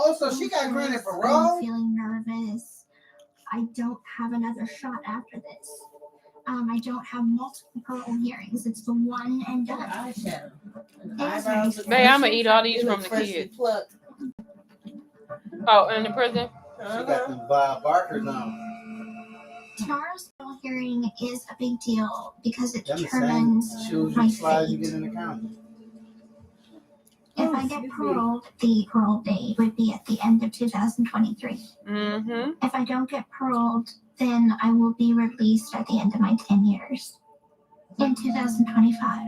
Oh, so she got granted parole? I'm feeling nervous. I don't have another shot after this. I don't have multiple parole hearings. It's the one and done. Babe, I'm gonna eat all these from the kids. Oh, in the prison? She got the Bob Barkers on. Tomorrow's parole hearing is a big deal because it Them the determines same shoes my and slides you fate. get in the county. If I get paroled, the parole date would be at the end of 2023. Mm-hmm. If I don't get paroled, then I will be released at the end of my 10 years in 2025.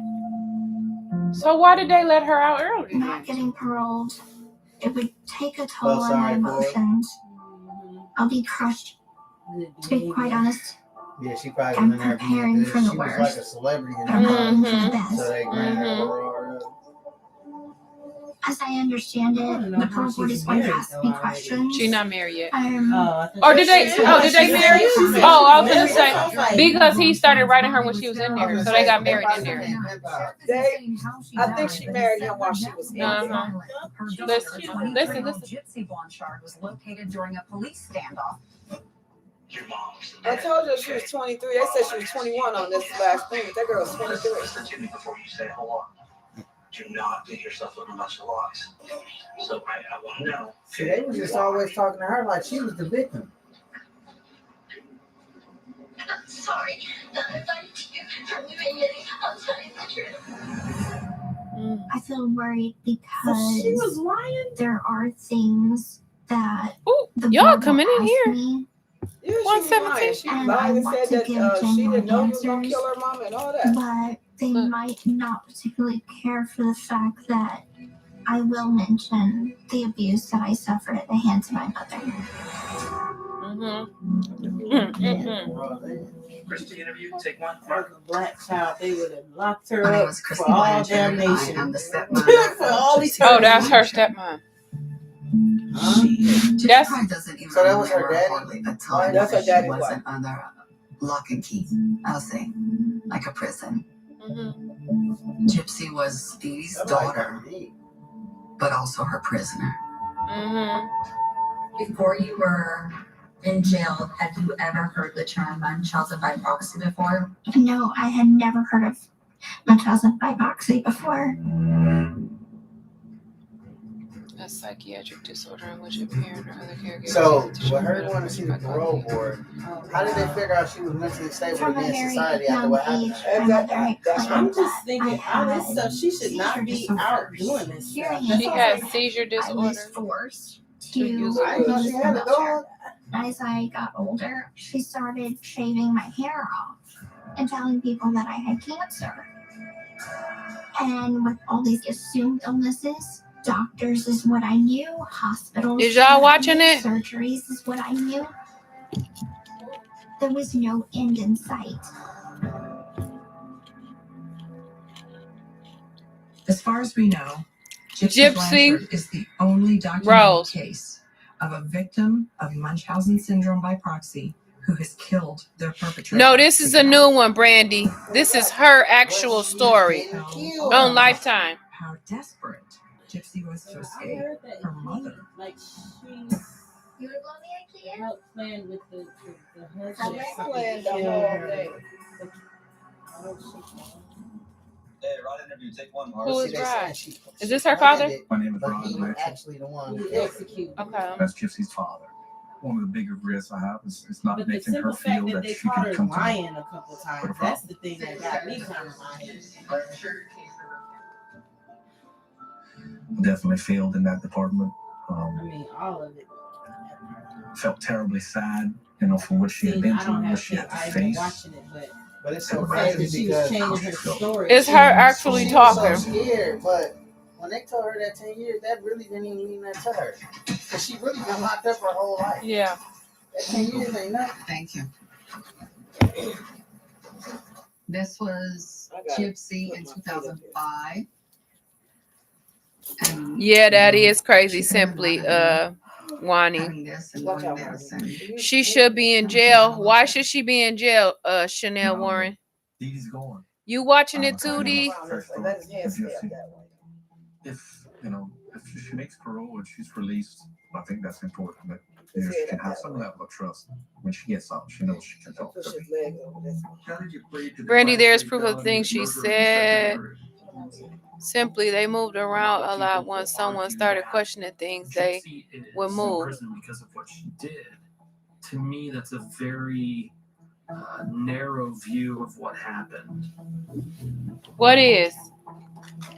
So why did they let her out early? Not getting paroled, it would take a toll on my emotions. I'll be crushed. To be quite honest, Yeah, she probably I'm went in there preparing being for the she was worst. like a celebrity in I'm that hoping for the Mhm. best. So they granted her parole. As I understand it, the parole board is going to ask me questions. She's not married yet. Or did they? Oh, did they marry? Oh, I was gonna say because he started writing her when she was in there, so they got married in there. I think she married him while she was in there. Listen. Gypsy Blanchard was located during a police standoff. I told you she was 23. They said she was 21 on this last thing. That girl was 23. Do not make yourself look a bunch of lies. So I want to know. See, they were just always talking to her like she was the victim. I'm sorry that I lied to you for anything outside the truth. I feel worried So because she was lying? there are things that Ooh, the y'all board coming will in ask here. me, Yeah, she was 117. lying. She And lied I and want said to that give she genuine didn't know you was going to answers. kill her mom and all that. but they Look. might not particularly care for the fact that I will mention the abuse that I suffered at the hands of my mother. Christy interview, take one. As a black child, they would have locked her My name up is for Christy all Blanchard. I damnation. am the stepmother. For all these Oh, that's her stepmom. She That's- probably doesn't even So that was her remember daddy? hardly a Oh, time that's her that she daddy wasn't under lock and key. I'll say, like a prison. Mm-hmm. Gypsy was Steve's daughter, but also her prisoner. Mm-hmm. Before you were in jail, had you ever heard the term Munchausen by proxy before? No, I had never heard of Munchausen by proxy before. A psychiatric disorder in which a parent or other caregiver. So, with her going to see the parole board, how did they figure out she was mentally stable to From be a in very society after young what age, happened? my mother had That's claimed I'm just thinking, that I all this had stuff, she should not seizure be disorders. out doing this stuff. Hearing She this, has seizure I disorder. was forced to use I didn't know she the had a wheelchair. dog. As I got older, she started shaving my hair off and telling people that I had cancer. And with all these assumed illnesses, doctors is what I knew, hospitals. Is y'all watching it? Surgeries is what I knew. There was no end in sight. As far as we know, Gypsy Blanchard is the only documented Rose. case of a victim of Munchausen syndrome by proxy who has killed their perpetrator. No, this is a new one, Brandy. This is her actual story on Lifetime. How desperate Gypsy was to escape her mother. Like she You would love me, I can't. helped plan with the She husband. planned the whole thing. Hey, Rod interview, take one. Who See, is they Rod? said she Is this her father? planned it, My name is but Ron he was Blanchard. actually the one Who who killed her. executed. Okay. That's Gypsy's father. One of the bigger regrets I have is not But the making her simple fact feel that that they she caught could her come to me. lying a couple times, that's the thing that got me kind of lying. Definitely failed in that department. I mean, all of it. Felt terribly sad, for what she had See, been I through, don't what have she to, had to I've been face. watching it, but But it's the so fact that crazy she was because changing her story. It's her actually she was so talking. scared, but when they told her that 10 years, that really didn't even mean that to her. Because she really been locked up her whole life. Yeah. That 10 years ain't nothing. Thank you. This was I got it. Gypsy in 2005. And Yeah, that is crazy. Simply, Wani. having this and doing this and She should be in jail. Why should she be in jail, Chanel Warren? Dee's gone. You watching it too, Dee? Her story Let his with hands stay up Gypsy. that way. If, if she makes parole and she's released, I think that's important. That she can have some level of trust. When she gets out, she knows she can talk to me. Brandy, there's proof of things she said. Simply, they moved around a lot. Once someone started questioning things, they would move. Because of what she did. To me, that's a very narrow view of what happened. What is?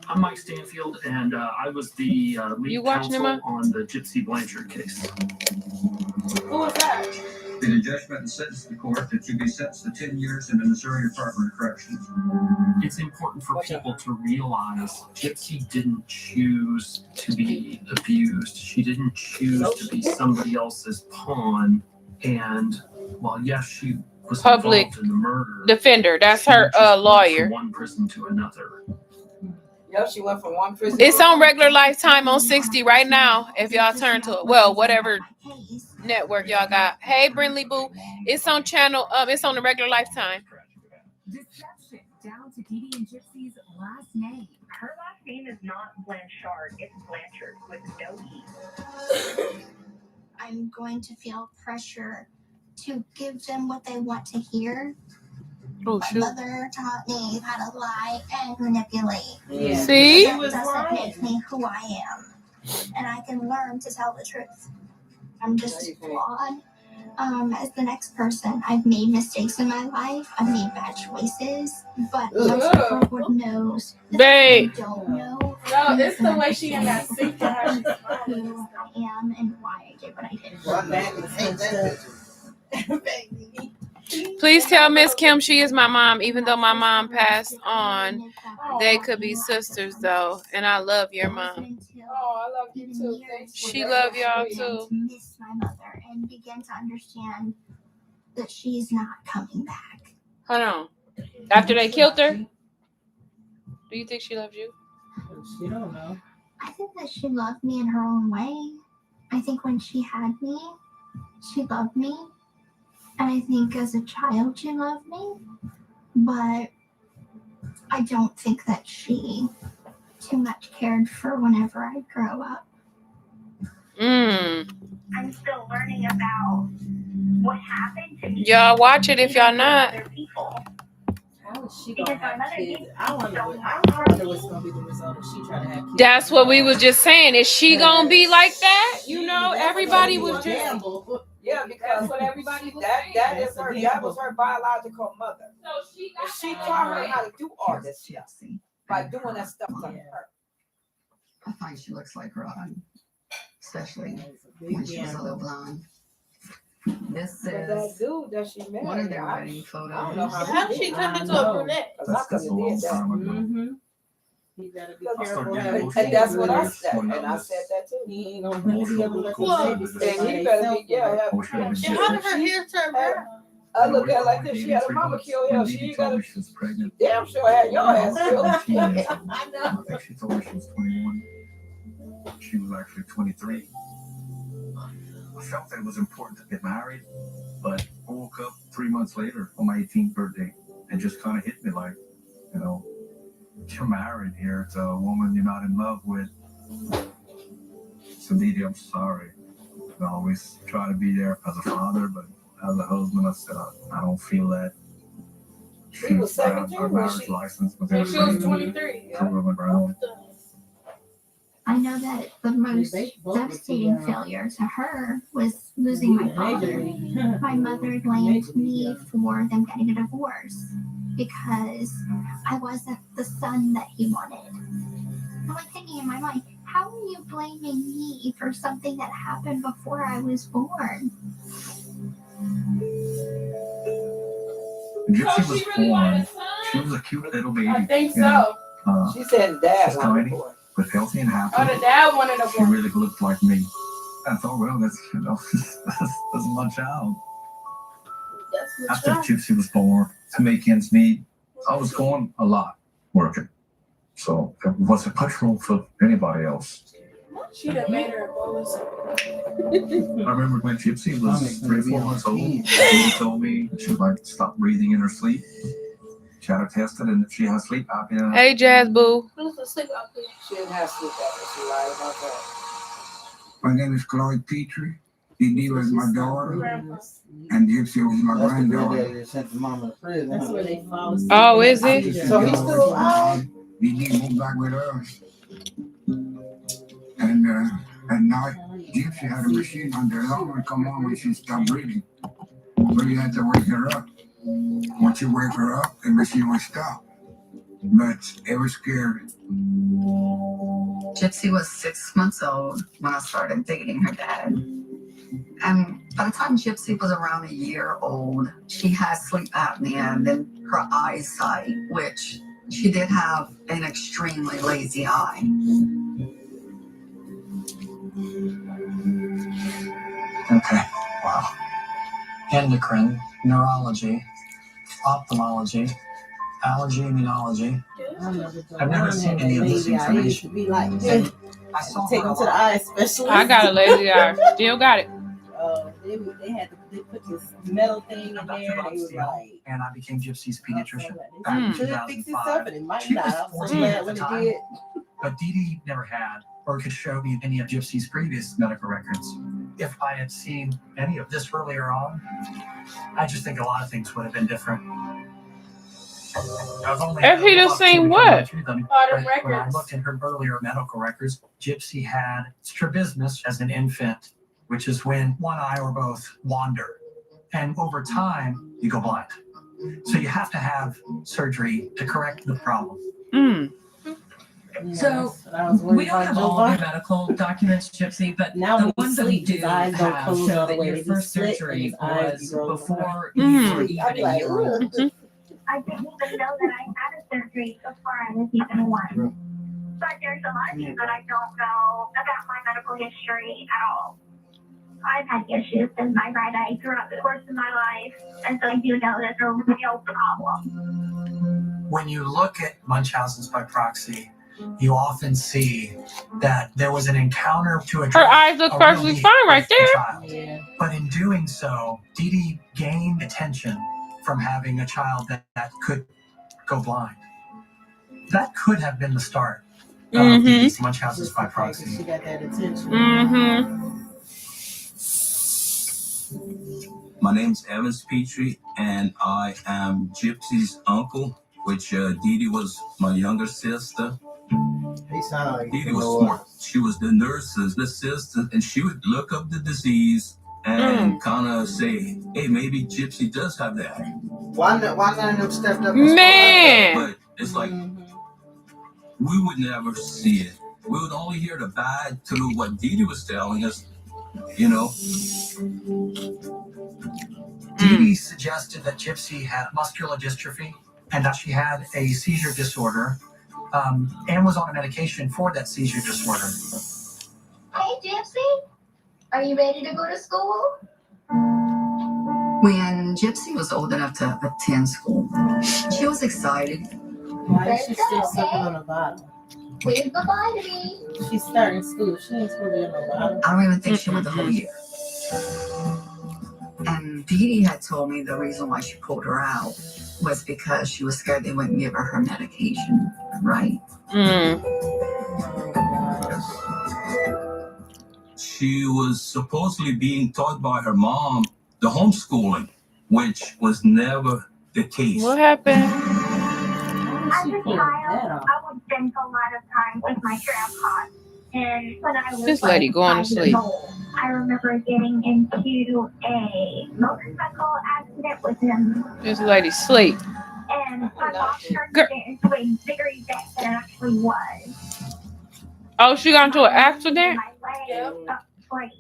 I'm Mike Stanfield, and I was the lead counsel on the Gypsy Blanchard case. Who was that? The judgment and sentence the court that you be sentenced to 10 years in the Missouri Department of Corrections. It's important for people to realize Gypsy didn't choose to be abused. She didn't choose to be somebody else's pawn. And while yes, she was Public involved in the murder, defender. That's her lawyer. From one prison to another. Yep, she went from one prison. It's on regular Lifetime on 60 right now. If y'all turn to it, well, whatever network y'all got. Hey, Brinley Boo, it's on channel. It's on the regular Lifetime. Deception down to Dee Dee and Gypsy's last name. Her last name is not Blanchard. It's Blanchard with no E. I'm going to feel pressure to give them what they want to hear. Oh, My shoot. mother taught me how to lie and manipulate. Yeah. See? That doesn't make me who I am. And I can learn to tell the truth. I'm just flawed as the next person. I've made mistakes in my life. I've made bad choices. But once the world knows that I don't know. No, it's the way she in that seat to her. Who I am and why I did what I did. Please tell Miss Kim she is my mom, even though my mom passed on. They could be sisters though, and I love your mom. Oh, I love you too. She love y'all too. Miss my mother and begin to understand that she's not coming back. Hold on. After they killed her, do you think she loves you? She don't know. I think that she loved me in her own way. I think when she had me, she loved me. And I think as a child she loved me. But I don't think that she too much cared for whenever I grow up. I'm still learning about what happened to me. Y'all watch it if y'all not. How is she gonna have kids? I wonder what's gonna be the result if she try to have kids. That's what we was just saying. Is she gonna be like that? You know, everybody was just. Yeah, because what everybody was saying. That was her biological mother. So she taught her how to do all this stuff by doing that stuff to her. I find she looks like Ron, especially when she was a little blonde. This is that dude that she married. One of their wedding photos. How did she come into a brunette? That's a long time ago. You gotta be careful. And that's what I said. And I said that too. He ain't gonna be able to and he better be, and how did her hair turn brown? I look at it like this. She had her mama kill her. She ain't got to. Damn sure had your ass killed. I think she told her she was 21. She was actually 23. I felt that it was important to get married, but I woke up 3 months later on my 18th birthday and just kind of hit me like, you know, you're married here to a woman you're not in love with. So Dee, I'm sorry. I always try to be there as a father, but as a husband, I said I don't feel that. She was 17 her marriage license was she was 23. I know that the most devastating failure to her was losing my father. My mother blamed me for them getting a divorce because I wasn't the son that he wanted. I'm like thinking in my mind, how are you blaming me for something that happened before I was born? Gypsy was born. She was a cute little baby. I think so. She said dad was tiny, but healthy and happy. Oh, the dad wanted a She really looked like me. I thought, well, that's that's my child. After Gypsy was born, to make ends meet, I was going a lot working, so it wasn't much room for anybody else. She done made her a bonus. I remember when Gypsy was 3 or 4 months old, she told me she would like stop breathing in her sleep. She had her tested, and she has sleep apnea. Hey, Jazz Boo. She didn't have sleep apnea. She lied about that. My name is Chloe Petrie. Dee was my daughter, and Gypsy was my granddaughter. They sent the mom to prison. That's where they fall asleep. Oh, is it? So he's still alive? Dee moved back with us. And at night, Gypsy had a machine on the alarm would come on when she stopped breathing. So you had to wake her up. Once you wake her up, the machine would stop. But it was scary. Gypsy was 6 months old when I started dating her dad. And by the time Gypsy was around a year old, she had sleep apnea and then her eyesight, which she did have an extremely lazy eye. Okay, wow. Endocrine, neurology, ophthalmology, allergy, immunology. I've never seen any of this information. And I saw Take her them a to the lot. eye specialist. I got a lazy eye. Still got it. They put this metal thing in there. They was like, And I became Gypsy's pediatrician "This back in should fix itself," 2005. and it might She not. was I'm so 14 glad at the when it time, did. but Dee never had or could show me any of Gypsy's previous medical records. If I had seen any of this earlier on, I just think a lot of things would have been different. I was only If he'd have seen what? through them, All the but when I records. looked in her earlier medical records, Gypsy had strabismus as an infant, which is when one eye or both wander. And over time, you go blind. So you have to have surgery to correct the problem. So we don't have all of your medical documents, Gypsy, but Now the when he ones that we sleep, do his eyes don't have close show all the that way. your They be first slit and surgery his eyes was be rolling before around. you were even I'm a like, year old. I didn't even know that I had a surgery before I was even one. But there's a lot of things that I don't know about my medical history at all. I've had issues with my right eye throughout the course of my life, and so I do know there's a real problem. When you look at Munchausen's by proxy, you often see that there was an encounter to address Her eyes look a real perfectly need fine right with the there. child. But in doing so, Dee gained attention from having a child that could go blind. That could have been the start of Dee's Munchausen's by proxy. She got that attention. My name's Evans Petrie, and I am Gypsy's uncle, which Dee was my younger sister. He sounded like Dee was smart. She was the nurse's assistant, and she would look up the disease and kind of say, hey, maybe Gypsy does have that. Why none of them stepped up? Man. But it's like, we would never see it. We would only hear the bad through what Dee was telling us, you know. Dee suggested that Gypsy had muscular dystrophy and that she had a seizure disorder and was on a medication for that seizure disorder. Hey, Gypsy, are you ready to go to school? When Gypsy was old enough to attend school, she was excited. Why is she still sucking on a bottle? Wave goodbye to me. She's starting school. She ain't supposed to be on a bottle. I don't even think she went the whole year. And Dee had told me the reason why she pulled her out was because she was scared they wouldn't give her medication, right? She was supposedly being taught by her mom the homeschooling, which was never the case. What happened? As a child, I would spend a lot of time with my grandpa. And when I was This lady going to 5 years sleep. old, I remember getting into a motorcycle accident with him. This lady sleep. And my mom turned it into a bigger event than it actually was. Oh, she got into an accident? My leg break.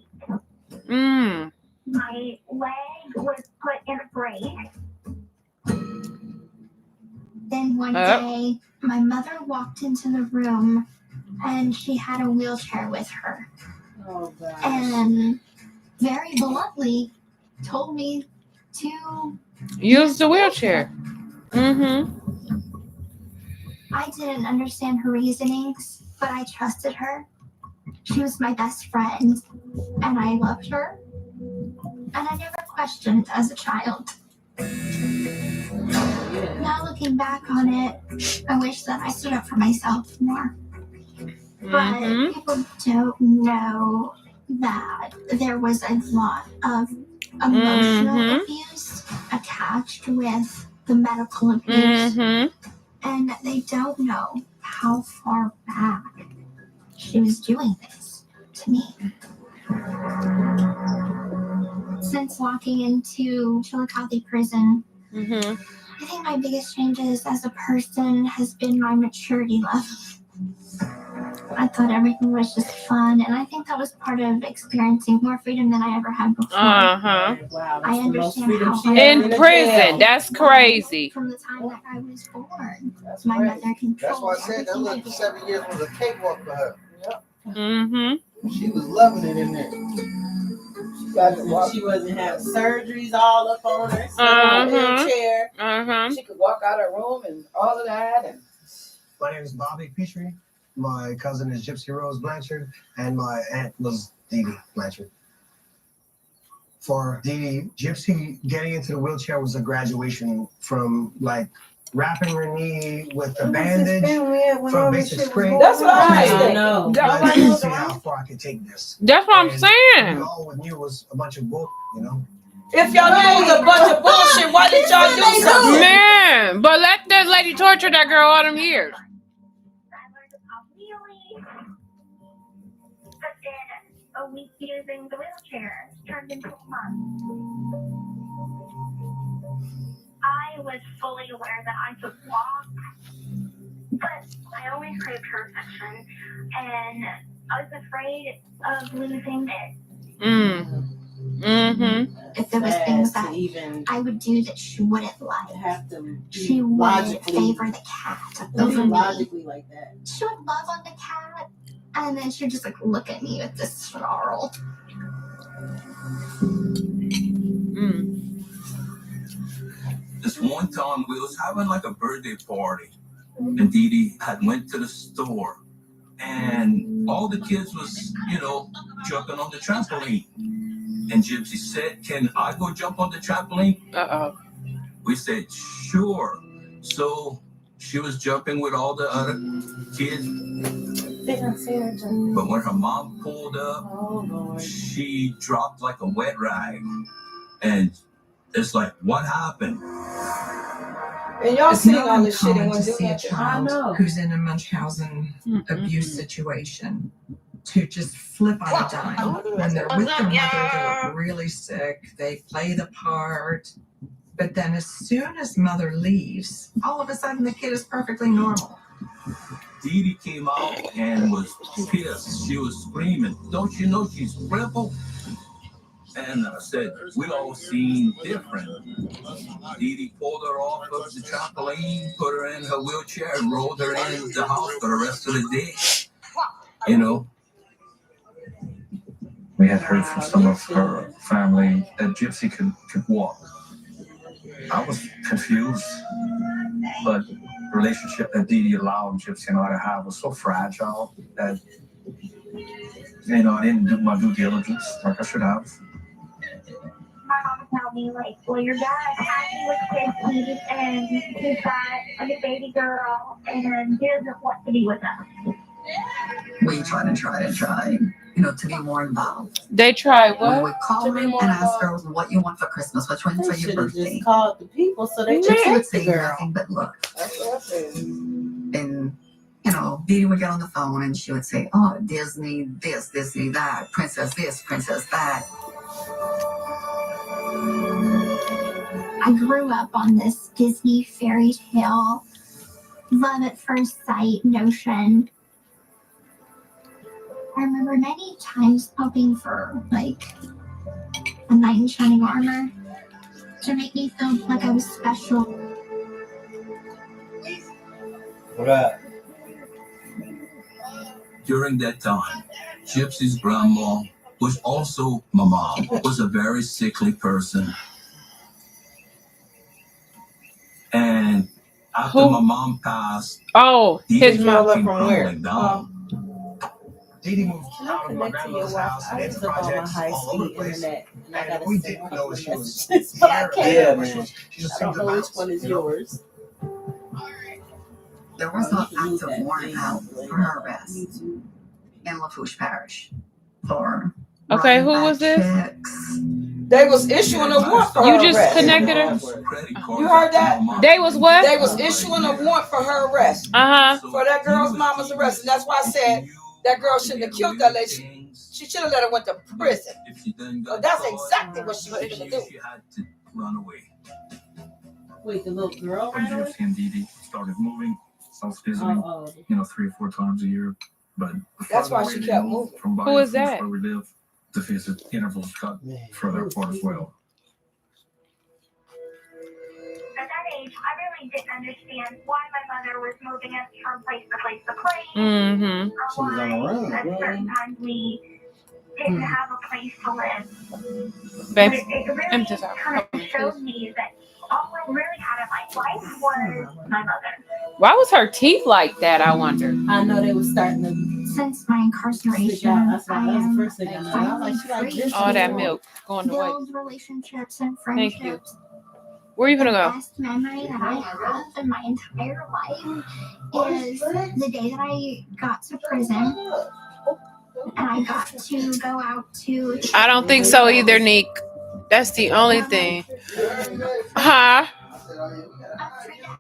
My leg was put in a brace. Then one day, my mother walked into the room and she had a wheelchair with her. Oh, gosh. And very bluntly told me to use the wheelchair. I didn't understand her reasonings, but I trusted her. She was my best friend, and I loved her. And I never questioned as a child. Now looking back on it, I wish that I stood up for myself more. But people don't know that there was a lot of emotional abuse attached with the medical abuse. And they don't know how far back she was doing this to me. Since walking into Chillicothe prison, I think my biggest changes as a person has been my maturity level. I thought everything was just fun, and I think that was part of experiencing more freedom than I ever had before. Wow, I understand how in prison. That's crazy. From the time that I was born, my mother controlled. That's why I said that everything I little did. 7 years was a cakewalk for her. Mm-hmm. She was loving it in there. She wasn't having surgeries all up on her, sitting in a wheelchair. She could walk out of her room and all of that. And my name is Bobby Petrie. My cousin is Gypsy Rose Blanchard, and my aunt was Dee Dee Blanchard. For Dee Dee, Gypsy getting into the wheelchair was a graduation from like wrapping her knee with a bandage from basic spray. That's what I know. I didn't see how far I could take this. That's what I'm saying. All we knew was a bunch of bull, you know. If y'all knew it was a bunch of bullshit, why did y'all do something? Man, but let that lady torture that girl all them years. A week using the wheelchair turned into a month. I was fully aware that I could walk, but I always craved her affection, and I was afraid of losing it. If there was things that I would do that she wouldn't like, she would favor the cat over me. Logically like that. She would love on the cat, and then she'd just like look at me with this snarl. This one time we was having like a birthday party, and Dee Dee had went to the store, and all the kids was, jumping on the trampoline. And Gypsy said, "Can I go jump on the trampoline?" We said, "Sure." So she was jumping with all the other kids. But when her mom pulled up, she dropped like a wet rag. And it's like, what happened? And y'all It's sitting not on this shit and uncommon to want to do see a that. child who's in a Munchausen abuse situation to just flip on a dime. When they're with the mother, they look really sick. They play the part. But then as soon as mother leaves, all of a sudden the kid is perfectly normal. Dee Dee came out and was pissed. She was screaming, "Don't you know she's crippled?" And I said, "We all seen different." Dee Dee pulled her off of the trampoline, put her in her wheelchair, and rolled her in the house for the rest of the day. We had heard from some of her family that Gypsy could walk. I was confused, but the relationship that Dee Dee allowed Gypsy and I to have was so fragile that, I didn't do my due diligence like I should have. My mom would tell me, like, well, your dad has you with Gypsy, and he's got like a baby girl, and he doesn't want to be with us. We try to be more involved. They try We what? would call her and ask her what you want for Christmas, what you want for your birthday. Just called the people so they She would protect the say girl. nothing but look. That's what I said. And Dee Dee would get on the phone and she would say, "Oh, Disney this, Disney that, princess this, princess that." I grew up on this Disney fairy tale, love at first sight notion. I remember many times hoping for, like, a knight in shining armor to make me feel like I was special. Right. During that time, Gypsy's grandma, which also my mom, was a very sickly person. And after my mom passed, his mother came from where? crumbling down. Dee Dee moved Can I out of my connect to your grandmother's Wi-Fi? house I into used up all my projects high all over the speed place. internet, and I And gotta we send didn't a know couple she of was messages, but I here. can't. Yeah, She man. just I seemed don't know which to one is you know? yours. There was Oh, an you can use active that warrant thing out later for her on arrest YouTube. in Lafourche Parish for Okay, robbing who bank was this? checks. They was issuing a warrant for You her just arrest. connected her. You heard that? They was what? They was issuing a warrant for her arrest. For that girl's mama's arrest. And that's why I said that girl shouldn't have killed that lady. She should have let her went to prison. But that's exactly what she was going to do. She had to run away. Wait, the little girl When ran away? Gypsy and Dee Dee started moving, I was visiting, Oh. 3 or 4 times a year. But the That's why farther she away kept they moved moving. from Who Bayou is Foods that? where we live, the visit intervals got further apart as well. At that age, I really didn't understand why my mother was moving us from place to place to place. Mm-hmm. She was on the run. At certain times we didn't have a place to live. Babe, It really kind of showed me that all I really had in my life was my mother. why was her teeth like that, I wonder? I know they were starting to Since my incarceration, stick out. That's why I that was the am first thing I know. I was like, she like this. All that too. milk going away. build relationships and Thank you. friendships. Where you The gonna go? best memory that I have in my entire life is the day that I got to prison and I got to go out to. I don't think so either, Neek. That's the only thing. Huh?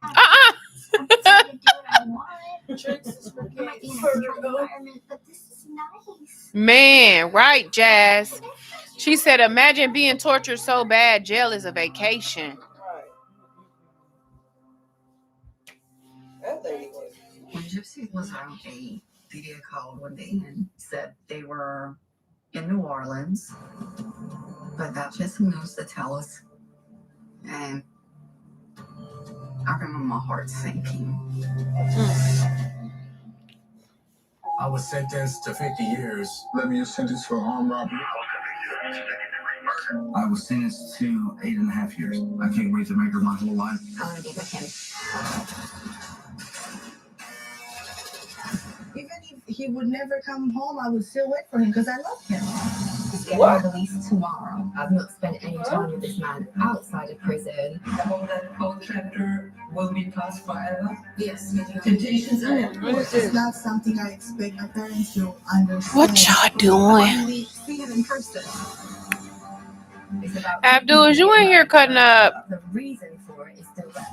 Uh-uh. Man, right, Jazz. She said, imagine being tortured so bad, jail is a vacation. That lady was. When Gypsy was around 8, Dee Dee called one day and said they were in New Orleans, but that's just some news to tell us. And I remember my heart sinking. I was sentenced to 50 years. Let me sentence for armed robbery. I was sentenced to 8.5 years. I can't wait to make her my whole life. I'm gonna give it him. Even if he would never come home, I would still wait for him because I love him. He's getting released tomorrow. I've not spent any time with this man outside of prison. The whole chapter will be passed forever. Yes. Temptations it's not something I expect my parents to understand. What y'all doing? We see him in person. Abdul, is you in here cutting up? The reason for it is still there.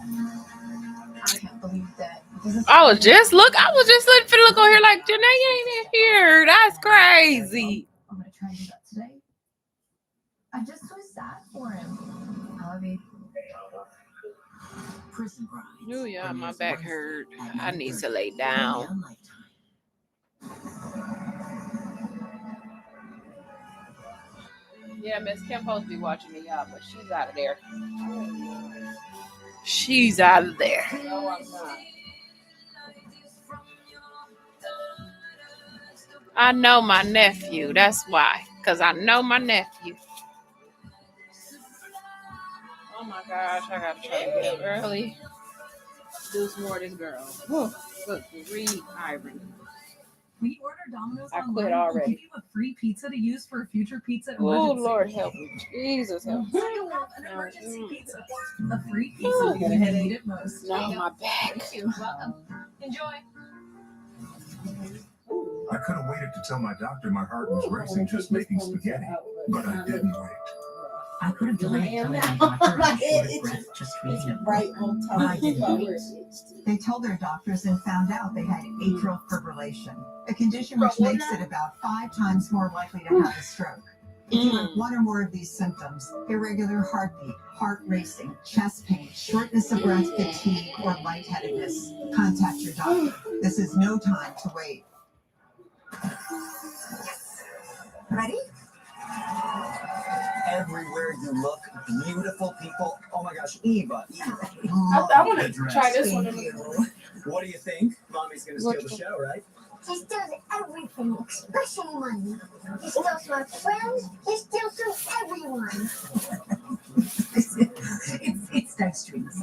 I can't believe that. I was just looking for look on here like Janae ain't in here. That's crazy. I'm gonna try and do that today. I'm just so sad for him. I love you. Prison bride. Oh yeah, my back hurt. I need to lay down. Yeah, Miss Kim supposed to be watching me out, but she's out of there. She's out of there. No, I'm not. I know my nephew. That's why. Because I know my nephew. Oh my gosh, I gotta try to get up early. Do some more of this girl. Whew. Look, read irony. When you order Domino's I online, quit they'll already. give you a free pizza to use for a future pizza Oh emergency. Lord help me. Jesus help me. So you'll have an emergency pizza. A free pizza when you need it most. No, my back. Thank you. Welcome. Enjoy. I could have waited to tell my doctor my heart was racing just making spaghetti, but I didn't wait. I could have delayed am telling now. my doctor My I'm head short of itches. breath just reading. Right on top But I of didn't the wait. They told their doctors and found out they had atrial fibrillation, a condition which makes it about 5 times more likely to have a stroke. If you have one or more of these symptoms, irregular heartbeat, heart racing, chest pain, shortness of breath, fatigue, or lightheadedness, contact your doctor. This is no time to wait. Ready? Everywhere you look, beautiful people. Oh my gosh, Eva. I want to Dress. try this one. Thank you. What do you think? Mommy's gonna steal the show, right? He steals everything, especially money. He steals my friends. He steals from everyone. It's Dice Streams.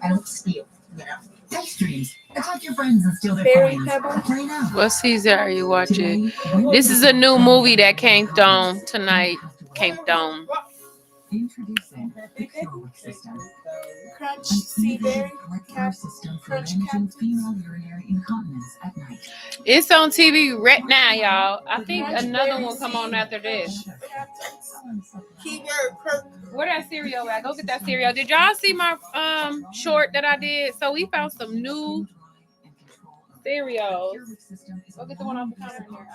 I don't steal, you know. Dice Streams. Attack your friends and steal their Fairy coins. Pebble? Right now. What season are you watching? This is a new movie that came on tonight. Came on. Introducing the Pure system. Crunch, sea berry, cap, system for crunch managing cap. female urinary incontinence at night. It's on TV right now, y'all. I think another one come on after this. Keyword perk. Where that cereal at? Go get that cereal. Did y'all see my short that I did? So we found some new cereals. Go get the one off the counter in there.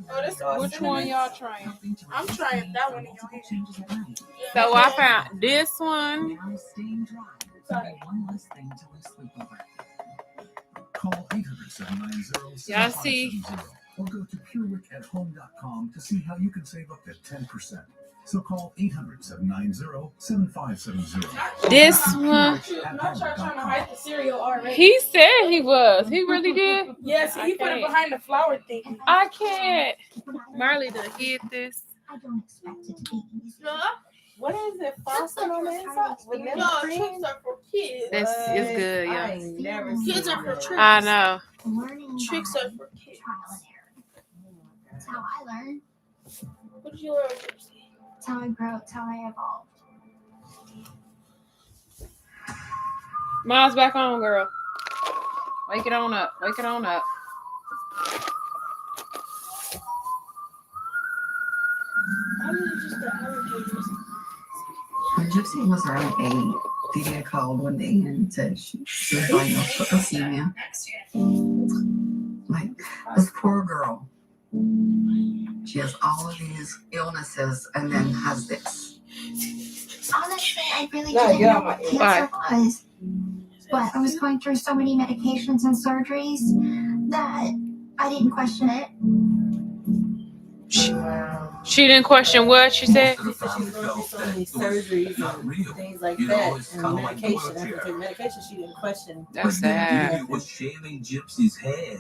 Oh, that's awesome. Which one y'all trying? I'm trying that one in your hand. So I found this one. Call 800-790-7570 Y'all see? or go to purewicathome.com to see how you can save up to 10%. So call 800-790-7570. This one. Not y'all trying to hide the cereal already. He said he was. He really did. Yes, he put it behind the flower thing. I can't. Marley done hid this. I don't expect it to be easy. What is it? Frosting on the inside? No, chips are for kids. It's good, I y'all. ain't never kids are for tricks. I know. Learning Tricks by are for kids. trial and error. That's how I learn. What did you learn, Gypsy? That's how I grow. That's how I evolve. Miles back on, girl. Wake it on up. Wake it on up. When Gypsy was around 8, Didi called one day and said she was diagnosed with leukemia. Like, this poor girl. She has all of these illnesses and then has this. Honestly, I really didn't know what cancer was. But I was going through so many medications and surgeries that I didn't question it. She didn't question what she said. She said she's going through so many surgeries and things like that, and medication. After taking medication, she didn't question. That's sad. Didi was shaving Gypsy's head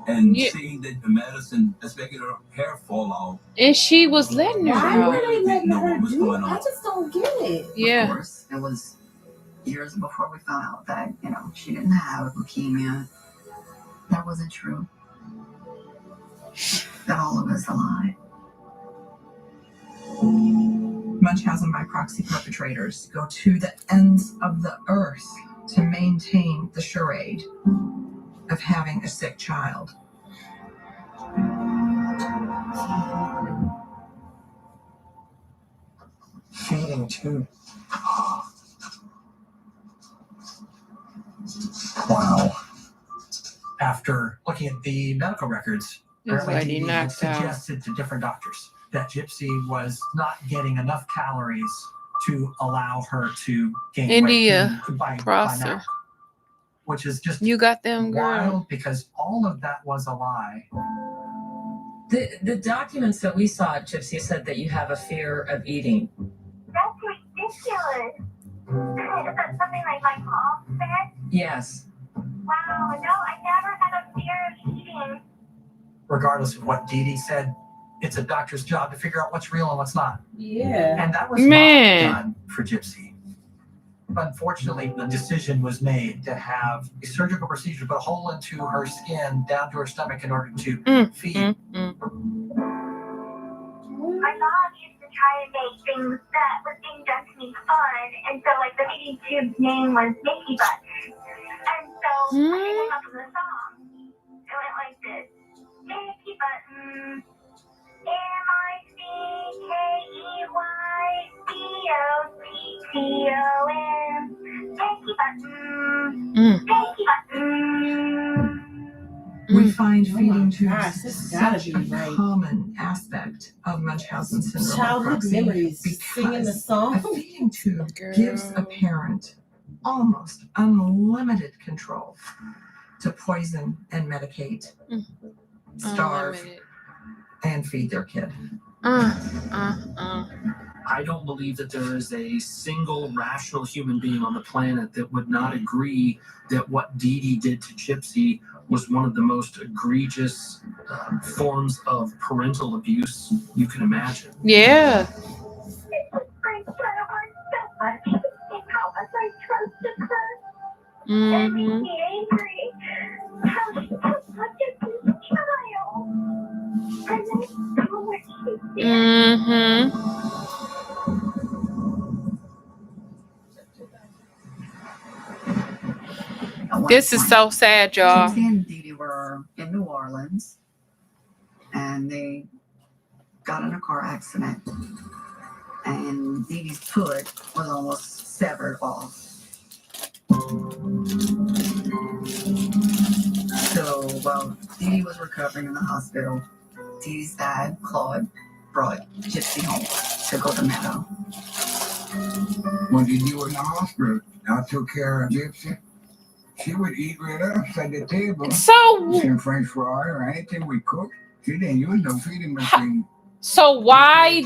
and seeing that the medicine that's making her hair fall out. And she was letting her Why go. were they letting her do it? I just don't get it. Yeah. Of course, it was years before we found out that, she didn't have leukemia. That wasn't true. That all of us a lie. Munchausen by proxy perpetrators go to the ends of the earth to maintain the charade of having a sick child. Feeding too. Wow. After looking at the medical records, apparently Didi had suggested to different doctors that Gypsy was not getting enough calories to allow her to gain weight by now, which is just you got them, wild girl. because all of that was a lie. The documents that we saw, Gypsy, said that you have a fear of eating. That's ridiculous. Is that something like my mom said? Yes. Wow, no, I never had a fear of eating. Regardless of what Didi said, it's a doctor's job to figure out what's real and what's not. Yeah. And that was not done for Gypsy. Unfortunately, the decision was made to have a surgical procedure to put a hole into her skin down to her stomach in order to feed. My mom used to try to make things that was being done to me fun, and so like the feeding tube's name was Mickey Butt. And so I came up with a song. It went like this. Mickey Button, MICKEYBOTTON, Mickey Button, Mickey Button. We find feeding tubes this such gotta be a right. common aspect of Munchausen syndrome. Childhood memories, singing the song. A feeding tube gives a parent almost unlimited control to poison and medicate, starve, and feed their kid. I don't believe that there is a single rational human being on the planet that would not agree that what Didi did to Gypsy was one of the most egregious forms of parental abuse you can imagine. Yeah. I trusted her. Mm-hmm. Mm-hmm. This is so sad, y'all. Gypsy and Dee Dee were in New Orleans, and they got in a car accident, and Dee Dee's foot was almost severed off. So while Dee Dee was recovering in the hospital, Dee Dee's dad, Claude, brought Gypsy home to go to Meadow. When Dee Dee was in the hospital, I took care of Gypsy. She would eat right up at the table. So some French fry or anything we cooked. She didn't use no feeding machine. So why?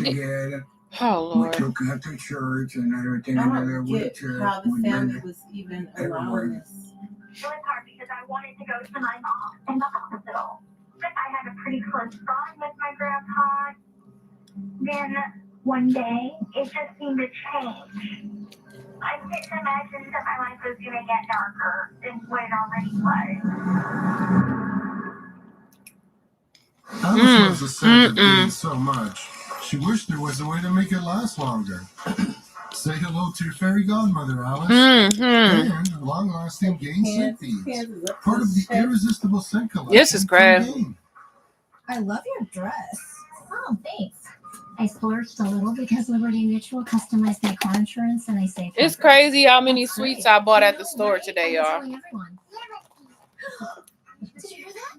Oh Lord! We took her to church and everything. I don't get how the family was even allowing this. It was hard because I wanted to go to my mom in the hospital. I had a pretty close bond with my grandpa. Then one day, it just seemed to change. I couldn't imagine that my life was going to get darker than what it already was. Alice loves the scent of Dee so much. She wished there was a way to make it last longer. Say hello to your fairy godmother, Alice. And long-lasting gain scent beads. Part of the irresistible scent collection. This is great. I love your dress. Oh, thanks. I splurged a little because Liberty Mutual customized my car insurance and I saved. It's crazy how many sweets I bought at the store today, y'all. Did you hear that?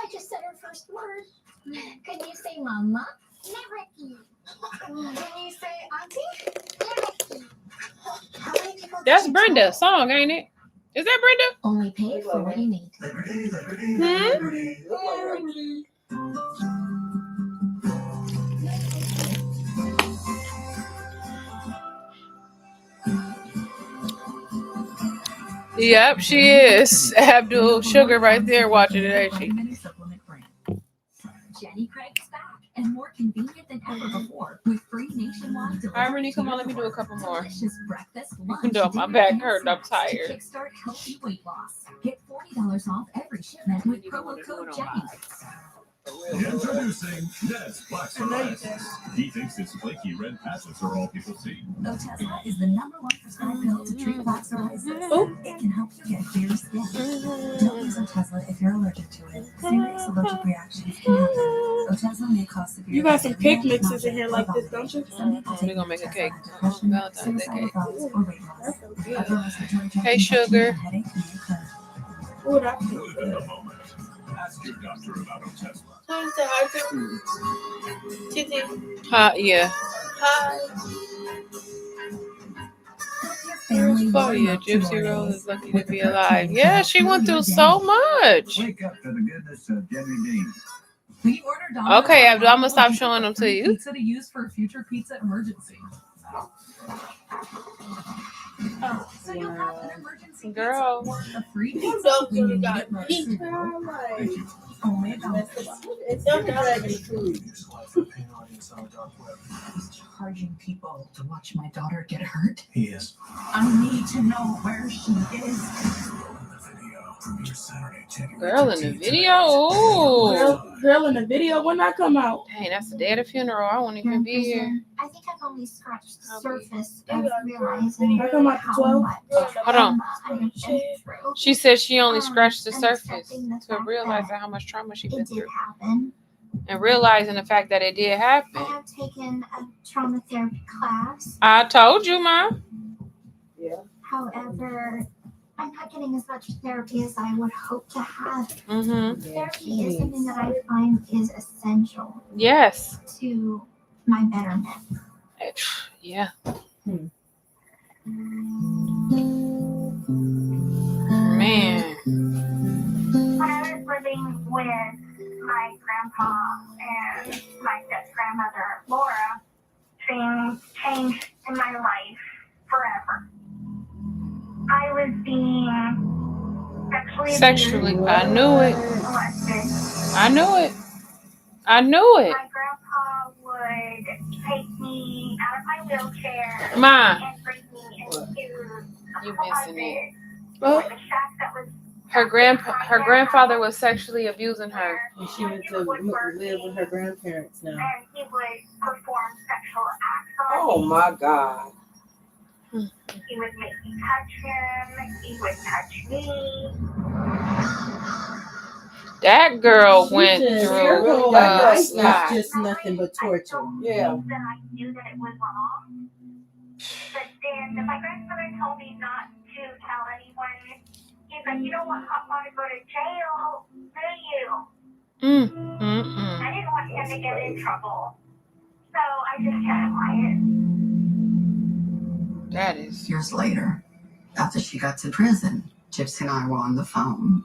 I just said her first word. Can you say mama? Liberty. Can you say auntie? Liberty. That's Brenda's song, ain't it? Is that Brenda? Only pay for what you need. Yep, she is. Abdul Sugar right there watching it, ain't she? Jenny Craig's back and more convenient than ever before with free nationwide delivery. All right, Renee, come on, let me do a couple more. Delicious breakfast, You know, my back hurt. I'm tired. Kickstart healthy weight loss. Get $40 off every shipment with promo code Jenny. Introducing Ned's Black Psoriasis. He thinks his flaky red patches are all people see. Otezla is the #1 prescribed pill to treat plaque psoriasis. It can help you get clear skin. Don't use Otezla if you're allergic to it. Serious allergic reactions can happen. Otezla may cause severe. You got some cake mixes in here like this, don't you? We're gonna make a cake. Valentine's Day cake. Hey, Hey, Sugar. Oh, that's Live in the moment. Ask your doctor about Otezla. Hi, say hi to Titi. Yeah. Hi. Claudia, Gypsy Rose is lucky to be alive. Yeah, she went through so much. Wake up to the goodness of Jimmy Dean. We ordered Domino's. Okay, Abdul, I'm gonna stop showing them to you. Pizza to use for a future pizza emergency. Oh, so you'll have an emergency girl. A free You pizza don't when you really need got it most. pizza. Like, Only a dollar. it's not having food. He's charging people to watch my daughter get hurt. He is. I need to know where she is. Girl in the video. Ooh. Girl in the video. When I come out? Dang, that's the day of the funeral. I won't even be here. I think I've only scratched the surface of realizing I come out how 12. much Hold on. I've been through. She said she only scratched the and surface accepting the to fact realizing that how much trauma she it been did through. happen. And realizing the fact that it did I happen. have taken a trauma therapy class. I told you, Mom. Yeah. However, I'm not getting as much therapy as I would hope to have. Mm-hmm. Therapy is something that I find is essential Yes. to my betterment. Yeah. Man. When I was living with my grandpa and my step-grandmother, Laura, things changed in my life forever. I was being sexually abused, I knew it. molested. I knew it. I knew it. My grandpa would take me out of my wheelchair Ma. and bring me into You missing it. Well, her grandfather was sexually abusing her. And she went to live with her grandparents now. And he would perform sexual acts on Oh me. my God. He would make me touch him. He would touch me. That girl went Her through whole a life was lot. just nothing but torture. Yeah. That I knew that it was wrong. But then my grandfather told me not to tell anyone. He's like, you don't want Papa to go to jail, do you? I didn't want him to get in trouble. So I just kept quiet. That is. Years later, after she got to prison, Gypsy and I were on the phone.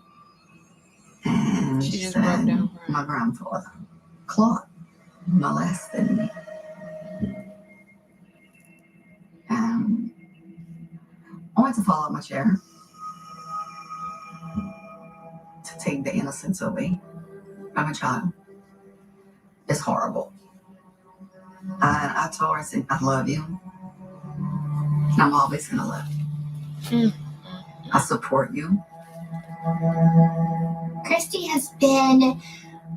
And She she just said, broke down. my grandfather, Claude, molested me. I went to fall out my chair to take the innocence away. I'm a child. It's horrible. And I told her, I said, I love you. And I'm always going to love you. I support you. Christy has been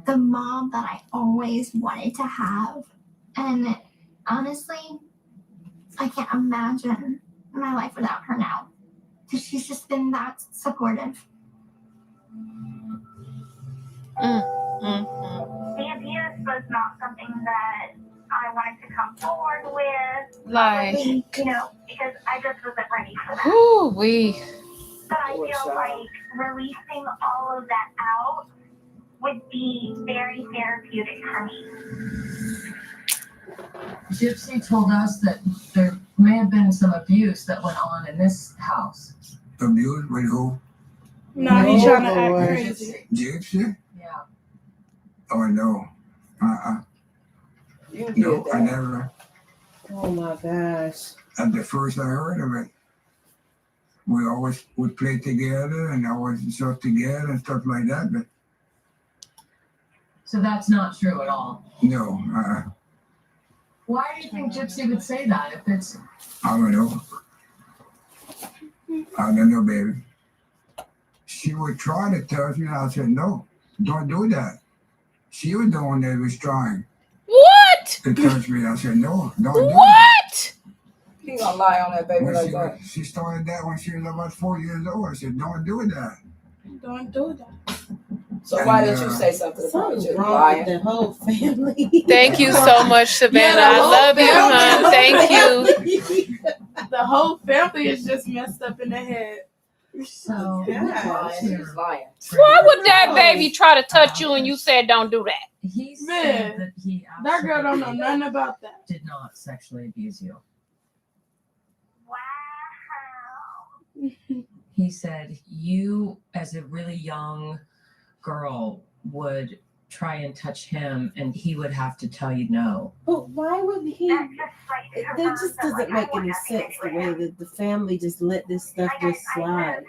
the mom that I always wanted to have. And honestly, I can't imagine my life without her now. Because she's just been that supportive. The abuse was not something that I wanted to come forward with. Like, You know, because I just wasn't ready for that. Ooh-wee. But I feel like releasing all of that out would be very therapeutic for me. Gypsy told us that there may have been some abuse that went on in this house. Abuse with who? No, he's trying to act crazy. Gypsy? Yeah. Oh, no. No, I never. Oh my gosh. At the first I heard of it, we always would play together and always talk together and stuff like that, but So that's not true at all. no, Why do you think Gypsy would say that if it's... I don't know. I don't know, baby. She would try to touch me, and I said, no, don't do that. She was the one that was trying. What? To touch me. I said, no, don't do that. What? He gonna lie on that baby When like that. she started that when she was about 4 years old. I said, don't do that. Don't do that. So why didn't you say something about Something's you wrong lying? with the whole family. Thank you so much, Savannah. I love you, hon. Thank you. The whole family is just messed up in the head. So, She's lying. Why would that baby try to touch you and you said don't do that? He said Man, that he that girl don't know nothing about that. did not sexually abuse you. Wow. He said you, as a really young girl, would try and touch him and he would have to tell you no. But why would he? That just like That just doesn't make any sense. The way that the family just let this stuff just I would have slide. had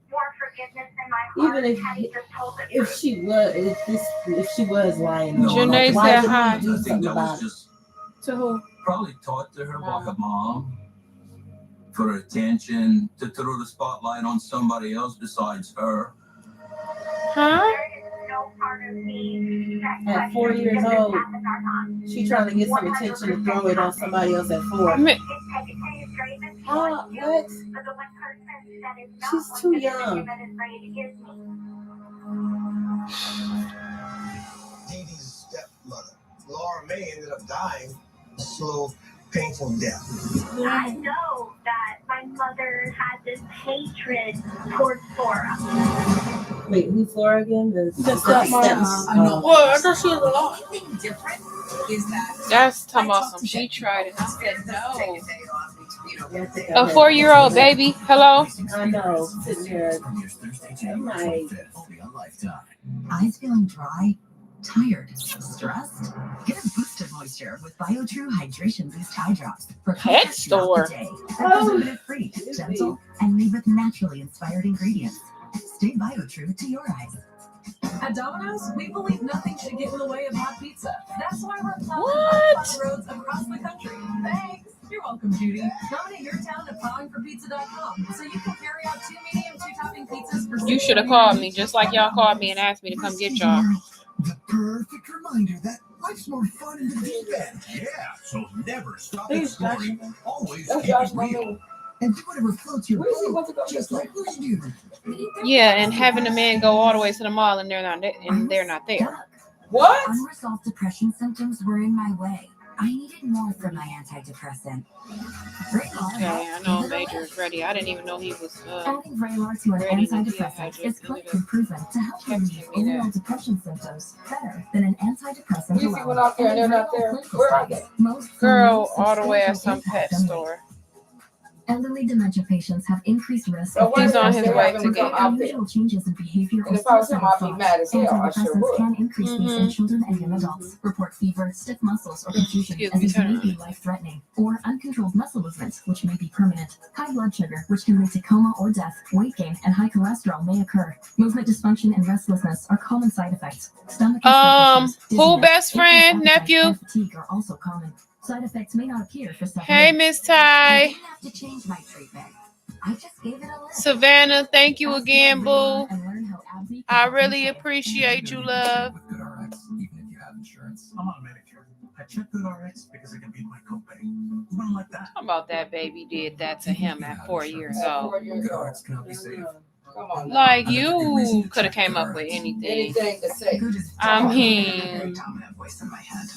more forgiveness in my heart Even had he just told the if truth. she was lying, No, Janae why said did hi. he do I think something that about was it? just To who? probably taught to her by her mom for her attention, to throw the spotlight on somebody else besides her. Huh? There is no part of me that At 4 years questions if this old, happened or not. she trying to get some attention to throw it on somebody else at 4. Me- It's Sagittarius grave if she What? wants you, but the one person that is not She's going too to give young. him and is ready to give me. Dee Dee's stepmother, Laura May, ended up dying a slow, painful death. I know that my mother had this hatred towards Flora. Wait, who's Flora again? The stepmom. I know. Well, I thought she was a lot. Different is that That's talking about some. She tried it. I said take a no. day off, A 4-year-old baby. Hello? I know. Sitting there. I'm like, Eyes feeling dry, tired, stressed? Get a boost of moisture with BioTrue Hydration Boost Eye Drops for Pet comfort store. throughout the day. They're preservative-free, gentle, and made with naturally inspired ingredients. Stay BioTrue to your eyes. At Domino's, we believe nothing should get in the way of hot pizza. That's why we're plowing What? hot roads across the country. Thanks. You're welcome, Judy. Nominate your town at plowingforpizza.com so you can carry out 2 You should have called me, just like y'all called me and asked me to come get y'all. The perfect reminder that life's more fun in the deep end. Yeah, so never stop exploring. Always keep it real. And do whatever floats your boat, just like we do. Yeah, and having a man go all the way to the mall and they're not there. What? Unresolved depression symptoms were in my way. I needed more from my antidepressant. Okay, I know Major is ready. I didn't even know he was Adding Vraylar to an antidepressant is clinically proven to help relieve overall depression symptoms better than an antidepressant We see one out there and they're not there. Where are they? Girl all the way at some pet store. Elderly dementia patients have increased risk of He's on his way to get unusual changes in behavior. And if I was him, I'd be mad as hell. I sure would. Can increase these in children and young adults. Report fever, stiff muscles, or confusion, as these may be life-threatening, or uncontrolled muscle movements, which may be permanent. High blood sugar, which can lead to coma or death, weight gain, and high cholesterol may occur. Movement dysfunction and restlessness are common side effects. Stomach who best friend, nephew? and fatigue are also common. Side effects may not appear for several Hey, days. Miss Ty. I didn't have to change my treatment. I just gave it a list. Savannah, thank you again, boo. I really appreciate you, love. GoodRx, even if you have insurance. I'm on Medicare. I check GoodRx because it can beat my copay. Who don't like that? How about that baby did that to him at 4 years old? GoodRx can help you save. Come on. Like, you could have came up with anything. To say. I mean,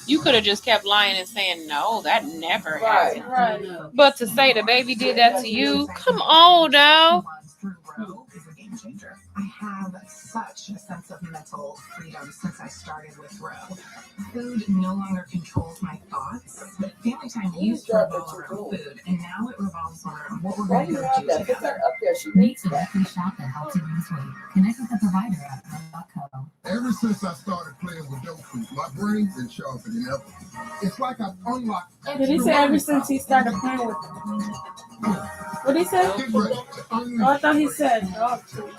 you could have just kept lying and saying, no, that never happened. Right. But to say the baby did that to you, come on, now. I have such a sense of mental freedom since I started with Row. Food no longer controls my thoughts. Family time used to revolve around food, and now it revolves around what we're going to go do together. Meet the weekly shop that helps you lose weight. Connect with the provider at Row.co. Ever since I started playing with Doku, my brain's been sharper than ever. It's like I've unlocked. Did he say ever since he started playing with what did he say? Oh, I thought he said dog food.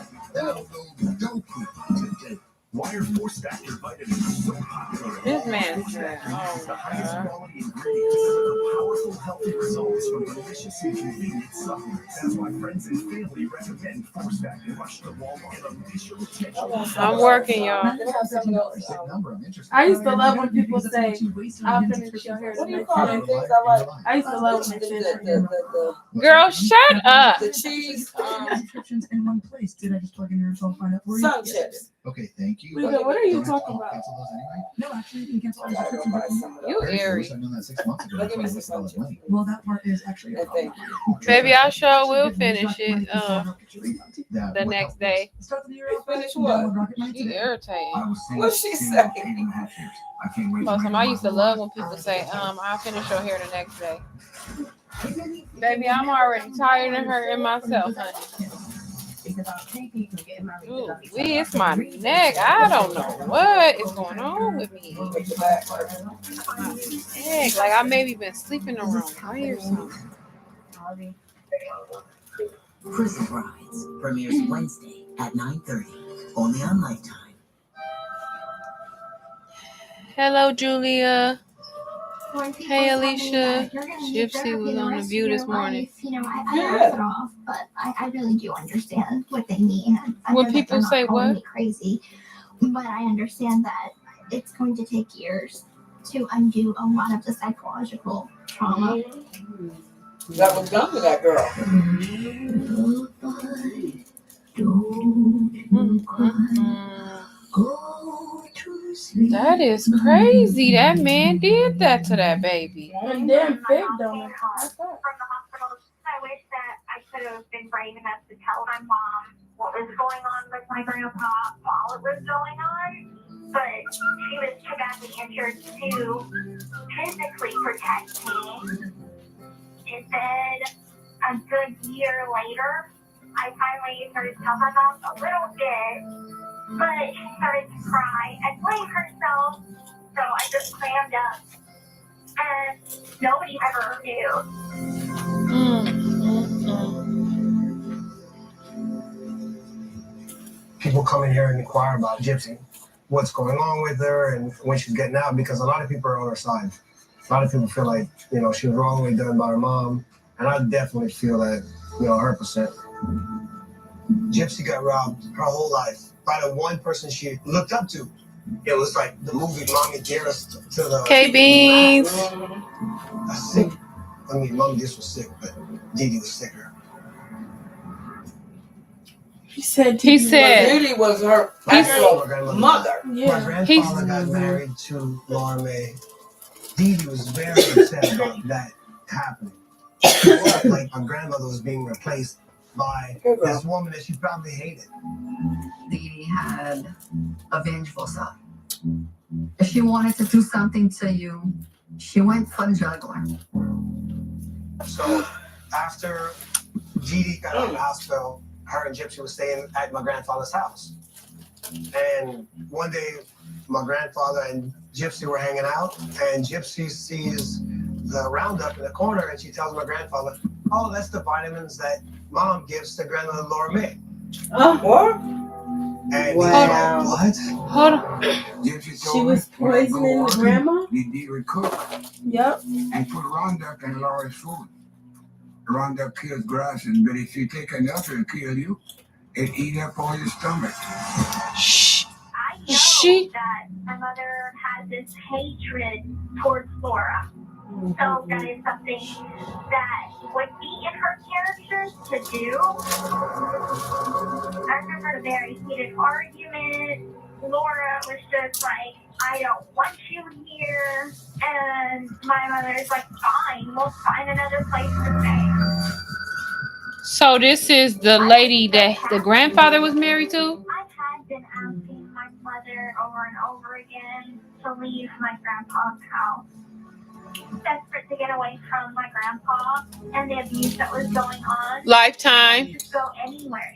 Why are 4-Stacker vitamins so popular? This man said, It's the highest quality ingredients and the powerful, healthy results from delicious and convenient supplements. That's why friends and family recommend 4-Stacker. Rush to Walmart and unleash your potential. I'm working, y'all. I used to love when people say, I'll finish your hair. What do you call them things I like? I used to love when they said Girl, shut up. The cheese. Subscriptions in one place. Did I just plug in your phone find out for you? Sun chips. Okay, thank you. Wait, what are you talking about? No, actually, you can cancel all your subscriptions. You airy. I know that 6 months ago. Look at me, $6 money. Well, that part is actually a problem. Baby, I sure will finish it the next day. Start the year off. Finish what? You irritating. What'd she say? Plus, I used to love when people say, I'll finish your hair the next day. Baby, I'm already tired and hurting myself, honey. Ooh, it's my neck. I don't know what is going on with me. My neck. Like I maybe been sleeping the wrong way or something. Prison Brides premieres Wednesday at 9:30, only on Lifetime. Hello, Julia. Hey, Alicia. Gypsy was on The View this morning. You know, I laugh it off, but I really do understand what they mean. I When know that people they're not say calling what? me crazy, but I understand that it's going to take years to undo a lot of the psychological trauma. That was done to that girl. That is crazy. That man did that to that baby. And then Fig done it. I wish that I could have been brave enough to tell my mom what was going on with my grandpa while it was going on, but she was too badly injured to physically protect me. And then a good year later, I finally started to tell my mom a little bit, but she started to cry and blame herself, so I just clammed up, and nobody ever knew. People come in here and inquire about Gypsy, what's going on with her and when she's getting out, because a lot of people are on her side. A lot of people feel like, you know, she was wrongly done by her mom, and I definitely feel that, you know, 100%. Gypsy got robbed her whole life by the one person she looked up to. It was like the movie Mommy Dearest to the K-Beans. Sick. I mean, Mommy Dearest was sick, but Dee Dee was sicker. He said Dee was her actual mother. My grandfather got married to Laura May. Dee Dee was very upset about that happening. She felt like my grandmother was being replaced by this woman that she probably hated. Dee Dee had a vengeful side. If she wanted to do something to you, she went for the jugular. So after Dee Dee got out of the hospital, her and Gypsy were staying at my grandfather's house. And one day, my grandfather and Gypsy were hanging out, and Gypsy sees the Roundup in the corner, and she tells my grandfather, "Oh, that's the vitamins that Mom gives to grandmother Laura May." What? And wow. he's like, "What?" Hold on. She was poisoning the grandma? Dee Dee would cook Yep. and put Roundup in Laura's food. Roundup kills grasses, but if you take enough, it'll kill you. It eat up all your stomach. Shh. I know that my mother has this hatred towards Laura. So that is something that would be in her character to do. I remember a very heated argument. Laura was just like, "I don't want you here." And my mother's like, "Fine, we'll find another place to stay." So this is the lady that the grandfather was married to? I had been asking my mother over and over again to leave my grandpa's house. Desperate to get away from my grandpa and the abuse that was going on. Lifetime. Let's just go anywhere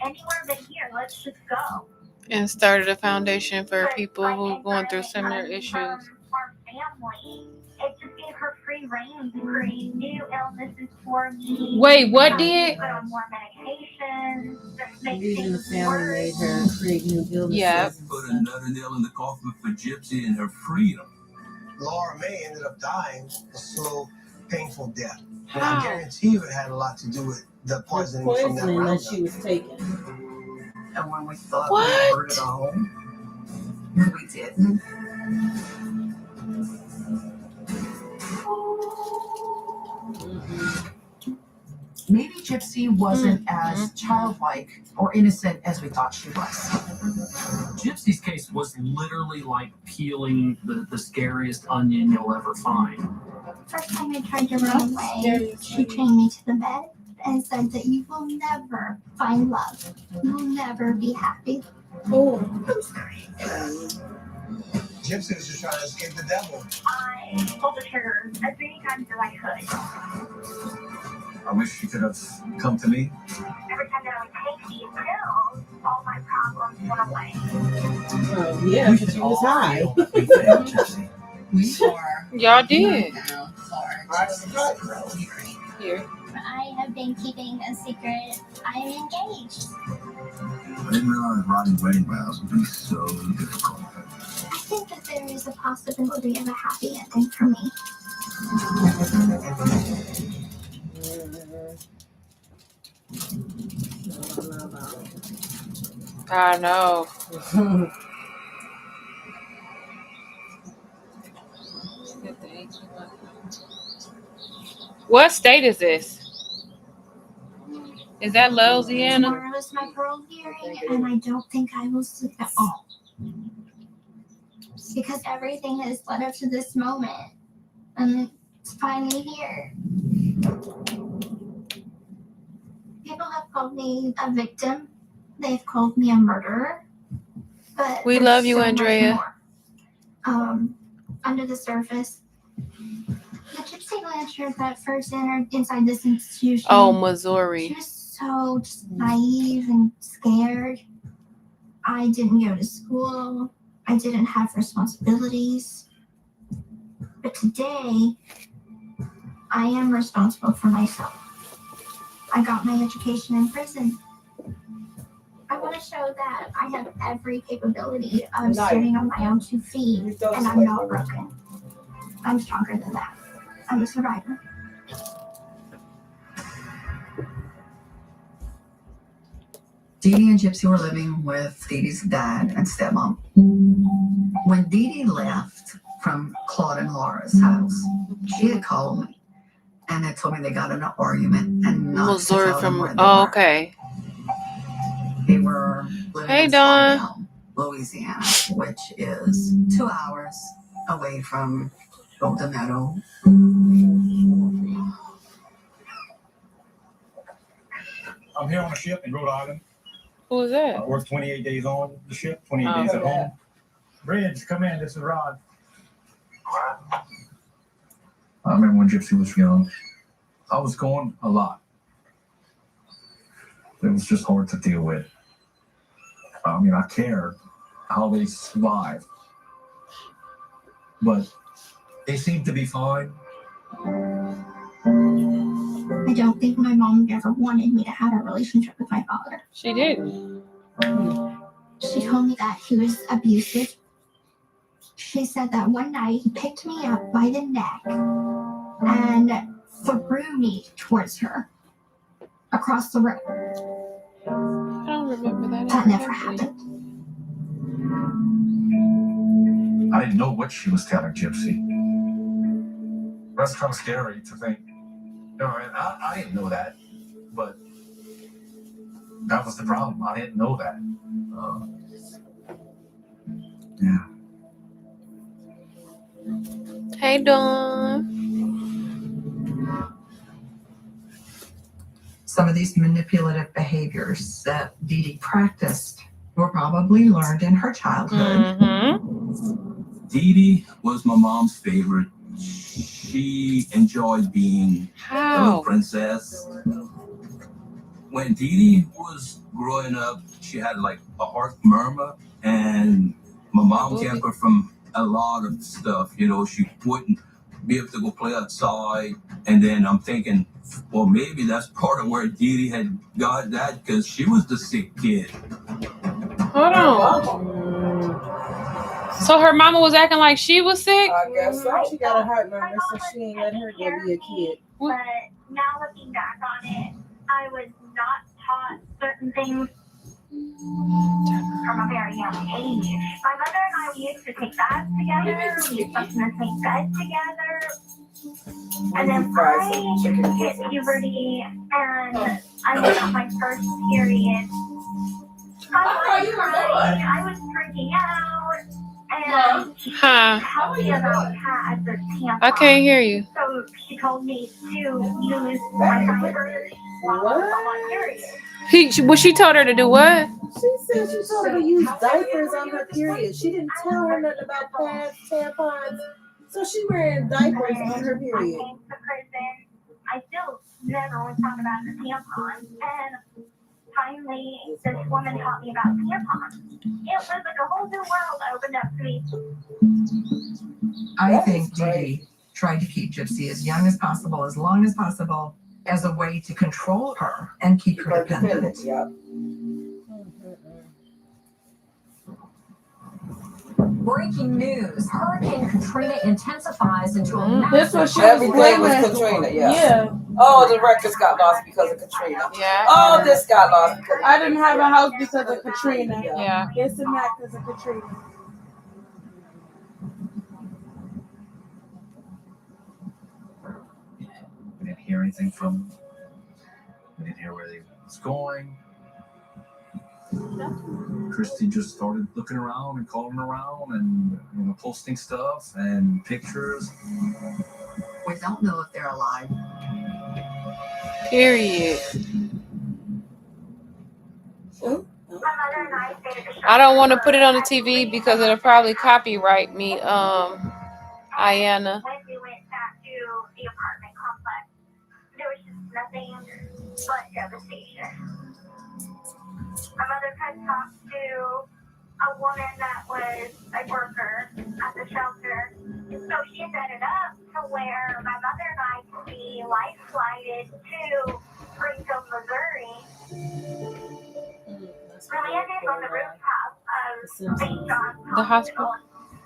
but here. Let's just go. And started a foundation for people who are going through similar issues. Our family, it just gave her free reign to create new illnesses for me. Wait, what did? Put on more medications. Just make Leaving the things family made her create new illnesses. Yeah. Put another nail in the coffin for Gypsy and her freedom. Laura May ended up dying a slow, painful death. And How? I guarantee you it had a lot to do with the poisoning from that Poisoning that Roundup. she was taking. And when we thought What? we heard it all, we didn't. Maybe Gypsy wasn't as childlike or innocent as we thought she was. Gypsy's case was literally like peeling the scariest onion you'll ever find. First time I tried to run away, she chained me to the bed and said that you will never find love. You will never be happy. Oh. I'm sorry. Gypsy was just trying to escape the devil. I pulled the trigger as many times as I could. I wish she could have come to me. Every time that I would take these pills, all my problems went away. Oh, yeah, because she was high. We are. Y'all did. Now Here. I have been keeping a secret. I am engaged. I didn't realize writing wedding vows would be so difficult. I think that there is a possibility of a happy ending for me. I know. What state is this? Is that Louisiana? Tomorrow is my parole hearing, and I don't think I will sleep at all. Because everything has led up to this moment, and it's finally here. People have called me a victim. They've called me a murderer. But We there's love you, so much Andrea. more. Under the surface, the gypsy Blanchard that first entered inside this institution. Oh, She Missouri. was so just naive and scared. I didn't go to school. I didn't have responsibilities. But today, I am responsible for myself. I got my education in prison. I want to show that I have every capability of standing on my own 2 feet, and I'm not broken. I'm stronger than that. I'm a survivor. Dee Dee and Gypsy were living with Dee Dee's dad and stepmom. When Dee Dee left from Claude and Laura's house, she had called me and had told me they got in an argument and not Missouri to tell them from. where they Oh, were. okay. They were living Hey, in Dawn. Slidell, Louisiana, which is 2 hours away from Golden Meadow. I'm here on a ship in Rhode Island. Who is that? I work 28 days on the ship, 28 days at home. Bridge, come in. This is Rod. I remember when Gypsy was young. I was gone a lot. It was just hard to deal with. I mean, I cared how they survived. But they seemed to be fine. I don't think my mom ever wanted me to have a relationship with my father. She didn't. She told me that he was abusive. She said that one night he picked me up by the neck and threw me towards her across the room. I don't remember that. That never happened. I didn't know what she was telling Gypsy. That's kind of scary to think. You know, I didn't know that, but that was the problem. I didn't know that. Yeah. Hey, Dawn. Some of these manipulative behaviors that Dee Dee practiced were probably learned in her childhood. Mm-hmm. Dee Dee was my mom's favorite. She enjoyed being a little princess. When Dee Dee was growing up, she had like a heart murmur, and my mom kept her from a lot of stuff. You know, she wouldn't be able to go play outside. And then I'm thinking, well, maybe that's part of where Dee Dee had got that, because she was the sick kid. Hold on. So her mama was acting like she was sick? I guess so. She got a heart murmur, so she ain't let her go be a kid. But now looking back on it, I was not taught certain things from a very young age. My mother and I, we used to take baths together. We used to make beds together. And then I hit puberty, and I got my first period. I was freaking out, and she told me about pads or tampons. I can't hear you. So she told me to use my diapers while I was on my period. She told her to do what? She said she told her to use diapers on her period. She didn't tell her nothing about pads, tampons. So she wearing diapers on her period. I came to prison. I still never would talk about the tampons. And finally, this woman taught me about tampons. It was like a whole new world opened up to me. I think Dee Dee tried to keep Gypsy as young as possible, as long as possible, as a way to control her and keep her dependent. Yeah. Breaking news: Hurricane Katrina intensifies into a massive. This was everything was Katrina. Yeah. Oh, the records got lost because of Katrina. Yeah. Oh, this got lost because I didn't have a house because of Katrina. Yeah. This and that because of Katrina. We didn't hear anything from them. We didn't hear where they was going. Christy just started looking around and calling around and posting stuff and pictures. We don't know if they're alive. Period. I don't want to put it on the TV because it'll probably copyright me, Ayanna. When we went back to the apartment complex, there was just nothing but devastation. My mother had talked to a woman that was a worker at the shelter. So she set it up to where my mother and I could be life flighted to Springfield, Missouri. We landed on the rooftop of St. John's The hospital.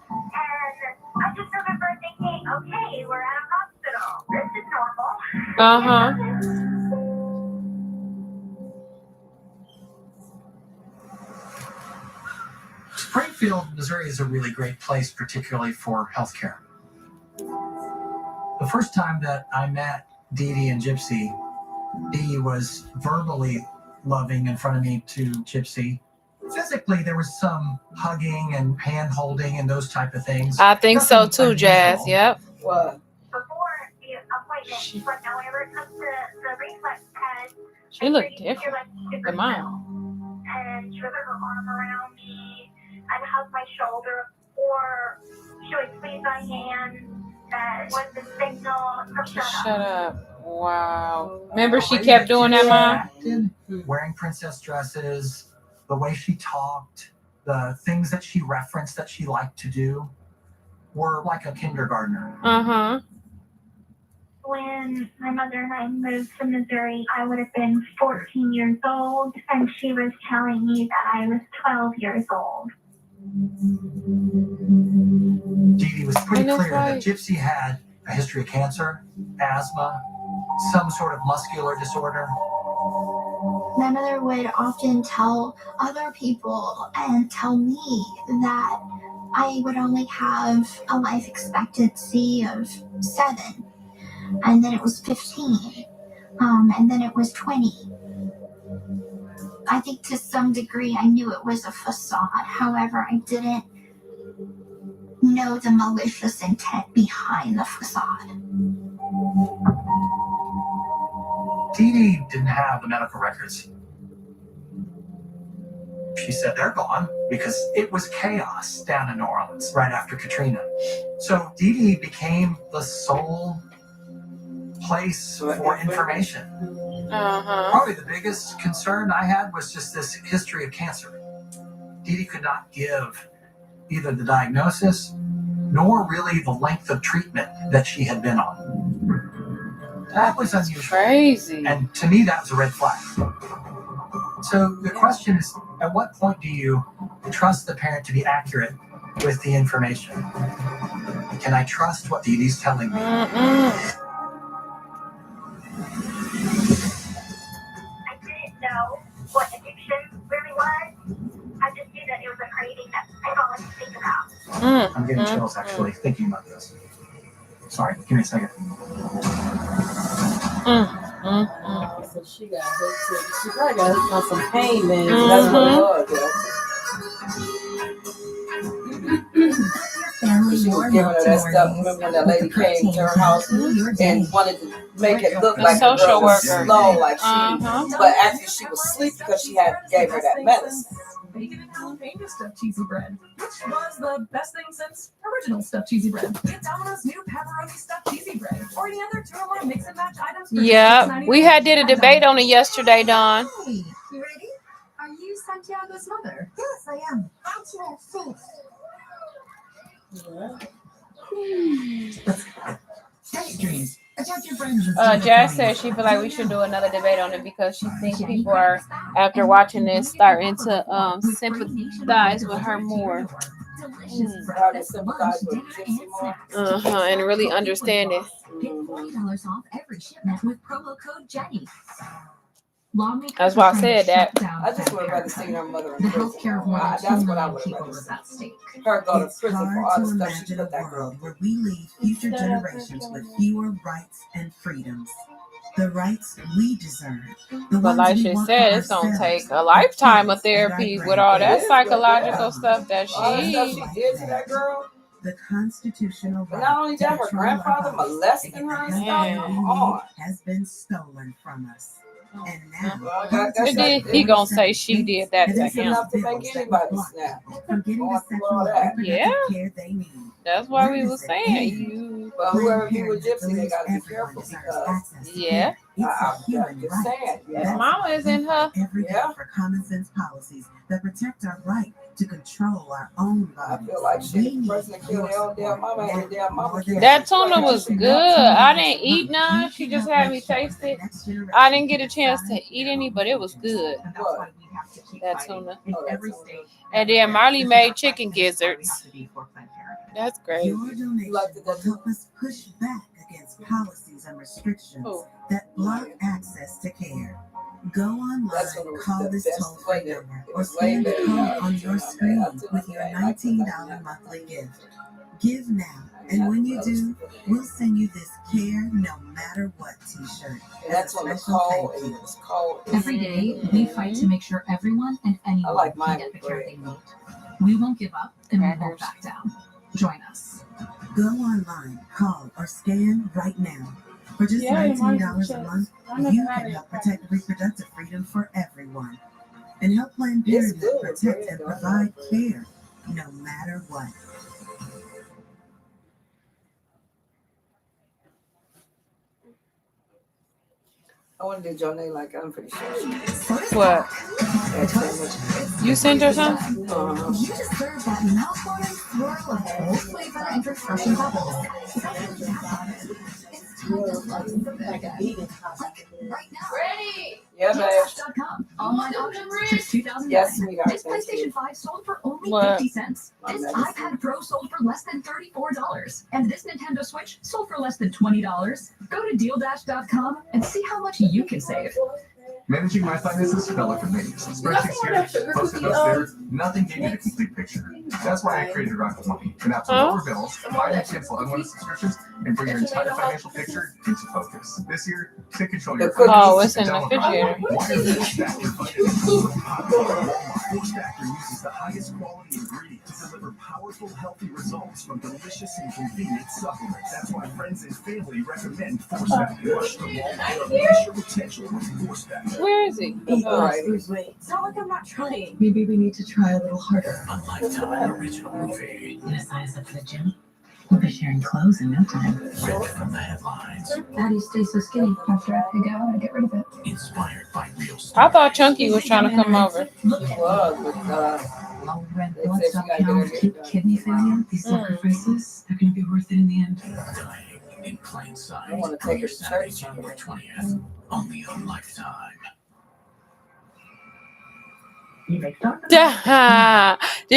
And I just remember thinking, okay, we're at a hospital. This is normal. Springfield, Missouri is a really great place, particularly for healthcare. The first time that I met Dee Dee and Gypsy, Dee was verbally loving in front of me to Gypsy. Physically, there was some hugging and hand holding and those type of things. I think so too, Jazz. Yep. What? Before the appointment, but now whenever it comes to the reflex test, She looked different than mine. and she would put her arm around me and hug my shoulder, or she would squeeze my hand. That was the signal to Shut up. Wow. Remember she kept doing that, Mom? Wearing princess dresses, the way she talked, the things that she referenced that she liked to do were like a kindergartner. Uh-huh. When my mother and I moved to Missouri, I would have been 14 years old, and she was telling me that I was 12 years old. Dee Dee was pretty clear that Gypsy had a history of cancer, asthma, some sort of muscular disorder. My mother would often tell other people and tell me that I would only have a life expectancy of 7, and then it was 15, and then it was 20. I think to some degree I knew it was a facade. However, I didn't know the malicious intent behind the facade. Dee Dee didn't have the medical records. She said they're gone because it was chaos down in New Orleans right after Katrina. So Dee Dee became the sole place for information. Uh-huh. Probably the biggest concern I had was just this history of cancer. Dee Dee could not give either the diagnosis nor really the length of treatment that she had been on. That was unusual. Crazy. And to me, that was a red flag. So the question is, at what point do you trust the parent to be accurate with the information? Can I trust what Dee Dee's telling me? I didn't know what addiction really was. I just knew that it was a craving that I don't like to think about. I'm getting chills actually thinking about this. Sorry, give me a second. So she got hooked. She probably got hooked on some pain meds. That's what it was. She was giving her that stuff. Remember when that lady came to her house and wanted to make it look like the social girl was worker. slow, like but actually she was asleep because she gave her that medicine. Bacon and jalapeno stuffed cheesy bread, which was the best thing since original stuffed cheesy bread. Get Domino's new pepperoni stuffed cheesy bread, or any other 2 or more mix and match items. Yeah, we did a debate on it yesterday, Dawn. Hey, you ready? Are you Santiago's mother? Yes, I am. Dreams. Jazz says she feel like we should do another debate on it because she thinks people are, after watching this, starting to sympathize with her more. And really understand it. Get $40 off every shipment with promo code Jenny. That's why I said that. I just would have rather seen her mother in The prison. healthcare of more than 2 million people was at stake. Her go to It's prison for hard all to the stuff she imagine a put that girl world where we leave future generations with fewer rights and freedoms. The rights we deserve. But like she said, it's gonna take a lifetime of therapy with all that psychological stuff that all the stuff she. she did to that girl. The constitutional But right not only to that, her control our grandfather bodies molesting and her get and the stuff. health Come we on. need has been stolen from us. And now, And then he gonna say she did that to It's him. enough to make anybody snap. from getting the Going through sexual all and that. reproductive Yeah. care they need. That's why we was saying you. But whoever be with Gypsy, they gotta be careful because Yeah. It's a I'm human just right. saying. His Yeah. mama is in her. Every day Yeah. for common sense policies that protect our right to control our own I bodies. feel like We shit. The need person that killed your their own damn support mama and their damn mama more killed than That ever. tuna was good. I didn't eat none. She just had me taste it. I didn't get a chance to eat any, but it was good. And that's why we have to keep That fighting tuna. in Oh, that every tuna. state. And then Marley made chicken gizzards. That's great. Your donation will help us push back against policies and restrictions Oh. that block access to care. Go online, call this toll-free number, or scan the code on your screen with your $19 monthly gift. Give now, and when you do, we'll send you this Care No Matter What t-shirt. That's on the cold. It's cold. Every day, we fight to make sure everyone and anyone can get the care they need. We won't give up, and we won't back down. Join us. Go online, call, or scan right now. For just $19 a month, you can help protect reproductive freedom for everyone. And help Planned Parenthood protect and provide care no matter what. I want to do Jonay like I'm pretty sure. What? You sent her something? You deserve that mouth-watering swirl of bold flavor and refreshing bubbles. It's time to love the mega. Right now. Ready? Yeah, babe. Gypsy.com. Online auctions since 2009. Yes, sweetheart. This PlayStation 5 sold for only What? 50 cents. This iPad Pro sold for less than $34. And this Nintendo Switch sold for less than $20. Go to DealDash.com and see how much you can save. Managing my finances fell like a maze. Spreadsheets here, post-it notes there. Nothing gave me the complete picture. That's why I created Rocket Money. An app to lower bills, buy and cancel unwanted subscriptions, and bring your entire financial picture into focus. This year, take control of your Oh, finances. it's in the refrigerator. Force Factor uses the highest quality ingredients to deliver powerful, healthy results from delicious and convenient supplements. That's why friends and family recommend Force Factor. Rush the wall, unleash your potential with Force Factor. Where is he? It's not like I'm not trying. Maybe we need to try a little harder. A Lifetime original movie. Gonna sign us up for the gym? We'll be sharing clothes in no time. Read from the headlines. How do you stay so skinny? After I pig out, I get rid of it. Inspired by real I thought Chunky was trying to come over. Low red blood cell count, kidney failure, these sacrifices, they're gonna be worth it in the end. Dying in plain sight. I want to take her to Saturday, church. January 20th. Only on Lifetime. Did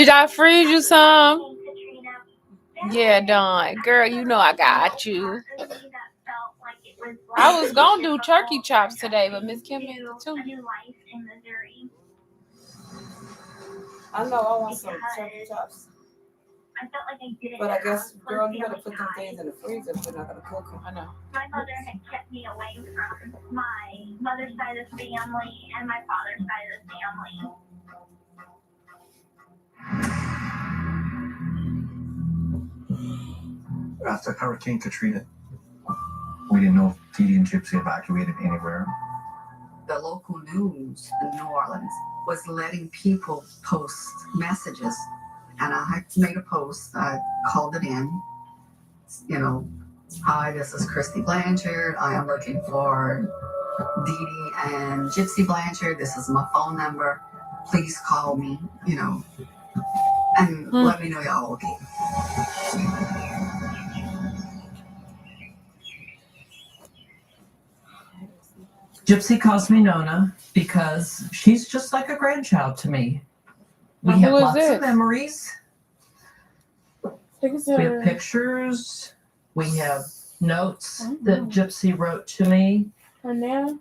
I freeze you some? Yeah, Dawn. Girl, you know I got you. I was gonna do turkey chops today, but Miss Kim made it too. I know I want some turkey chops. But I guess, girl, you gotta put them things in the freezer if you're not gonna cook them. I know. My mother had kept me away from my mother's side of the family and my father's side of the family. After Hurricane Katrina, we didn't know if Dee Dee and Gypsy evacuated anywhere. The local news in New Orleans was letting people post messages. And I had made a post, I called it in, hi, this is Christy Blanchard. I am looking for Dee Dee and Gypsy Blanchard. This is my phone number. Please call me, and let me know y'all okay. Gypsy calls me Nona because she's just like a grandchild to me. We have lots of memories. We have pictures. We have notes that Gypsy wrote to me. Her now?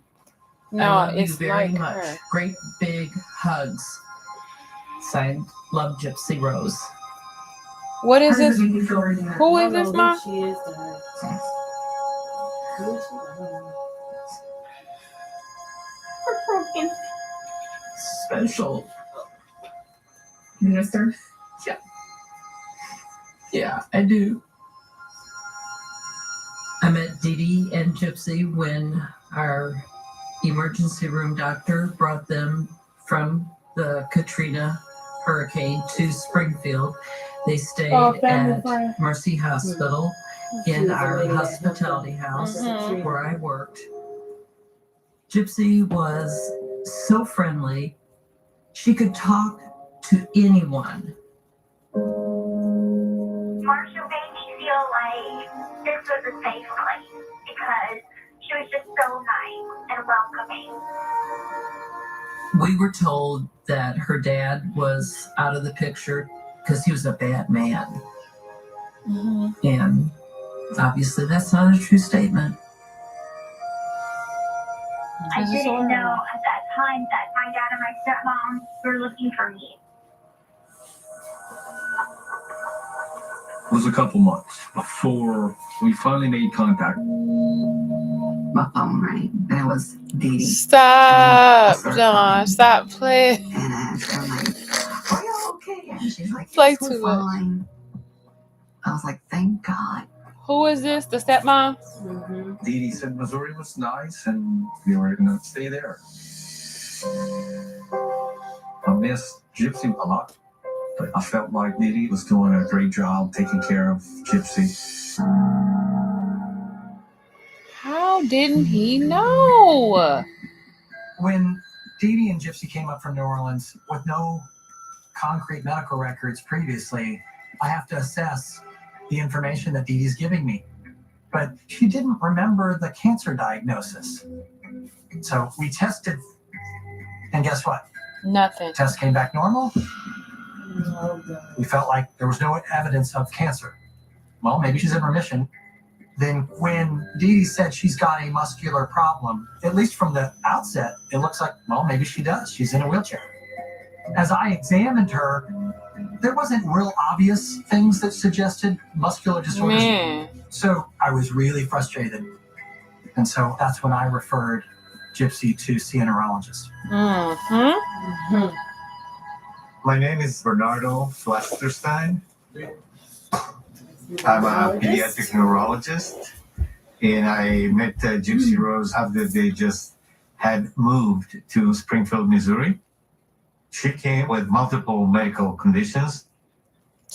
No, I love you very much. Her. Great big hugs. Signed, Love Gypsy Rose. What is this? Who is this, Ma? Special. Minister? Yeah. Yeah, I do. I met Dee Dee and Gypsy when our emergency room doctor brought them from the Katrina hurricane to Springfield. They stayed at Mercy Hospital in our hospitality house where I worked. Gypsy was so friendly. She could talk to anyone. Marcia made me feel like this was a safe place because she was just so nice and welcoming. We were told that her dad was out of the picture because he was a bad man. And obviously that's not a true statement. I didn't know at that time that my dad and my stepmom were looking for me. It was a couple months before we finally made contact. My phone rang, and it was Dee Dee. Stop, John. Stop playing. And I asked her, I'm like, are you okay? And she's like, Play yes, we're too much. fine. I was like, thank God. Who is this? The stepmom? Dee Dee said Missouri was nice and we were going to stay there. I missed Gypsy a lot, but I felt like Dee Dee was doing a great job taking care of Gypsy. How didn't he know? When Dee Dee and Gypsy came up from New Orleans with no concrete medical records previously, I have to assess the information that Dee Dee's giving me. But she didn't remember the cancer diagnosis. So we tested, and guess what? Nothing. Test came back normal. We felt like there was no evidence of cancer. Well, maybe she's in remission. Then when Dee Dee said she's got a muscular problem, at least from the outset, it looks like, well, maybe she does. She's in a wheelchair. As I examined her, there wasn't real obvious things that suggested muscular disorders. Man. So I was really frustrated. And so that's when I referred Gypsy to see a neurologist. My name is Bernardo Flasterstein. I'm a pediatric neurologist, and I met Gypsy Rose after they just had moved to Springfield, Missouri. She came with multiple medical conditions,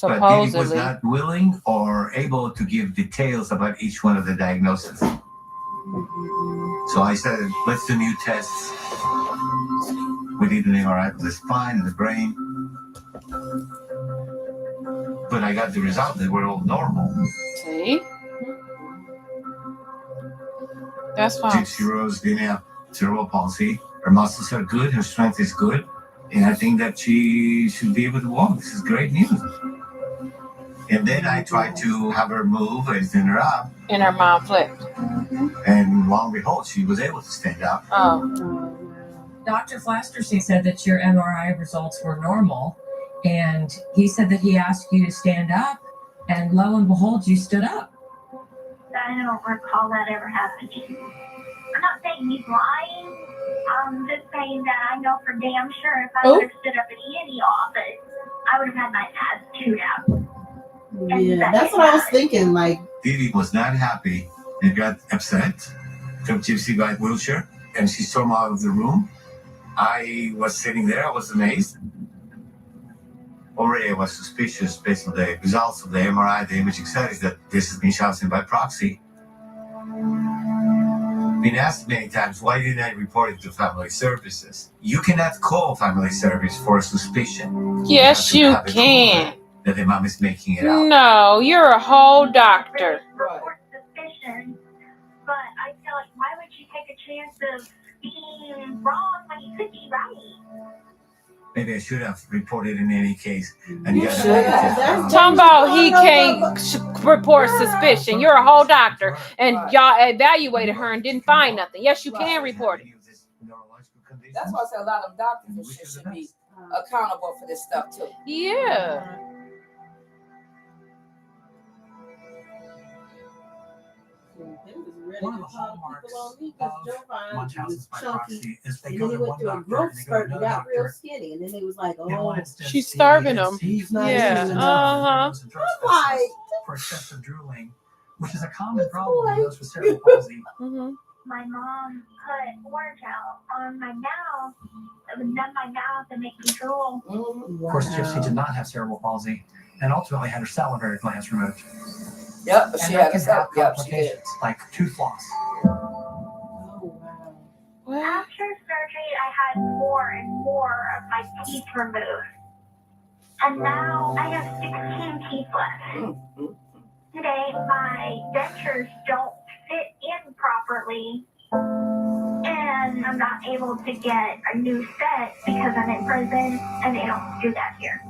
but Dee Dee was not willing or able to give details about each one of the diagnoses. So I said, let's do new tests. We did an MRI of the spine and the brain. But I got the result that we're all normal. See? That's fine. Gypsy Rose didn't have cerebral palsy. Her muscles are good. Her strength is good. And I think that she should be able to walk. This is great news. And then I tried to have her move and stand her up. And her mom flipped. And lo and behold, she was able to stand up. Oh. Dr. Flasterstein said that your MRI results were normal. And he said that he asked you to stand up. And lo and behold, you stood up. I don't recall that ever happening. I'm not saying he's lying. I'm just saying that I know for damn sure if I would have stood up in any office, I would have had my ass chewed out. Yeah, that's what I was thinking. Like, Dee Dee was not happy and got upset. Took Gypsy by wheelchair, and she stormed out of the room. I was sitting there. I was amazed. Already I was suspicious based on the results of the MRI, the imaging studies, that this has been shouting by proxy. Been asked many times, why didn't I report it to family services? You cannot call family service for a suspicion. Yes, you can. That the mom is making it up. No, you're a whole doctor. Report suspicion, but I feel like why would you take a chance of being wrong when you could be right? Maybe I should have reported in any case. And Talking about he can't report suspicion. You're a whole doctor, and y'all evaluated her and didn't find nothing. Yes, you can report it. That's why I said a lot of doctors and shit should be accountable for this stuff too. Yeah. One of the hallmarks of Munchausen's by proxy is they And go then to he one went through a doctor growth and they go to spurt and another got real doctor. skinny. And then they was like, In one oh, instance, She's starving him. he's Yeah. like, for excessive drooling, which is a common problem in those with cerebral palsy. My mom put orange out on my mouth. It would numb my mouth and make me drool. Of course, Gypsy did not have cerebral palsy and ultimately had her salivary glands removed. Yep, And she that had can a have yep, she did. complications like tooth loss. After surgery, I had more and more of my teeth removed. And now I have 16 teeth left. Today, my dentures don't fit in properly. And I'm not able to get a new set because I'm in prison and they don't do that here.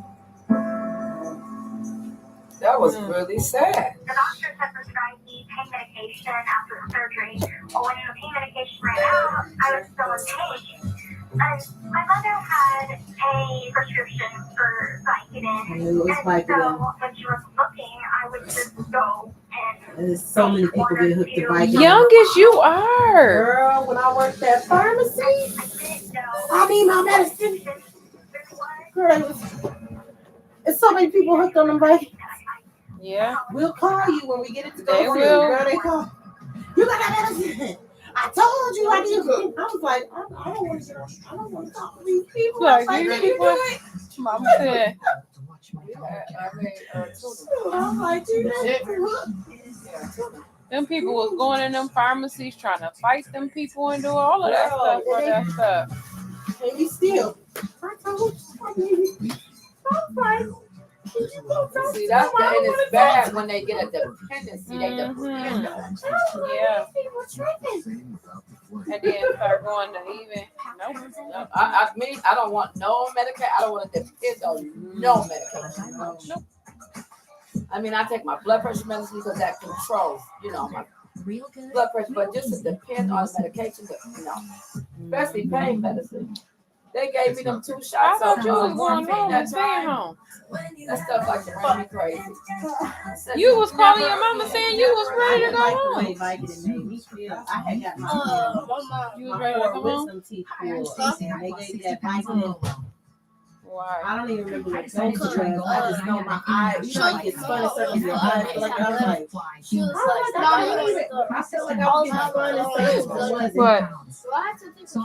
That was really sad. The doctors have prescribed me pain medication medication after the surgery. Well, when the pain medication ran out, I was still in pain. And my mother had a prescription for Vicodin. And so when she was looking, I would just go and there's so many people get hooked to Vicodin. Young as you are. Girl, when I worked at pharmacy, I need my medicine. Girl, there's so many people hooked on them Vicodin. Yeah. We'll call you when we get it to go. They will. Girl, they call. You got that medicine. I told you I did. I was like, I don't want to talk to these people. Like, I you was like, what Mama said. I'm like, them people was going in them pharmacies trying to fight them people and do all of that stuff for that stuff. And you still. I told you. I'm like, see, that's the, and it's bad when they get a dependency. They depend on. Yeah. And then start going to even. Nope. I don't want no medication. I don't want to depend on no medication. Nope. I mean, I take my blood pressure medicine because that controls, my blood pressure. But just to depend on medication, especially pain medicine. They gave me them 2 shots. I thought you was going home and staying home. That stuff like drive me crazy. You was calling your mama saying you was ready to go home. I had got my you was ready to go home. Wisdom teeth pulled, and they gave that Vicodin. Why? I don't even remember what dose it was. I just know my eyes. You know, you get spun in circles. Your eyes feel like I was like. She was like, I felt like I was getting spun in circles. What?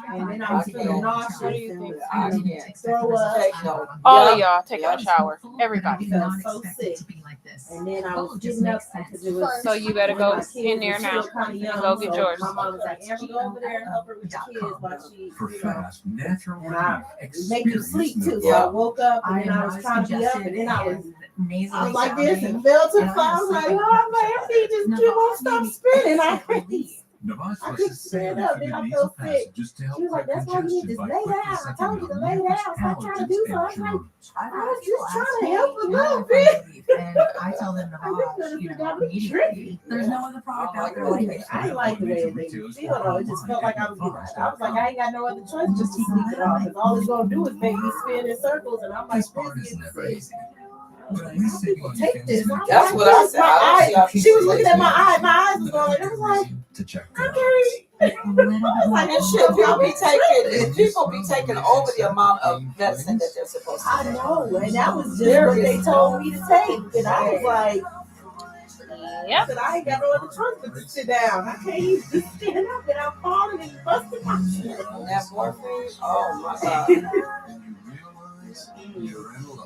And then I was feeling nauseous. I can't throw up. All of y'all taking a shower. Everybody. I felt so sick. And then I was getting up because it was. So you better go in there now and go get yours. My mom was like, Amber, go over there and help her with the kids while she, For fast, natural and I make you sleep too. So I woke up and then I was trying to be up and then I was like this and fell to the floor. I was like, oh man, he just won't stop spinning. I couldn't stand up. Then I felt sick. She was like, that's why you need to lay down. I told you to lay down. Stop trying to do something. I was like, I was just trying to help a little bit. And I tell them to wash, immediately. There's no other product out there like it. I didn't like the way it made me feel though. It just felt like I was getting, I was like, I ain't got no other choice just to sleep it off. Because all it's going to do is make me spin in circles. And I'm like, take this. That's what I said. She was looking at my eye. My eyes was going. It was like, to check. Like and shit, people be taking over the amount of medicine that they're supposed to take. I know, and that was just what they told me to take. And I was like, I said, I ain't got no other choice but to sit down. I can't even just stand up and I'm falling and busting my shit. That morphine, oh my God.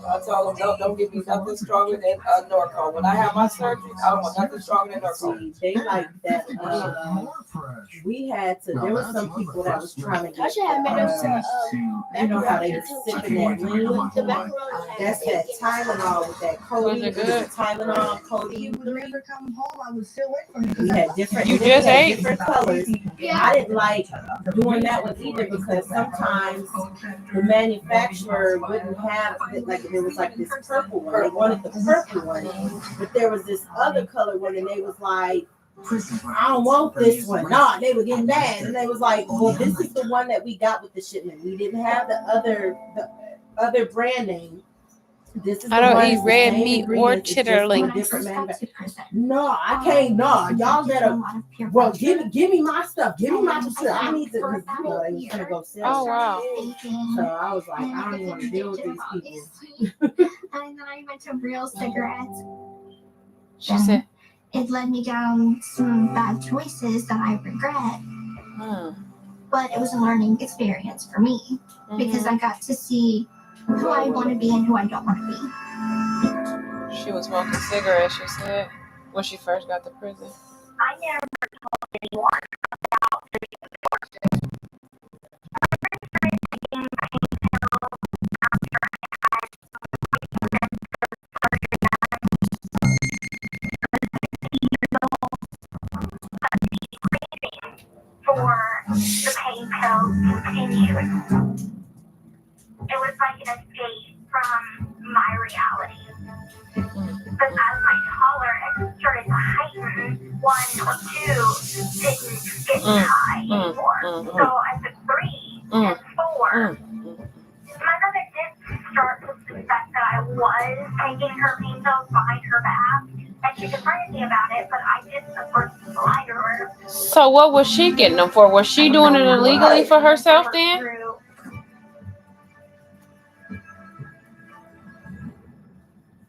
I told them, don't give me nothing stronger than Norco. When I have my surgery, I don't want nothing stronger than Norco. They like that. We had to. There were some people that was trying to get. You know how they were sipping that lean. That's that Tylenol with that codeine. Tylenol codeine. Whenever come home, I was still waiting for We had different. You just ate different colors. I didn't like doing that one either because sometimes the manufacturer wouldn't have like there was like this purple one. They wanted the purple one, but there was this other color one, and they was like, I don't want this one. No, they were getting mad, and they was like, well, this is the one that we got with the shipment. We didn't have the other brand name. This is I don't eat red meat or chitterling. No, I can't. No, y'all better. Well, give me my stuff. Give me my stuff. I need to. They was gonna go sell. Oh wow. So I was like, I don't even want to deal with these people. And then I went to Real Cigarettes. She said it led me down some bad choices that I regret. But it was a learning experience for me because I got to see who I want to be and who I don't want to be. She was smoking cigarettes, she said, when she first got to prison. I never told anyone about for the pain pill continued. It was like an escape from my reality. But as my tolerance started to heighten, one was didn't get high anymore. So I took 3 and 4. My mother did start to suspect that I was taking her pain pills behind her back, and she confronted me about it, but I didn't, of course, lie to her. So what was she getting them for? Was she doing it illegally for herself then?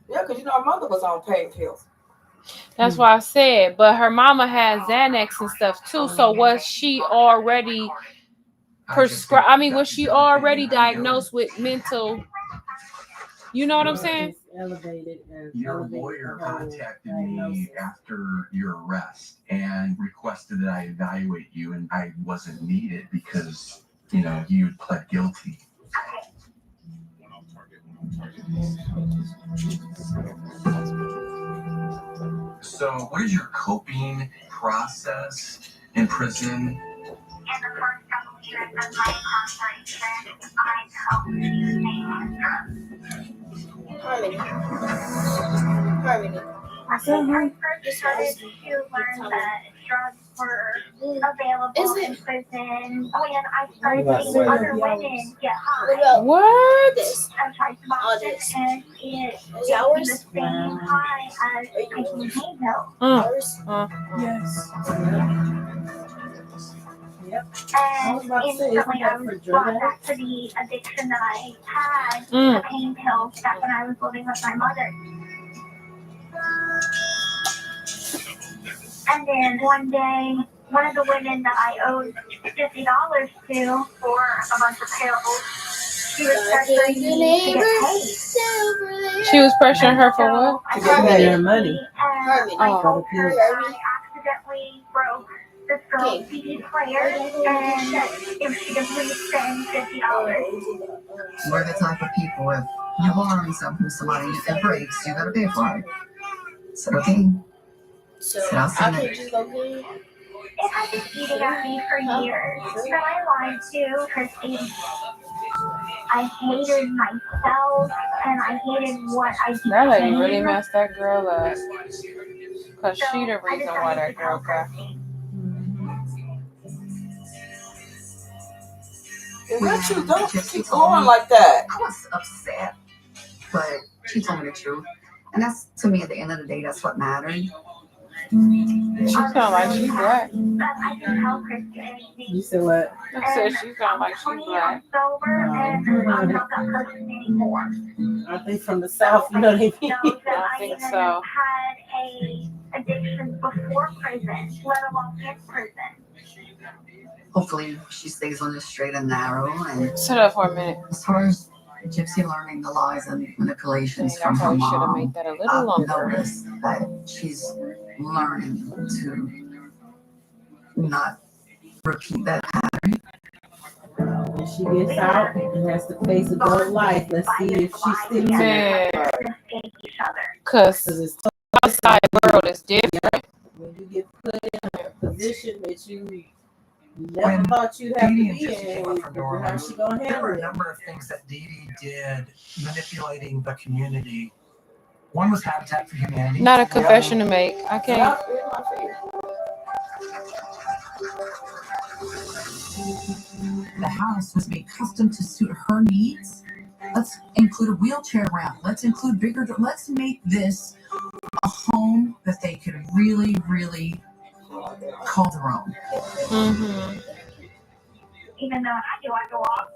Yeah, because her mother was on pain pills. That's why I said, but her mama has Xanax and stuff too. So was she already prescribed? I mean, was she already diagnosed with mental? You know what I'm saying? Your lawyer contacted me after your arrest and requested that I evaluate you, and I wasn't needed because, you know, you pled guilty. So, what is your coping process in prison? In the first couple years of my incarceration, I helped using drugs. Harmony. I first started to learn that drugs were available in prison when I started seeing other women get high. What? I tried Suboxone and it was the same high as taking pain pills. Yes. And instantly I was brought back to the addiction that I had to pain pills back when I was living with my mother. And then one day, one of the women that I owed $50 to for a bunch of pills, she was pressuring me to get paid. She was pressuring her for what? To get paid her money. And I told her that I accidentally broke this girl's CD player, and if she could please send $50. We're the type of people, if you're borrowing something from somebody and it breaks, you gotta pay for it. Is it okay? So I can just go get it. It had been eating at me for years, so I lied to Christy. I hated myself, and I hated what I did. That lady really messed that girl up. Because she the reason why that girl got. Is that you? Don't keep going like that. I was upset, but she told me the truth. And that's, to me, at the end of the day, that's what mattered. She sound like she's black. I can tell Christy anything. You said what? I said she sound like she's black. Sober, and I'm not that person anymore. I think from the South, you know what I mean? I think so. Had a addiction before prison, let alone in prison. Hopefully, she stays on the straight and narrow. And sit up for a minute. As far as Gypsy learning the lies and manipulations from her mom, I've noticed that she's learning to not repeat that pattern. When she gets out and has to face adult life, let's see if she's still there. Because outside world is different. When you get put in a position that you never thought you'd have to be in, how she gonna handle it? There were a number of things that Dee Dee did manipulating the community. One was Habitat for Humanity. Not a confession to make. I can't. The house was made custom to suit her needs. Let's include a wheelchair ramp. Let's include bigger. Let's make this a home that they could really, really call their own. Mm-hmm. Even though I do I go off,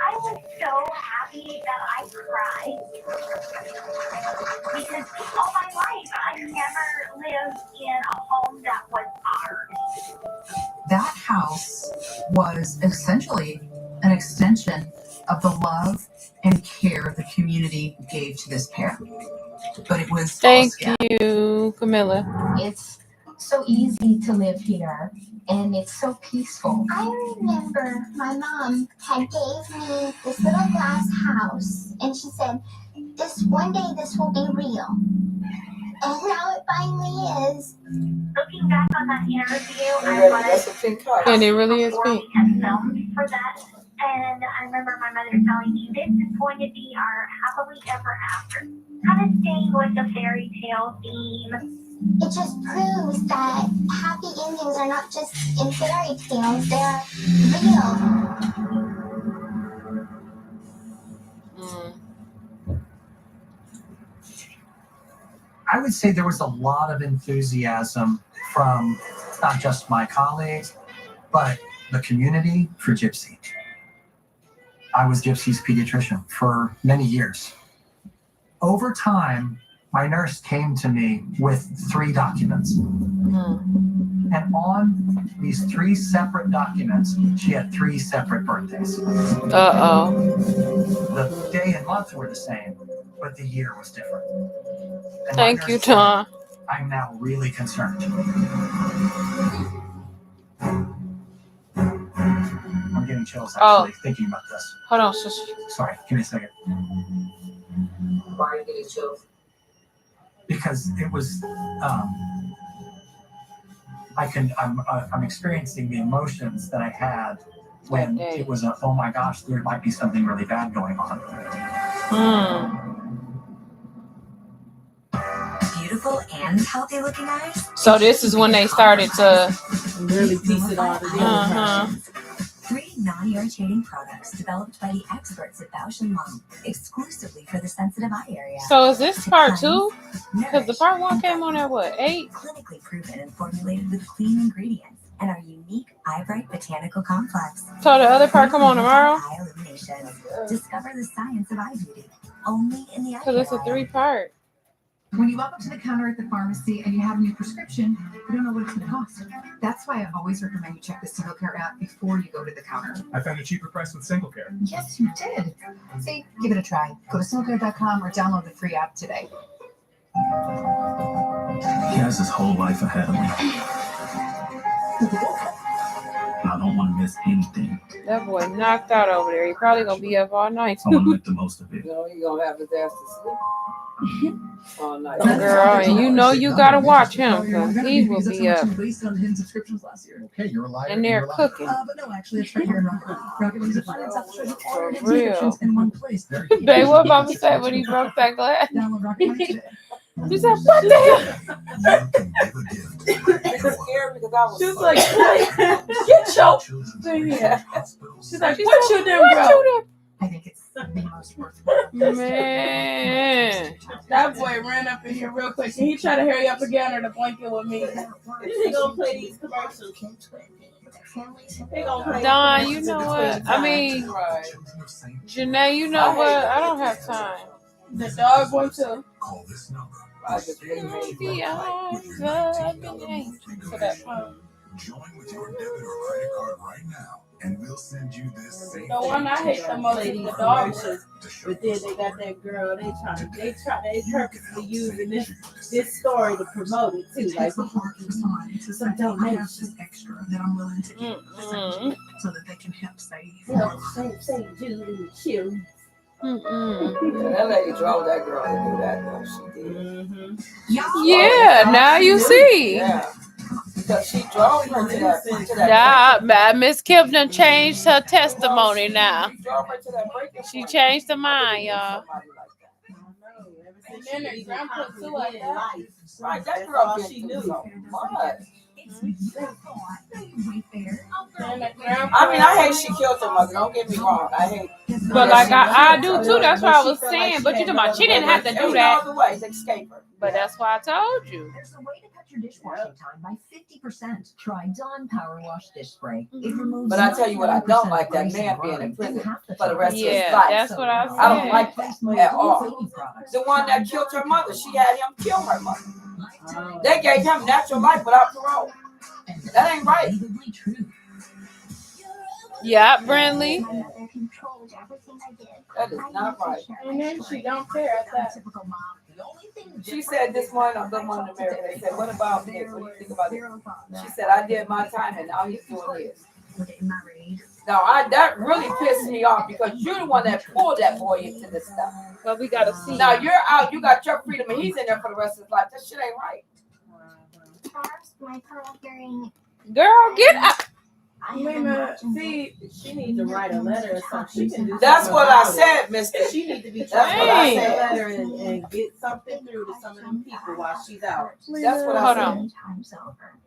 I was so happy that I cried. Because all my life, I never lived in a home that was ours. That house was essentially an extension of the love and care the community gave to this pair. But it was Thank you, Camilla. It's so easy to live here, and it's so peaceful. I remember my mom had gave me this little glass house, and she said, one day this will be real. And now it finally is. Looking back on that interview, And it really is pink. filmed for that. And I remember my mother telling me, this is going to be our happily ever after. Kind of staying with the fairy tale theme. It just proves that happy endings are not just in fairy tales, they're real. I would say there was a lot of enthusiasm from not just my colleagues, but the community for Gypsy. I was Gypsy's pediatrician for many years. Over time, my nurse came to me with 3 documents. And on these 3 separate documents, she had 3 separate birthdays. The day and month were the same, but the year was different. And thank you, Tom. I'm now really concerned. I'm getting chills actually thinking about this. Hold on, sister. Sorry, give me a second. Why are you getting chills? Because it was, I'm experiencing the emotions that I had when it was a, oh my gosh, there might be something really bad going on. Beautiful and healthy looking eyes. So this is when they started to really piece it all together. 3 non-irritating products developed by the experts at Bausch & Lomb, exclusively for the sensitive eye area. So is this part 2? Because the part 1 came on at what, 8? Clinically proven and formulated with clean ingredients and our unique Eye Bright Botanical Complex. So the other part come on tomorrow? Eye illumination. Discover the science of eye beauty. Only in the eye. Because it's a 3-part. When you walk up to the counter at the pharmacy and you have a new prescription, you don't know what it's going to cost. That's why I always recommend you check the Single Care app before you go to the counter. I found a cheaper price with Single Care. Yes, you did. See, give it a try. Go to singlecare.com or download the free app today. He has his whole life ahead of him. I don't want to miss anything. That boy knocked out over there. He probably going to be up all night. I want to make the most of it. You know, he's going to have his ass to sleep. All night. Girl, and you know you got to watch him because he will be up. Wasted on hidden subscriptions last year. Okay, you're a liar. And they're cooking. But no, actually, it's right here in Rocket. Rocket League's a finance app shows you all your hidden real. subscriptions in one place. Babe, what Mama said when he broke that glass? Download Rocket Money today. She said, what the hell? She was like, get your thing here. She's like, what you doing, bro? I think it's the most worthwhile. Man. That boy ran up in here real quick and he tried to hurry up again or the blanket with me. He gonna play these commercials. Don, you know what? I mean, Janae, you know what? I don't have time. The dog one too. Call this number. The arms of an angel. For that phone. Join with your debit or credit card right now, and we'll send you this safe. The one I hate the most is the dog shit. But then they got that girl. They purposely using this story to promote it too. Like Some donations extra that I'm willing to give so that they can help save. Say Julie and chill. That lady drove that girl to do that, though. She did. Yeah, now you see. Yeah. Because she drove her to that. Miss Kim done changed her testimony now. She drove her to that breaking She changed her mind, y'all. And then her grandpa too like that. Right, that girl she knew so much. I mean, I hate she killed her mother. Don't get me wrong. I hate. But like I do too. That's what I was saying. But you talking about she didn't have to do that. Escape her. But that's why I told you. There's a way to cut your dishwashing time by 50%. Try Dawn Power Wash Dish Spray. It removes. But I tell you what, I don't like that man being in prison for the rest of his life. Yeah, that's what I said. I don't like that at all. The one that killed her mother, she had him kill her mother. They gave him natural life without parole. That ain't right. Yeah, Brandley. That is not right. And then she don't care at that. She said this morning on Good Morning America, they said, what about this? What do you think about this? She said, I did my time and now he's doing his. Now, that really pissed me off because you're the one that pulled that boy into this stuff. But we got to see. Now, you're out, you got your freedom, and he's in there for the rest of his life. That shit ain't right. My pearl hearing. Girl, get up. I I haven't see, she needs to write a letter or something. She can do That's what I about said, it. Mister. She needs to be That's trying what to I write a said. letter and get something through to some of them people while she's out. That's what I Hold said. on. times over.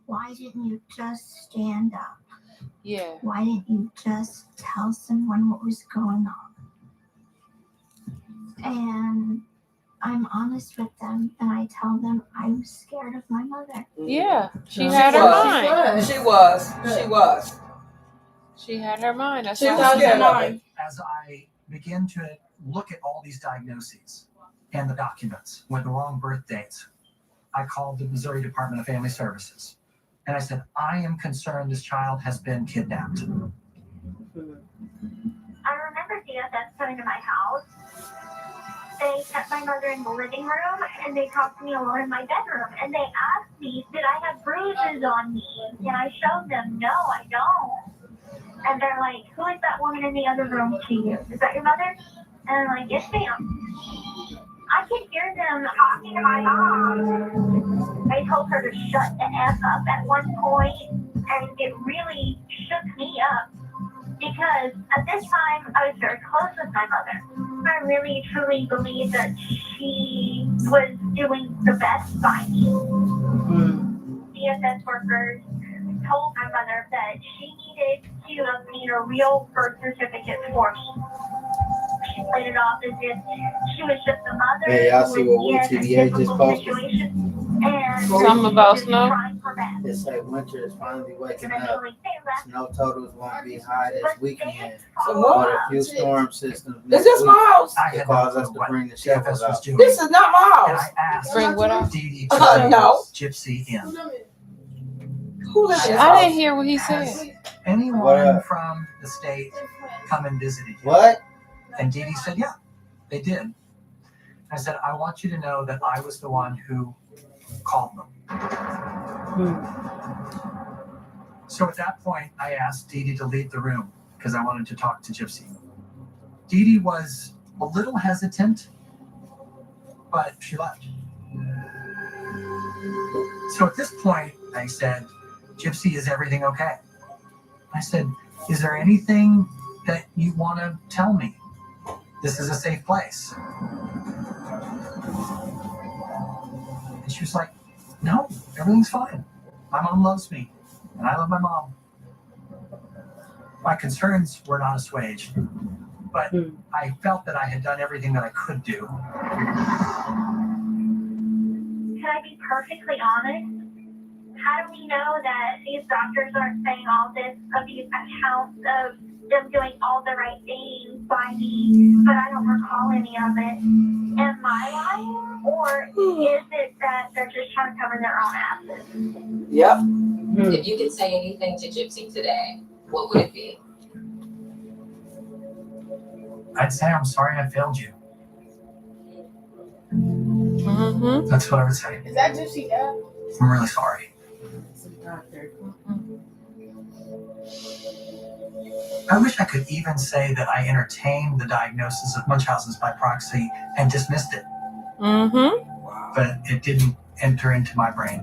Why didn't you just stand up? Yeah. Why didn't you just tell someone what was going on? And I'm honest with them, and I tell them I was scared of my mother. Yeah. She had her mind. She was. She had her mind. That's She why was scared of it. As I begin to look at all these diagnoses and the documents with the wrong birth dates, I called the Missouri Department of Family Services. And I said, I am concerned this child has been kidnapped. I remember DSS coming to my house. They kept my mother in the living room, and they talked to me alone in my bedroom. And they asked me, did I have bruises on me? And I showed them, no, I don't. And they're like, who is that woman in the other room to you? Is that your mother? And I'm like, yes, ma'am. I can hear them talking to my mom. I told her to shut the F up at one point, and it really shook me up. Because at this time, I was very close with my mother. I really, truly believe that she was doing the best by me. DSS workers told my mother that she needed to obtain a real birth certificate for me. She played it off as if she was just a mother. Hey, y'all see what who was in a WTVA just difficult posted? situation. And Something about snow. It say winter is finally waking up. Snow totals won't be high this weekend. But a few storm systems Is this my house? could cause us to bring the shovels out. This is not my house. I asked Bring what out? Dee to No. Gypsy in. Who lives in this I didn't house? hear what he Has said. anyone from the state come and visited you? What? And Dee Dee said, yeah, they did. I said, I want you to know that I was the one who called them. So at that point, I asked Dee Dee to leave the room because I wanted to talk to Gypsy. Dee Dee was a little hesitant, but she left. So at this point, I said, Gypsy, is everything okay? I said, is there anything that you want to tell me? This is a safe place. And she was like, no, everything's fine. My mom loves me, and I love my mom. My concerns were not assuaged, but I felt that I had done everything that I could do. Can I be perfectly honest? How do we know that these doctors aren't saying all this of these accounts of them doing all the right things by me, but I don't recall any of it? Am I lying? Or is it that they're just trying to cover their own asses? Yep. If you could say anything to Gypsy today, what would it be? I'd say I'm sorry I failed you. Mm-hmm. That's what I would say. Is that Gypsy dad? I'm really sorry. I wish I could even say that I entertained the diagnosis of Munchausen's by proxy and dismissed it. Mm-hmm. But it didn't enter into my brain.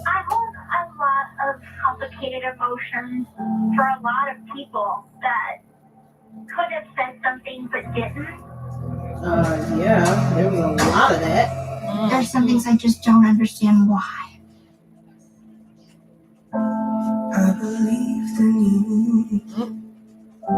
I hold a lot of complicated emotions for a lot of people that could have said something but didn't. Yeah, there was a lot of that. There's some things I just don't understand why. I believed in you.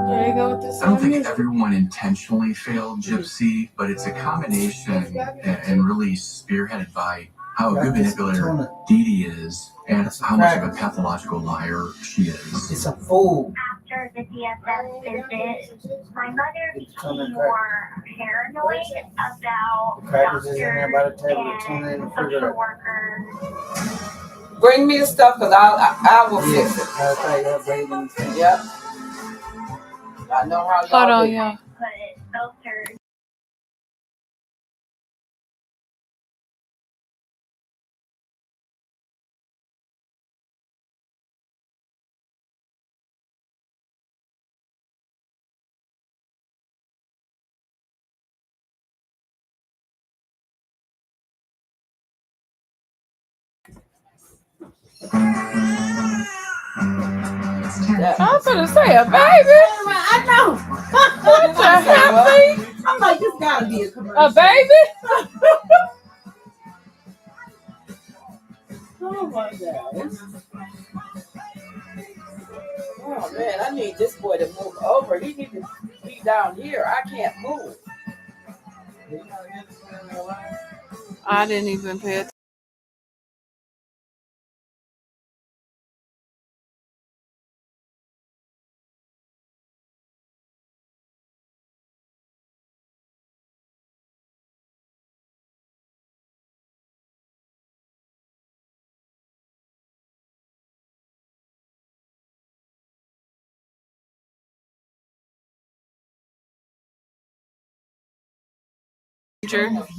There you go with this. I don't think everyone intentionally failed Gypsy, but it's a combination and really spearheaded by how a good manipulator Dee Dee is and how much of a pathological liar she is. It's a fool. After the DSS visit, my mother became more paranoid about Crackers is in there by the doctors table, tuna in the and social refrigerator. workers. Bring me the stuff because I will fix it. Yep. I know how y'all Hold on, do. y'all. Put filters. That's 10 I was gonna say a baby. I know. What the hell? I'm like, this gotta be a commercial. A baby? Oh my God. Oh man, I need this boy to move over. He needs to be down here. I can't move. I didn't even pay attention.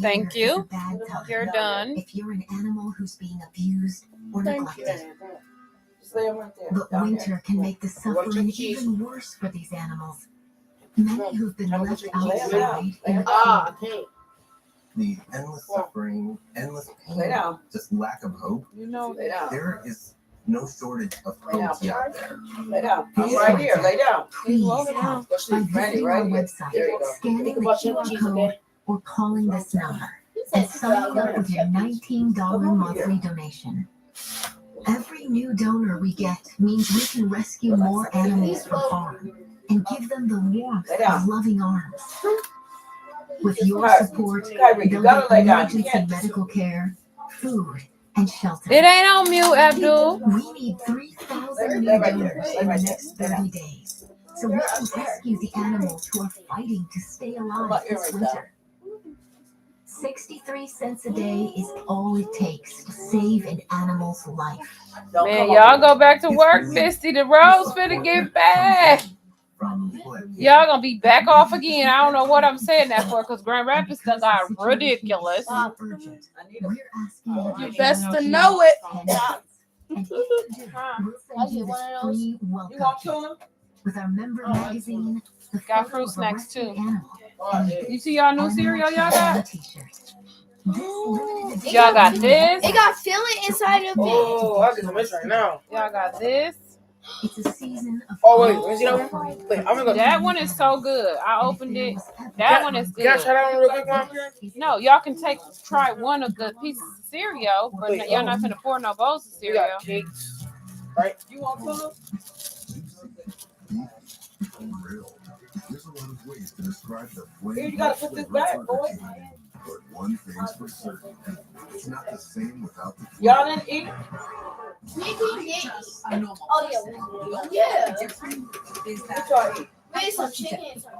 Thank you. You're done. If you're an animal who's being abused or neglected. Just lay him right there. But winter can make the suffering even worse for these animals. Many who've been left outside in the cold. The endless suffering, endless pain, just lack of hope. You know, there is no shortage of cruelty out there. Lay down. I'm right here. Lay down. Please help by visiting our website, scanning the QR code, or calling this number and signing up with your $19 monthly donation. Every new donor we get means we can rescue more animals from harm and give them the warmth of loving arms. With your support, they'll get emergency medical care, food, and shelter. It ain't on mute, Abdul. We need 3,000 new donors in the next 30 days, so we can rescue the animals who are fighting to stay alive this winter. 63 cents a day is all it takes to save an animal's life. Man, y'all go back to work, Misty. The road's finna get bad. Y'all gonna be back off again. I don't know what I'm saying that for, because Grand Rapids still got ridiculous. You best to know it. And if you do, we'll send you this free welcome kit with our member magazine. Got fruit snacks too. You see y'all new cereal y'all got? Y'all got this. It got filling inside of it. Oh, I can miss right now. Y'all got this. It's a season of wait, I'm gonna go. That one is so good. I opened it. That one is good. Can I try that one real quick, Mom? No, y'all can try one of the pieces of cereal, but y'all not finna pour no bowls of cereal. We got cakes, right? You want Philip? There's a lot of ways to describe the flavor. Here, you gotta put this back, boy. But one thing's for certain, it's not the same without the flavor. Y'all didn't eat? Oh yeah. What y'all eat? We ate some chicken and some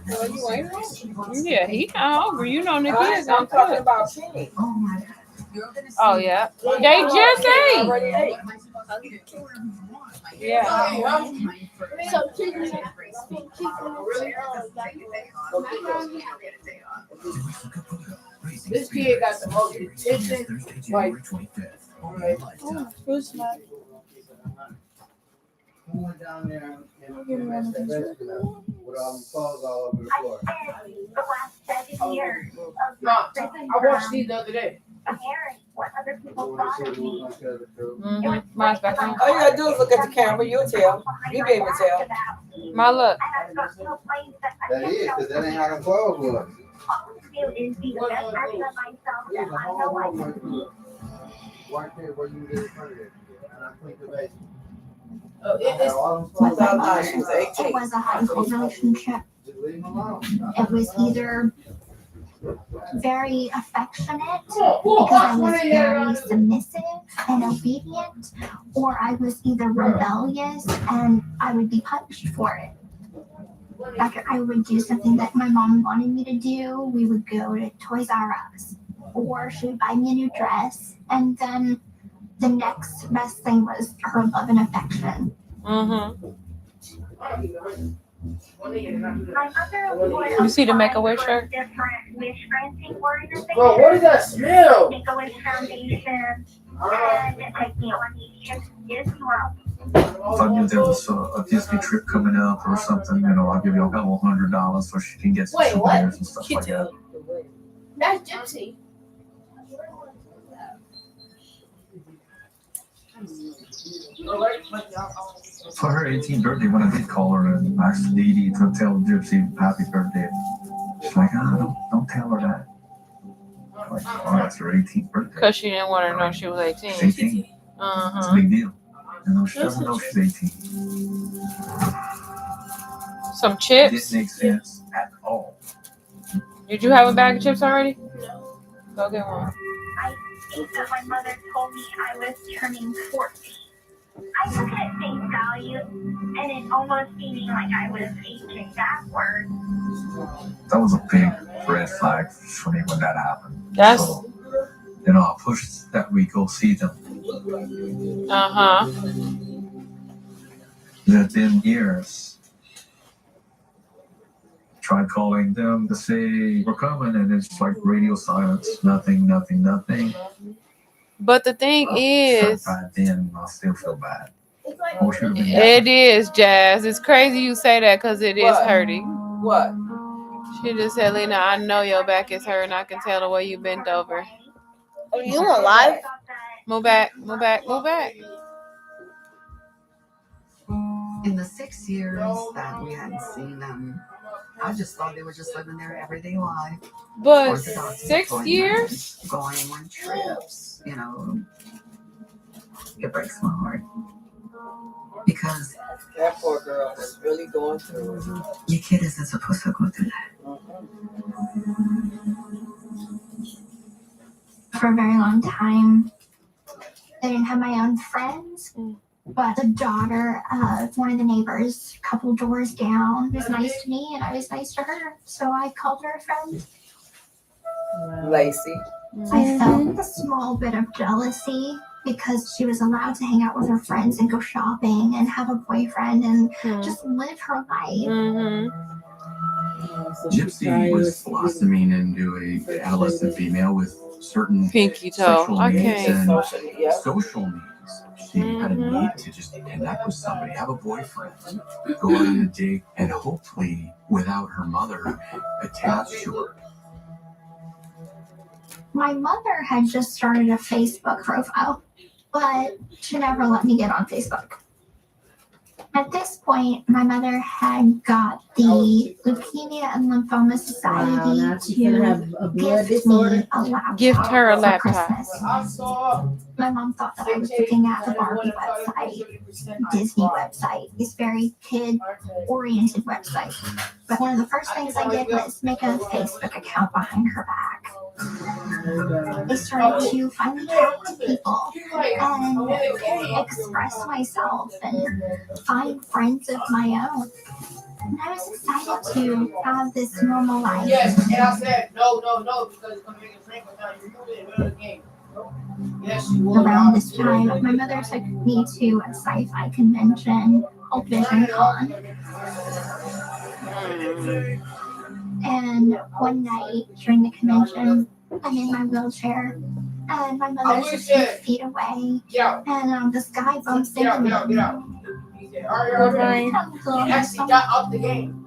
macaroni. Yeah, he not hungry. You know the kids I'm don't talking cook. about chicken. Oh yeah, they just ate. Yeah. So chicken. This kid got the most attention. Like, Fruit snack. Who went down there and messed that vegetable with all the clothes all over the floor? The last 7 years of I watched these the other day. inherit what other people thought of me. Mine's back on. All you gotta do is look at the camera. You'll tell. You'll be able to tell. My look. That is, because that ain't how them clothes was. Do is be the best version of myself that I know I can be. Right there where you did it earlier. And I cleaned the basement. With my mother, it was a high school relationship. It was either very affectionate because I was very submissive and obedient, or I was either rebellious and I would be punished for it. Like I would do something that my mom wanted me to do. We would go to Toys R Us, or she would buy me a new dress, and then the next best thing was her love and affection. You see the Make-A-Wish shirt? Bro, what does that smell? Make-A-Wish Foundation, and I can't Disney World. If I knew there was a Disney trip coming up or something, I'll give you a couple $100 so she can get some souvenirs and stuff like that. That's Gypsy. For her 18th birthday, when I did call her and asked Dee Dee to tell Gypsy happy birthday, she's like, don't tell her that. Like, oh, that's her 18th birthday. Because she didn't want her to know she was 18. She's 18. It's a big deal. She doesn't know she's 18. Some It chips? didn't make sense at all. Did you have a bag of chips already? No. Go get one. I think that my mother told me I was turning 14. I took it at face value, and it almost seemed like I was aging backwards. That was a big red flag for me when that happened. That's... So, I pushed that we go see them. Uh-huh. It's been years. Tried calling them to say we're coming, and it's like radio silence. Nothing. But the thing is, bad then, I still feel bad. It is, Jazz. It's crazy you say that because it is hurting. What? She just said, Lena, I know your back is hurting. I can tell the way you bent over. Are you alive? Move back. In the 6 years that we hadn't seen them, I just thought they were just living their everyday life. But 6 years? Going on trips, it breaks my heart. Because that poor girl was really going through it. Your kid isn't supposed to go through that. For a very long time, I didn't have my own friends, but the daughter of one of the neighbors, a couple doors down, was nice to me, and I was nice to her, so I called her a friend. Lacey. I felt a small bit of jealousy because she was allowed to hang out with her friends and go shopping and have a boyfriend and just live her life. Gypsy was blossoming into a adolescent female with certain pinky toe. Sexual needs and social needs. She had a need to just connect with somebody, have a boyfriend, go on a date, and hopefully, without her mother attached to her. My mother had just started a Facebook profile, but she never let me get on Facebook. At this point, my mother had got the Leukemia and Lymphoma Society to gift me a laptop. Gift her a laptop. For Christmas. My mom thought that I was looking at the Barbie website, Disney website, this very kid-oriented website. But one of the first things I did was make a Facebook account behind her back. I started to finally talk to people and express myself and find friends of my own. And I was excited to have this normal life. Yes, and I said no, because it's gonna make a drink without you doing the game. Yes, you will. Around this time, my mother took me to a sci-fi convention called Vision Con. And one night during the convention, I'm in my wheelchair, and my mother's just 2 feet away, and this guy bumps into me. He actually got out the game.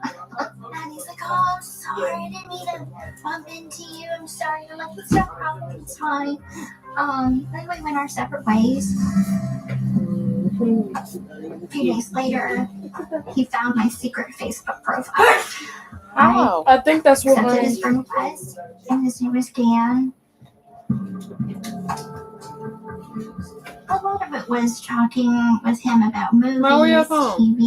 And he's like, oh, I'm sorry, I didn't mean to bump into you, I'm sorry. I'm like, it's no problem, it's fine. Then we went our separate ways. A few days later, he found my secret Facebook profile. I think that's what accepted his friend request, and his name was Dan. A lot of it was talking with him about movies, TV,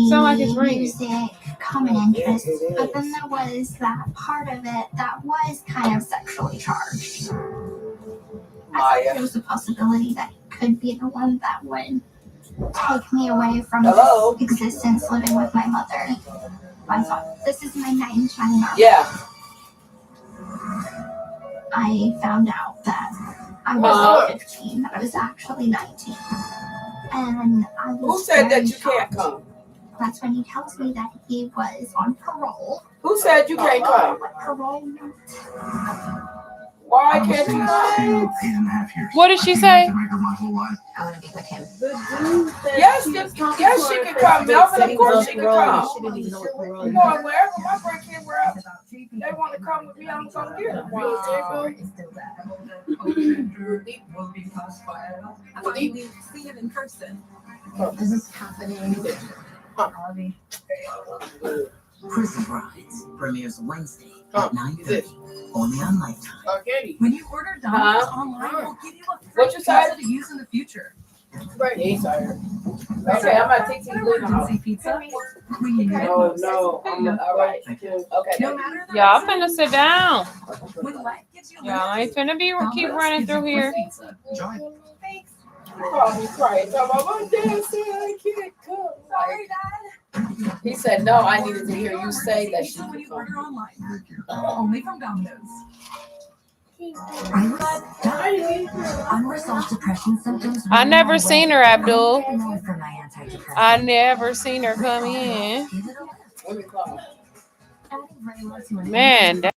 music, common interests, but then there was that part of it that was kind of sexually charged. I thought there was a possibility that he could be the one that would take me away from this existence living with my mother. I thought, this is my knight in shining armor. Yeah. I found out that I was 15, that I was actually 19. And I was Who said that you can't come? That's when he tells me that he was on parole. Who said you can't come? What parole meant? Why can't you come? What did she say? I want to be with him. Yes, she can come. Melvin, of course she can come. You know, wherever my grandkids were at, they want to come with me, I'm going to get them. We've seen it in person. This is happening Prison Brides premieres Wednesday at 9:30, only on Lifetime. When you order Domino's online, we'll give you a free What you say? pizza to use in the future. Right. He's tired. Okay, I'm gonna take you Gypsy pizza. When you need it Oh most. no, all right. Okay. No matter the Y'all finna sit down. when life gives you Y'all ain't finna keep running through here. He called me crying. Talking about my dad said I can't come. Sorry, Dad. He said no. I needed to hear you say that she When you could order come. online, only from Domino's. Unresolved depression symptoms. I never seen her, Abdul. More from my antidepressant. I never seen her come in. Let me call. Man, that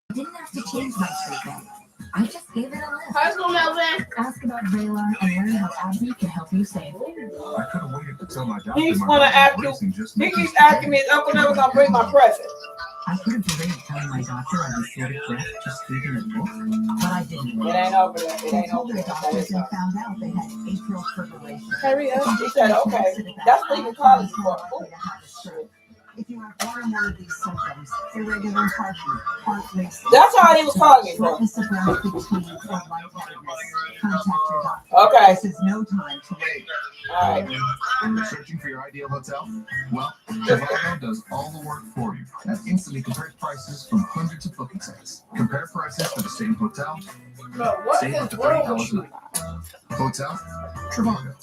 I didn't have to change my treatment. I just gave it a list. High school, Melvin. Ask about Vraylar and learn how Abby can help you save. I could have waited to tell my doctor. He's my gonna doctor ask was you. racing just He making keeps asking me, is Uncle never gonna bring my present? I could have delayed telling my doctor I was short of breath just reading a book, but I didn't. It ain't over there. It They ain't told over their there. doctors and found out they had atrial fibrillation. Hurry up. He said, okay. That's leaving college for. If you have one or more of these symptoms, irregular heartbeat, heart racing. That's all he was calling me for. Shortness of breath, fatigue, or lightheadedness, contact your doctor. Okay. This is no time to wait. All right. Searching for your ideal hotel? Well, Trivago does all the work for you and instantly compares prices from hundreds of booking sites. Compare prices for the same hotel. Save up to $30 a night. Hotel? Trivago.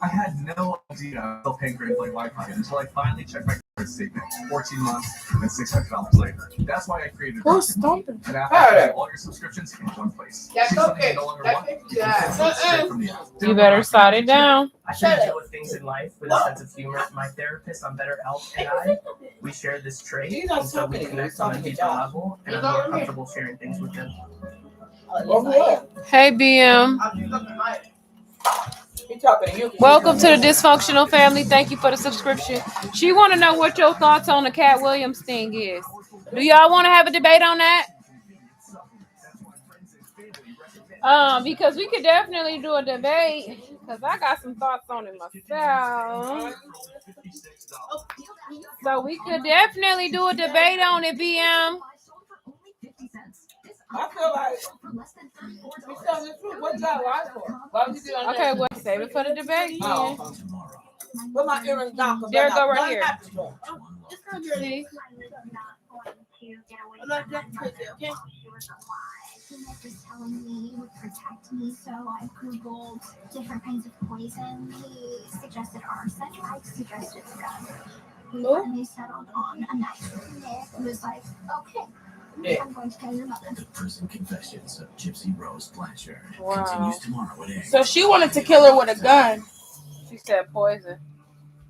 I had no idea I was still paying for in-flight Wi-Fi until I finally checked my credit statement 14 months and $600 later. That's why I created Who's stomping? an app that has all your subscriptions in one place. That's See something okay. you no longer want? You can cancel it straight from the app. you better slide it down. I try to deal with things in life with a sense of humor. My therapist on BetterHelp and we share this trait, and so we connect on a deeper level, and I'm more comfortable sharing things with him. Hey, BM. Welcome to the dysfunctional family. Thank you for the subscription. She want to know what your thoughts on the Cat Williams thing is. Do y'all want to have a debate on that? Because we could definitely do a debate. Because I got some thoughts on it myself. So we could definitely do a debate on it, BM. I feel like he's telling the truth. What's that lie for? Why would you do that? Okay, well, save it for the debate. Oh. Put my earrings down. There go right here. See? I'm not that crazy, okay? He was telling me he would protect me, so I googled different kinds of poison. He suggested arson. I suggested gun. We finally settled on a nice myth. He was like, okay. Yeah. I'm going to tell your mother. The prison confessions of Gypsy Rose Blanchard Wow. continues tomorrow at 8. So she wanted to kill her with a gun. She said poison.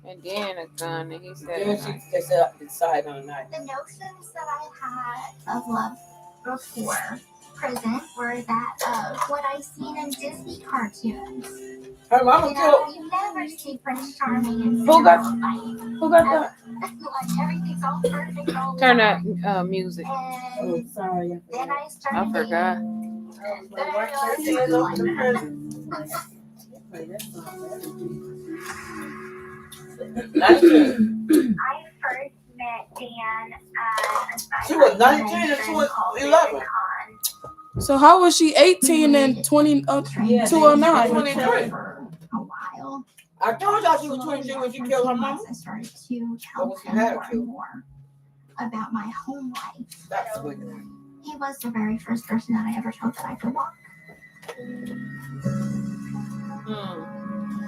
And then a gun. And he said They said decide on a night. The notions that I had of love before prison were that of what I seen in Disney cartoons. Her mama You never see Prince Charming and Who got Who got that? Like everything's all perfect all the Turn time. that music. And sorry. then I started I forgot. I first met Dan She was 19 and she was 11. So how was she 18 and 209? 23. I told y'all she was 23 when she killed her mama. I started to tell him more and more about my home life. That's good. He was the very first person that I ever told that I could walk.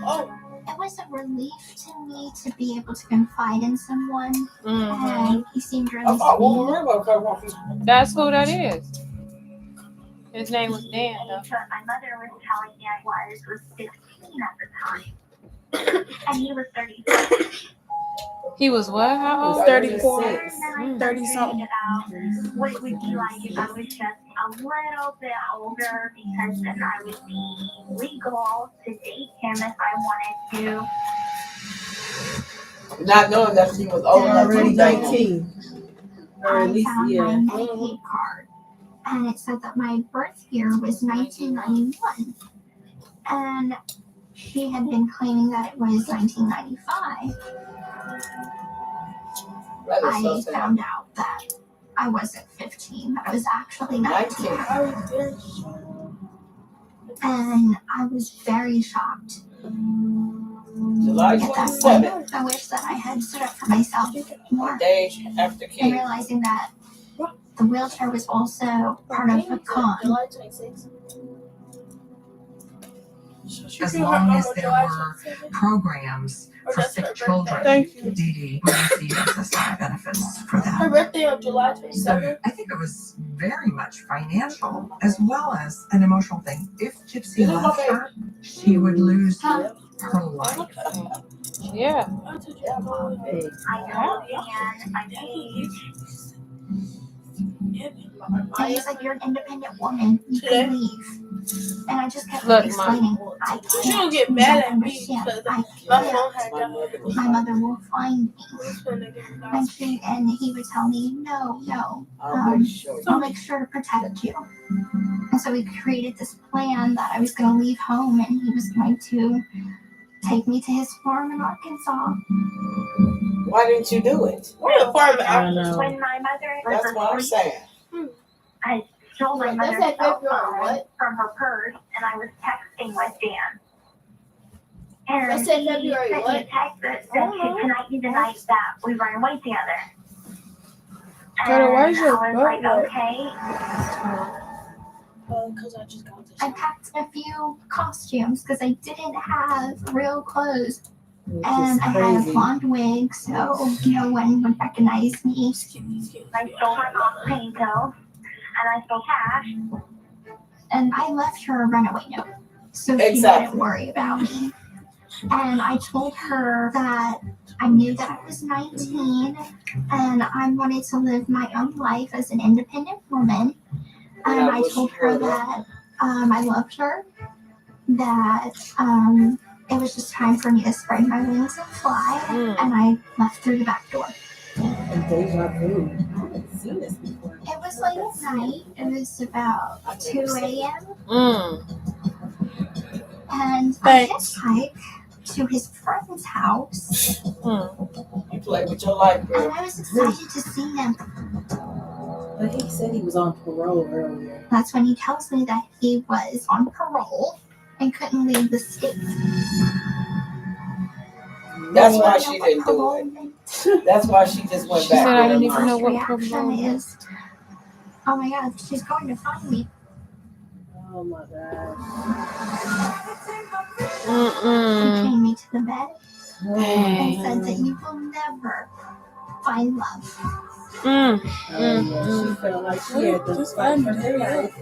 Oh. it was a relief to me to be able to confide in someone. Mm-hmm. And he seemed really sweet. That's who that is. His name was Dan, though. But my mother was telling me I was 15 at the time. And he was 36. He was what? How old? 34. 30 something. About what it would be like if I was just a little bit older, because then I would be legal to date him if I wanted to. Not knowing that she was old enough to be 19. Or at least, I found my Medicaid card, and it said that my birth year was 1991. And she had been claiming that it was 1995. I found out that I wasn't 15, I was actually 19. And I was very shocked. July 27th. I wish that I had stood up for myself more. Day after And realizing that the wheelchair was also part of a con. As long as there were programs for sick children, Dee Dee would receive SSI benefits for that. Her birthday on July 27th. So I think it was very much financial as well as an emotional thing. If Gypsy left her, she would lose her life. Yeah. I know, and my age. And he's like, you're an independent woman. You can leave. And I just kept explaining, I can't. She don't get mad at me because my phone had died. My mother will find me. And he would tell me, no. I'll make sure to protect you. And so we created this plan that I was going to leave home and he was going to take me to his farm in Arkansas. Why didn't you do it? We're a farm in Arkansas. When my mother was That's what I'm saying. I stole my mother's cell phone from her purse, and I was texting with Dan. And I said he February sent me a text that said, tonight be the night that we run away together. But why is your I was butt like, wet? okay. Because I just got this. I packed a few costumes because I didn't have real clothes. And I had a blonde wig, so no one would recognize me. I stole her mom's pain pills, and I stole cash. And I left her a runaway note, so she wouldn't worry about me. And I told her that I knew that I was 19, and I wanted to live my own life as an independent woman. And I told her that I loved her, that it was just time for me to spread my wings and fly, and I left through the back door. And deja vu. I haven't seen this before. It was like night. It was about 2 a.m. And I hitchhiked to his friend's house. You play with your life, girl. And I was excited to see him. But he said he was on parole earlier. That's when he tells me that he was on parole and couldn't leave the state. That's why she didn't do it. That's why she just went back. She said I didn't even know what parole is. Oh my God, she's going to find me. Oh my God. She chained me to the bed and said that you will never find love. She felt like she had to fight for her life.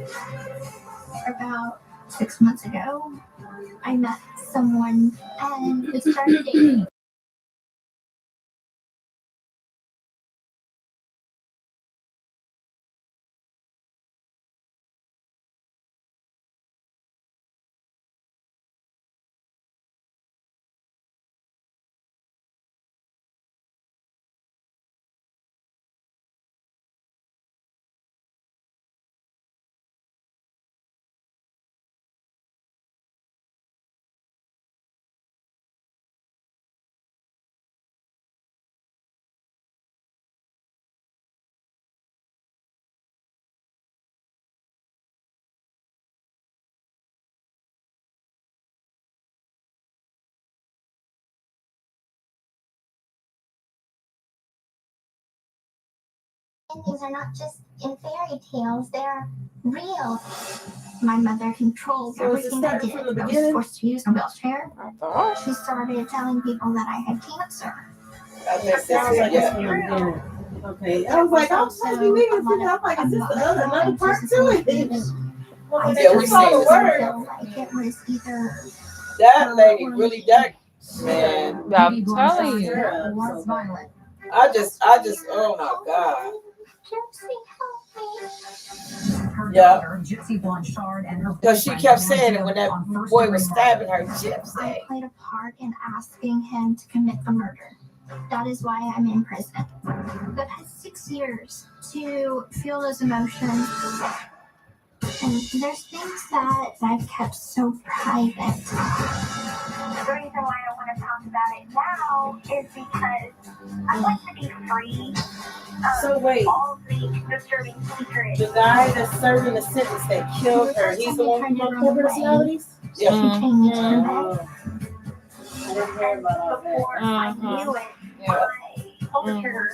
About 6 months ago, I met someone and we started dating. Things are not just in fairy tales, they're real. My mother controlled everything I did. I was forced to use a wheelchair. She started telling people that I had cancer. That sounds like it's from the beginning. Okay. I was like, I'm supposed to I'm like, is this another part to it? Yeah, we seen the word. Like it was either That lady really, that man. I'm telling you. was violent. I just, oh my God. Yeah. Because she kept saying it when that boy was stabbing her. Gypsy. I played a part in asking him to commit the murder. That is why I'm in prison. I've had 6 years to feel those emotions. And there's things that I've kept so private. The reason why I want to talk about it now is because I like to be free. So wait, all the disturbing secrets. The guy that's serving the sentence that killed her, he's the one from multiple personalities? Yeah. I didn't hear about all that. Before I knew it, I told her.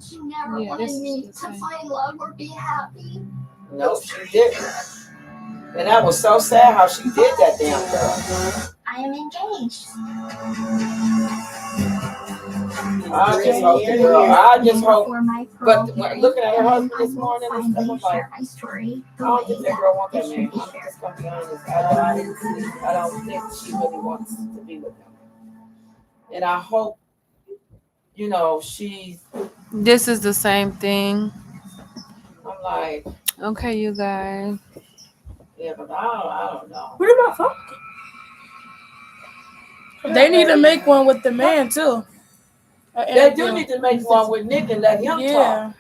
She never wanted me to find love or be happy. No, she didn't. And that was so sad how she did that damn girl. I am engaged. I just hope. But looking at her husband this morning, I'm like, I don't think that girl wants that man. I'm just gonna be honest. I don't think she really wants to be with him. And I hope, you know, This is the same thing. I'm like, okay, you guys. Yeah, but I don't know. What about fuck? They need to make one with the man too. They do need to make one with Nick and let him talk.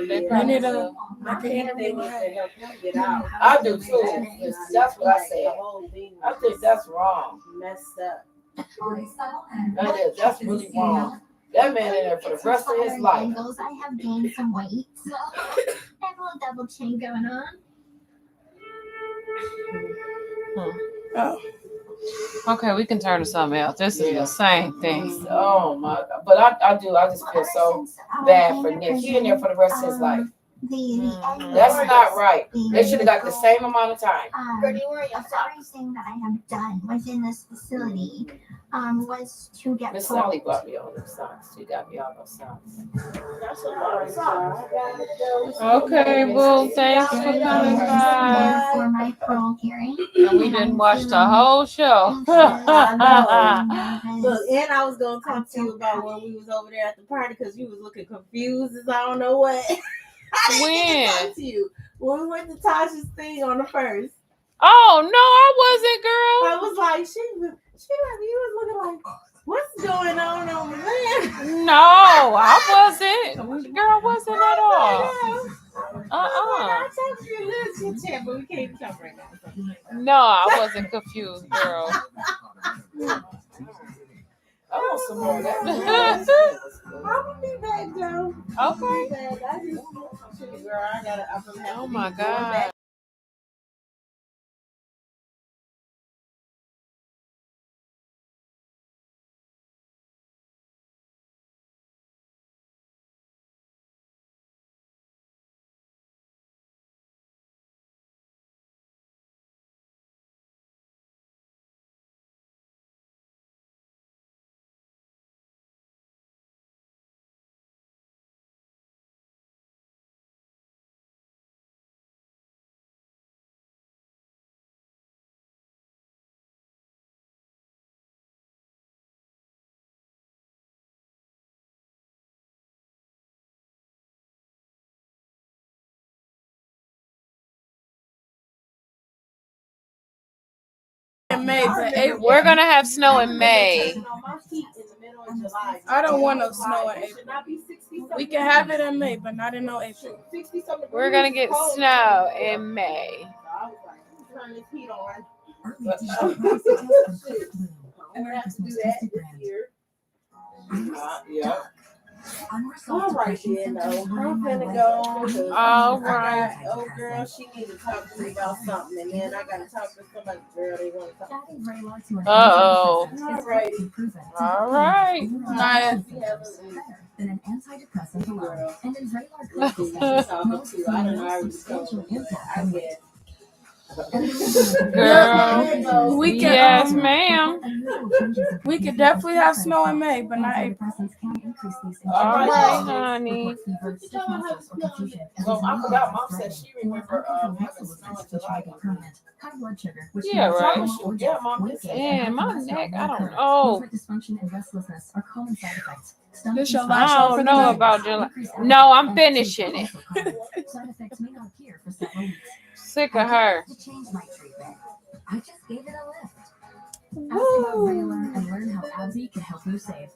They need to make an interview. I do too. That's what I said. I think that's wrong. Messed up. That's really wrong. That man in there for the rest of his life. I have gained some weight, so I have a little double chin going on. Oh. Okay, we can turn to something else. This is the same thing. Oh my God. But I just feel so bad for Nick. He in there for the rest of his life. That's not right. They should have got the same amount of time. A very thing that I have done within this facility was to get Miss Sally brought me all those socks. She got me all those socks. Okay, well, thanks for coming by. For my parole hearing. And we didn't watch the whole show. Look, and I was gonna talk to you about when we was over there at the party because you was looking confused as I don't know what. I didn't get to talk to you when we went to Tasha's thing on the first. Oh no, I wasn't, girl. I was like, you was looking like, what's going on over there? No, I wasn't. Girl, I wasn't at all. I talked to you a little chat, but we can't talk right now. No, I wasn't confused, girl. I want some more of that. I'm gonna be back, though. Okay. Oh my God. In May, but April. We're gonna have snow in May. I don't want no snow in April. We can have it in May, but not in no April. We're gonna get snow in May. America's most trusted brand. Yeah. All right, then, though. I'm gonna go. All right. Oh, girl, she needs to talk to me about something, and then I gotta talk to somebody. Girl, they want to talk to me. Uh-oh. All right. All right. Than an antidepressant And in regular clinical sessions, most females substantial impact on weight. Girl, We can, yes, ma'am. We could definitely have snow in May, but not April. All right, honey. So I forgot. Mom said she remember having snow in July. High blood sugar, which Yeah, right. Yeah, Mom did say Yeah, my neck, I don't know. dysfunction and restlessness are common side effects. This your I last show for don't the know night? about July. No, I'm finishing it. Side effects may not appear for several weeks. Sick of her. To change my treatment, I just gave it a lift. Ask about Raylan and learn how AbbVie can help you save.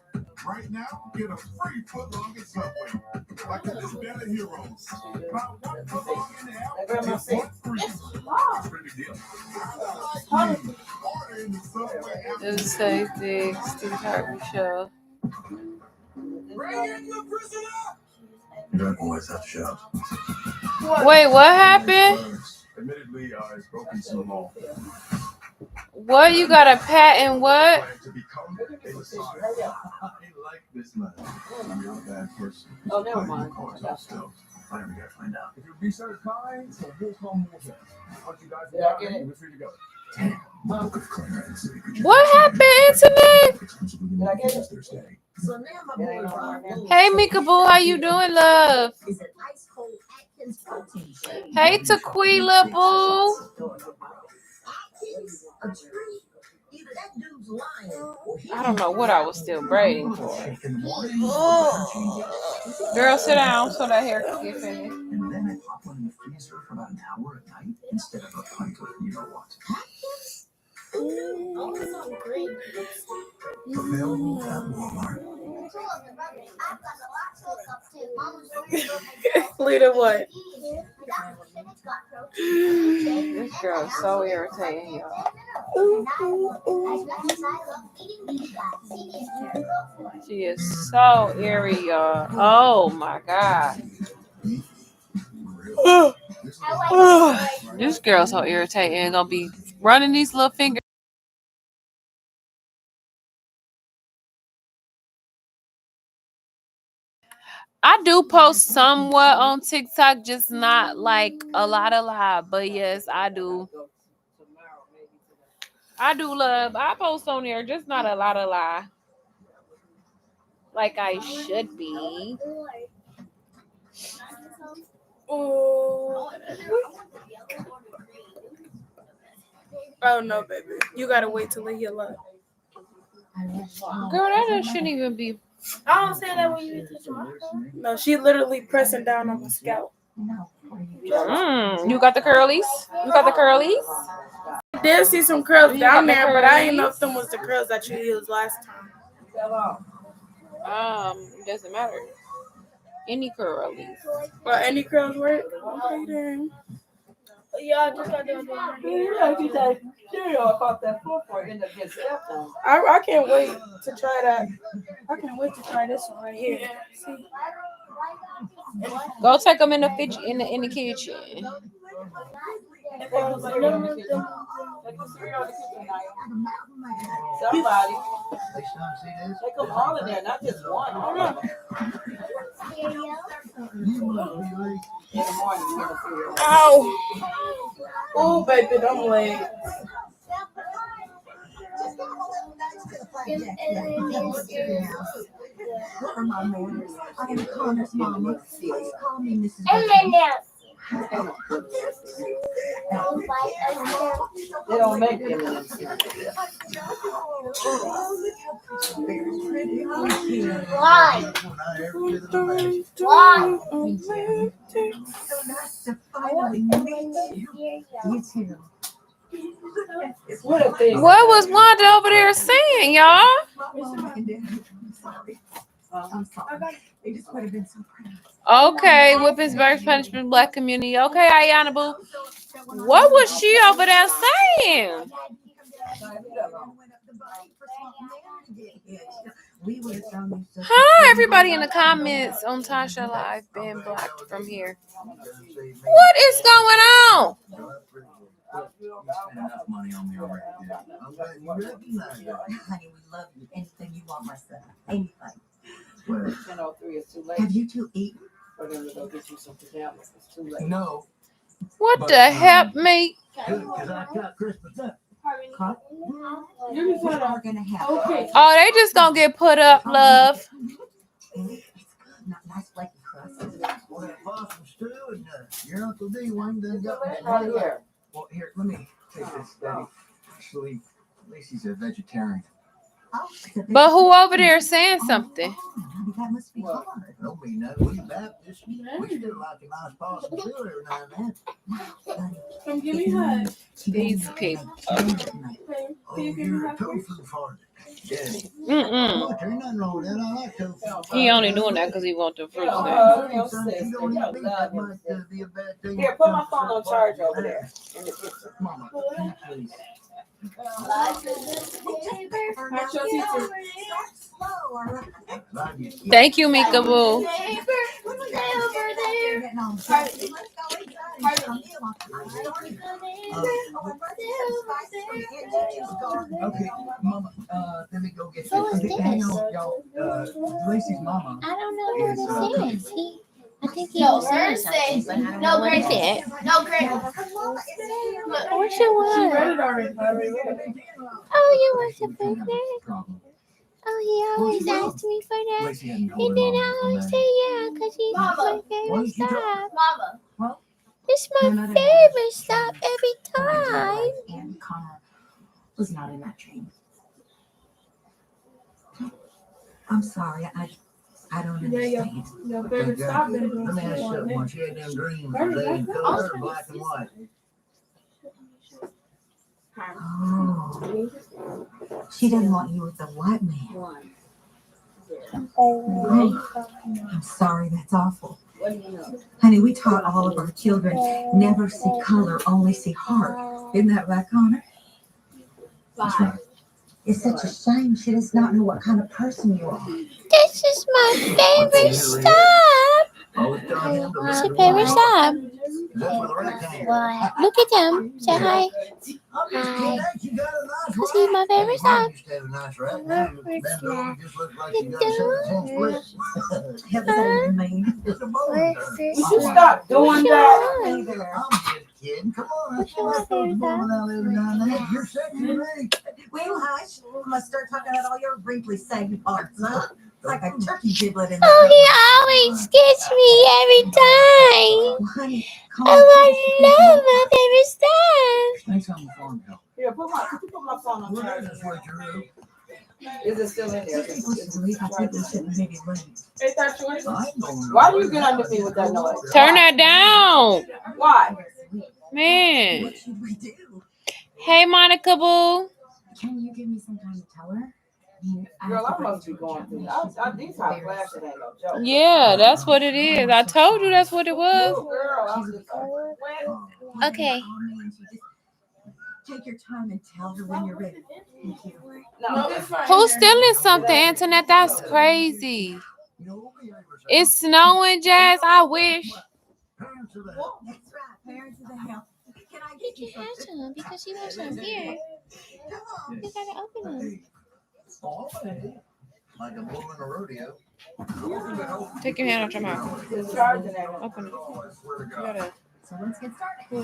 Right now, get a free footlong at Subway. Like the Better Heroes. Buy one footlong in the app, get one free. It's a pretty big deal. Order in the Subway app. This is Steve Harvey Show. Bring in the prisoner! You don't always have to shout. Wait, what happened? Admittedly, I've broken some law. What, you got a patent what? To become a Messiah. I like this man. I'm not a bad person. Oh, never mind. Still, I never got to find out. If you'll be so kind, so here's home more time. Once you guys Yeah, are get it. we're free to go. What happened, Internet? Did I get it? So now my boy Ron Hey, Mika Boo, how you doing, love? is an ice cold Atkins protein shake. Hey, Tequila Boo. Atkins, a tree. Either that dude's lying or he I don't know what I was still braiding for. Girl, sit down so that hair can get finished. And then I pop one in the freezer for about an hour at night instead of a pint of you know what. Available at Walmart. Lita, what? This girl is so irritating, y'all. She is so eerie, y'all. Oh my god. This girl's so irritating. Gonna be running these little fingers. I do post somewhat on TikTok, just not like a lot. But yes, I do. I do love. I post on there, just not a lot. Like I should be. Oh no, baby. You gotta wait till they heal up. Girl, that shouldn't even be. I don't say that when you touch my phone. No, she literally pressing down on my scalp. You got the curlies? You got the curlies? I did see some curls down there, but I didn't know if them was the curls that you used last time. It doesn't matter. Any curlies. Well, any curls work? Okay then. Yeah, I just got them. I can't wait to try that. I can't wait to try this one right here. See? Go take them in the kitchen. Somebody. Take them all in there, not just one. All of them. In the morning, ow! Oh, baby, them legs. What are my manners? I am Connor's mama. Please call me Mrs. They don't make them. Why? Why? So nice to finally meet you. You too. What was Wanda over there saying, y'all? I'm sorry. They just would have been so proud. Okay, whippings, versus punishment, black community. Okay, Ayana Boo. What was she over there saying? Hi, everybody in the comments on Tasha Live being blocked from here. What is going on? You spend enough money on me already, dude. Honey, we love you. Anything you want, my son. Anything. 10:03 is too late. Have you two eaten? For them to go get you some pajamas. It's too late. No. What the hell, mate? Because I got Christmas up. Huh? Give me What some. are we gonna have? Okay. Oh, they just gonna get put up, love. It's good. Not nice flaky crust. Well, that possum stew and your Uncle D one done got me. Right here. Well, here, let me take this, Daddy. Actually, Lacey's a vegetarian. Oh, it's a big- But who over there saying something? Honey, that must be hard. Don't mean that. We Baptists, we still like a nice possum stew every now and then. Come give me a hug. These people. Oh, you're a tofu farmer. Daddy. Mm-mm. Look, there ain't nothing wrong with that. I like tofu. He only doing that because he want the fruit snack. You don't even think that might be a bad thing. Here, put my phone on charge over there. In the kitchen. Mama, please. Thank you, Mika Boo. Okay, Mama, let me go get you. Hang on, y'all. Lacey's mama. I don't know what it is. I think he No, was saying hers something, says but I don't no know what it Greg. is. No Greg. I wish it She was. read it already. Oh, you want some food? Oh, he always asks me for that. Lacey hadn't And told then her I mom always say yeah, because he's my Mama, favorite stop. Mama. It's my favorite stop every time. And Connor was not in that dream. I'm sorry, I don't understand. Your favorite stop been Let me ask you something. When she had them dreams, were they in color or black and white? Oh, she didn't want you with the white man. Oh, I'm sorry, that's awful. Honey, we taught all of our children never see color, only see heart. Isn't that right, Connor? That's right. It's such a shame she does not know what kind of person you are. This is my favorite stop. It's your favorite stop. Why? Look at them. Say hi. Hi. This is my favorite stop. Would you stop doing that? Come on, that's what I told you without living down there. You're sexy to me. Well, hush. We must start talking about all your wrinkly saggy parts, huh? It's like a turkey giblet in there. Oh, he always gets me every time. Oh, I love my favorite stop. Thanks on the phone, Bill. Here, put my phone on charge. Is it still in there? I think we shouldn't maybe leave. Is that yours? Why do you get under me with that noise? Turn that down. Why? Man. What should we do? Hey, Monica Boo. Can you give me some time to tell her? Girl, I must be going through. These hot flashes ain't no joke. Yeah, that's what it is. I told you that's what it was. Girl, I'm just Okay. Take your time and tell her when you're ready. Thank you. Who's stealing something, Antoinette? That's crazy. It's snowing, Jazz. I wish. That's right. Parents of the house. Can I get you Ask him because he wants some here. You gotta open them. Like a bull in a rodeo. Take your hand out your mouth. Open it. You gotta. So let's get started. You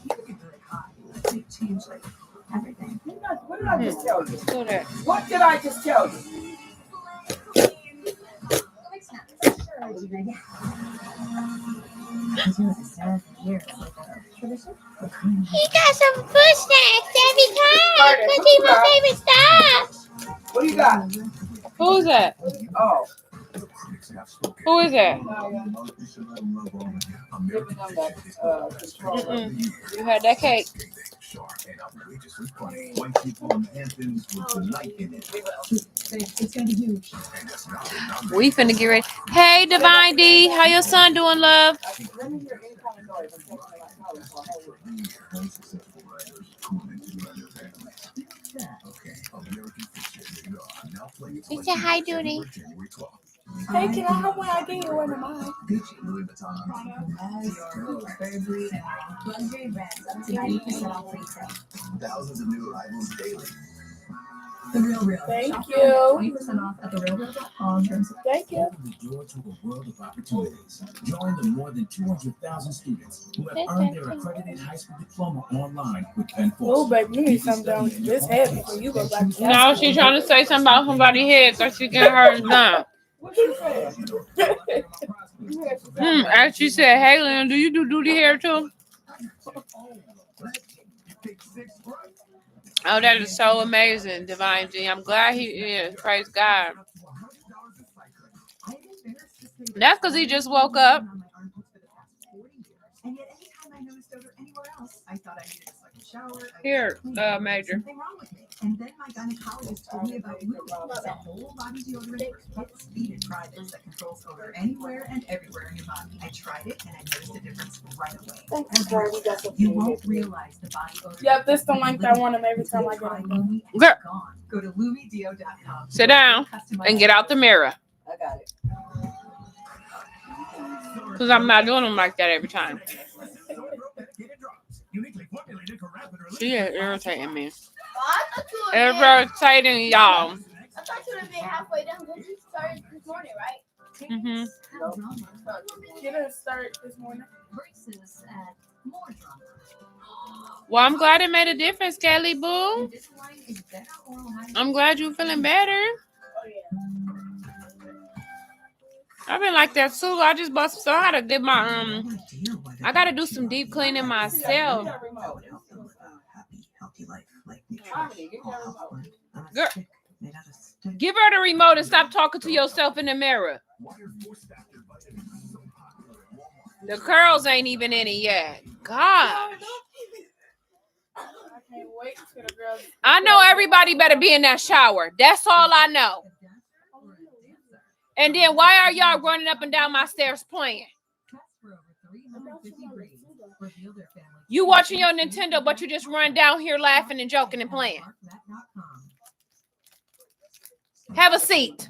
get really hot. You change like everything. What did I just tell you? Do that. What did I just tell you? He got some food snacks every time because he's my favorite stop. What do you got? Who's that? Oh. Who is that? You had that cake. It's gonna be huge. We finna get ready. Hey, Divine D. How your son doing, love? He said hi, Duty. Hey, can I have one? I gave you one of mine. Thousands of new arrivals daily. The Real Real. Thank Shop you. 20% off at therealreal.com. Thank you. Open the door to a world of opportunities. Join the more than 200,000 students who have earned their accredited high school diploma online with Penn Oh, Force. baby, you need something down this heavy before you go back to No, she's trying to say something about somebody's head because she getting hers done. What she said? And she said, hey, Lynn, do you do the hair too? Oh, that is so amazing, Divine G. I'm glad he is. Praise God. That's because he just woke up. And yet, anytime I noticed odor anywhere else, I thought I needed a second shower. Here, Major. Something wrong with me. And then my gynecologist told me about Lumi. It's a whole body deodorant for kids, speed, and privates that controls odor anywhere and everywhere in your body. I tried it and I noticed a difference right away. You won't realize the body odor. Yep, this the link I want him every time I get him. Girl, Go to lumideo.com. sit down and get out the mirror. I got it. Because I'm not doing them like that every time. She is irritating me. Irritating y'all. I thought you would have been halfway done because you started this morning, right? Mm-hmm. You didn't start this morning. Well, I'm glad it made a difference, Kelly Boo. I'm glad you're feeling better. I've been like that too. I just bust so I gotta get my I gotta do some deep cleaning myself. Girl, give her the remote and stop talking to yourself in the mirror. The curls ain't even in it yet. God. I know everybody better be in that shower. That's all I know. And then why are y'all running up and down my stairs playing? You watching your Nintendo, but you just run down here laughing and joking and playing. Have a seat.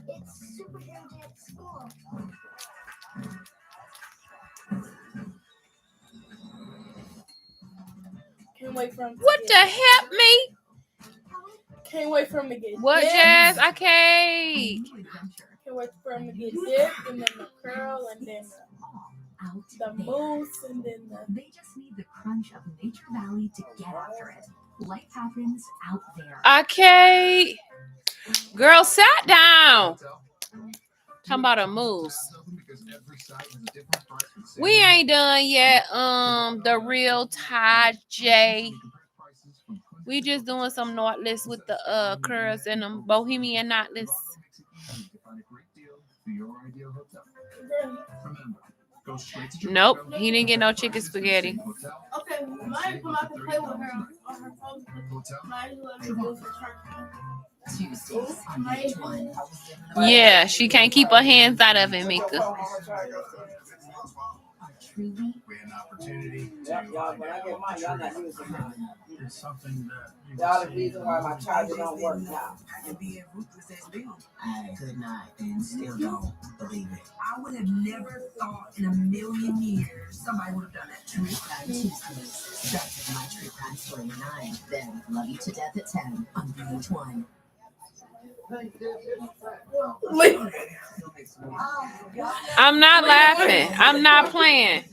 Can't wait for him to What the help me? Can't wait for him to get What, dipped. Jazz? I can't. Can't wait for him to get dipped, and then the curl, and then the mousse, and then the... They just need the crunch of Nature Valley to get after it. Life happens out there. I can't. Girl, sat down. Talking about a mousse. We ain't done yet. The real Ty J. We just doing some knotless with the curls and them bohemian knotless. Nope, he didn't get no chicken spaghetti. Okay, mine come out to play with her on her phone. Mine let me do some Yeah, she can't keep her hands out of it, Mika. We had an opportunity to Y'all, when I get mine, y'all not using mine. It's something that Y'all the reason why my charger don't work now. I could not and still don't believe it. I would have never thought in a million years somebody would have done that. True Crime Tuesdays. Start with my True Crime Story at 9. Then Love You to Death at 10 on VH1. I'm not laughing. I'm not playing.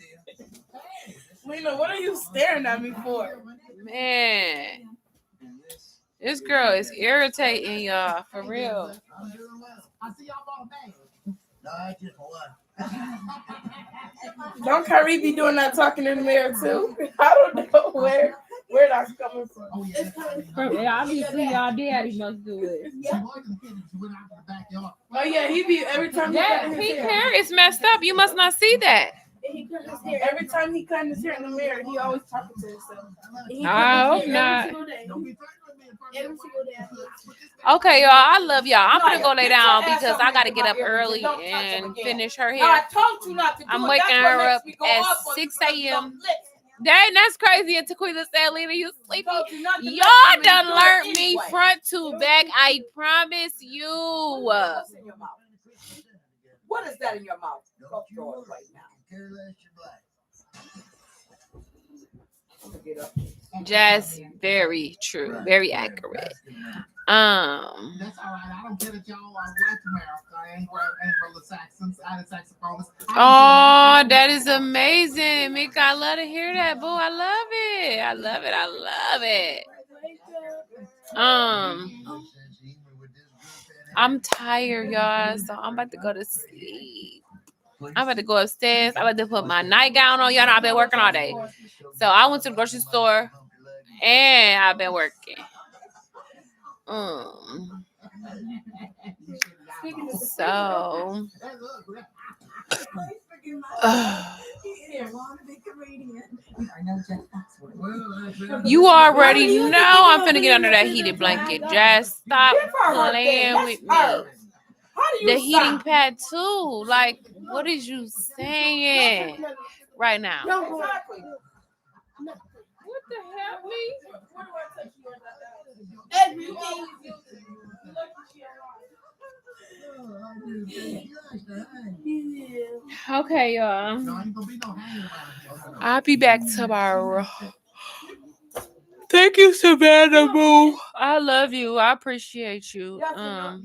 Lena, what are you staring at me for? Man, this girl is irritating y'all, for real. Don't Kyrie be doing that talking in the mirror too? I don't know where that's coming from. Yeah, obviously y'all daddy must do it. Oh yeah, he be every time That pink hair is messed up. You must not see that. Every time he cut his hair in the mirror, he always talking to himself. I hope not. Every single day. Okay, y'all. I love y'all. I'm gonna go lay down because I gotta get up early and finish her hair. I told you not to do I'm it. waking That's what her makes up me go at up on 6 you. a.m. Dang, that's crazy. And Tequila said, Lena, you sleepy? Y'all Y'all done learned me front to back. I promise you. What is that in your mouth? Go throw it right now. Just very true. Very accurate. Oh, That's all right. I don't care that y'all are white America, Anglo-Saxons, saxophones. that is amazing, Mika. I love to hear that, boo. I love it. I love it. I love it. I'm tired, y'all, so I'm about to go to sleep. I'm about to go upstairs. I'm about to put my nightgown on. Y'all know I've been working all day. So I went to the grocery store and I've been working. So you already know I'm finna get under that heated blanket. Just stop playing with me. The heating pad too. Like, what is you saying right now? Exactly. What the hell, me? Okay, y'all. I'll be back tomorrow. Thank you, Savannah Boo. I love you. I appreciate you. Y'all not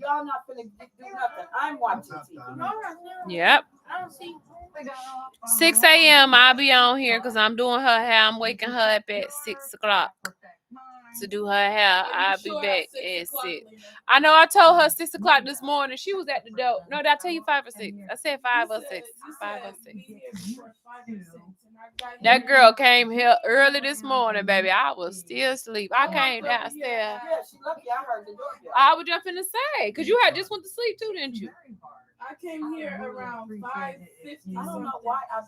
finna do nothing. I'm watching TV. Yep. 6 a.m. I'll be on here because I'm doing her hair. I'm waking her up at 6 o'clock to do her hair. I'll be back at 6. I know I told her 6 o'clock this morning. She was at the door. No, did I tell you 5 or 6? I said 5 or 6. 5 or 6. That girl came here early this morning, baby. I was still asleep. I came downstairs. Yeah, she lucky I heard the doorbell. I was just finna say, because you had just went to sleep too, didn't you? I came here around 5:50. I don't know why I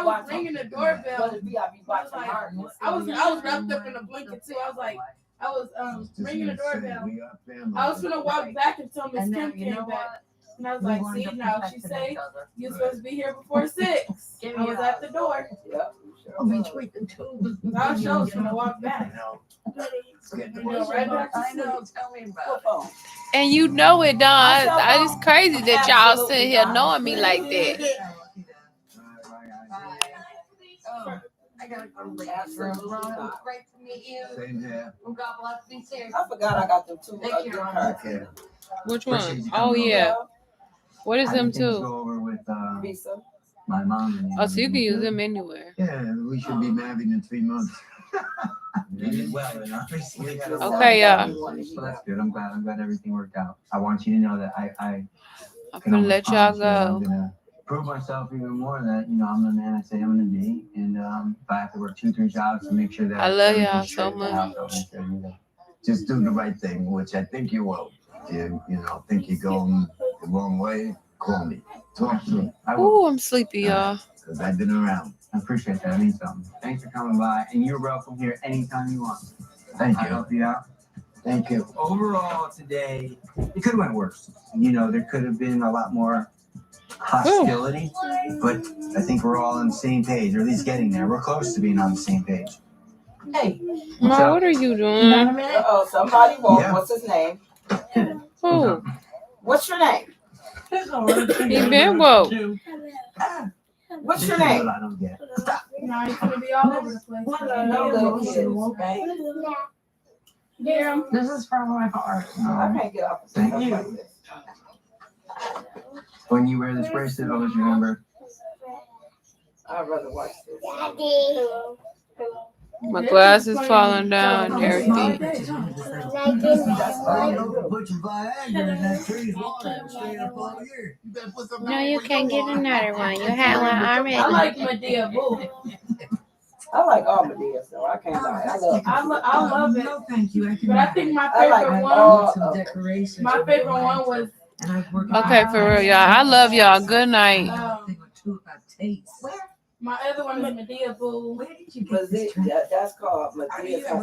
was ringing the doorbell. I was wrapped up in a blanket too. I was ringing the doorbell. I was gonna walk back until Miss Kim came back. And I was like, see, now she say you're supposed to be here before 6. I was at the door. Yep. I was gonna walk back. Right back to sleep. Tell me about it. And you know it, Don. It's crazy that y'all sitting here knowing me like that. I gotta go to the bathroom. Great to meet you. Same here. Well, God bless me too. I forgot I got them two. Okay. Which one? Oh, yeah. What is them two? Go over with Visa. my mom. Oh, so you can use them anywhere. Yeah, we should be married in 3 months. Okay, y'all. Well, that's good. I'm glad everything worked out. I want you to know that I'm gonna let y'all go. I'm gonna prove myself even more that I'm the man I say I'm gonna be, and if I have to work 2-3 jobs to make sure that I love y'all so much. Just do the right thing, which I think you will. If you think you're going the wrong way, call me. Talk to me. Ooh, I'm sleepy, y'all. Because I've been around. I appreciate that. It means something. Thanks for coming by, and you're welcome here anytime you want. Thank you. I'll help you out. Thank you. Overall, today, it could have went worse. There could have been a lot more hostility, but I think we're all on the same page, or at least getting there. We're close to being on the same page. Hey. Ma, what are you doing? Uh-oh, somebody walked. Yeah. What's his name? Who? What's your name? He been woke. What's your name? No, he's gonna be all over the place. Yeah. This is from my heart. I can't get off. Thank you. When you wear this bracelet, always remember. I'd rather watch this. My glass is falling down and everything. No, you can't get another one. You had one already. I like Medea Boo. I like all Medea, so I can't lie. I love it. No, thank you. But I think my favorite one was. Okay, for real, y'all. I love y'all. Good night. My other one is Medea Boo. That's called Medea.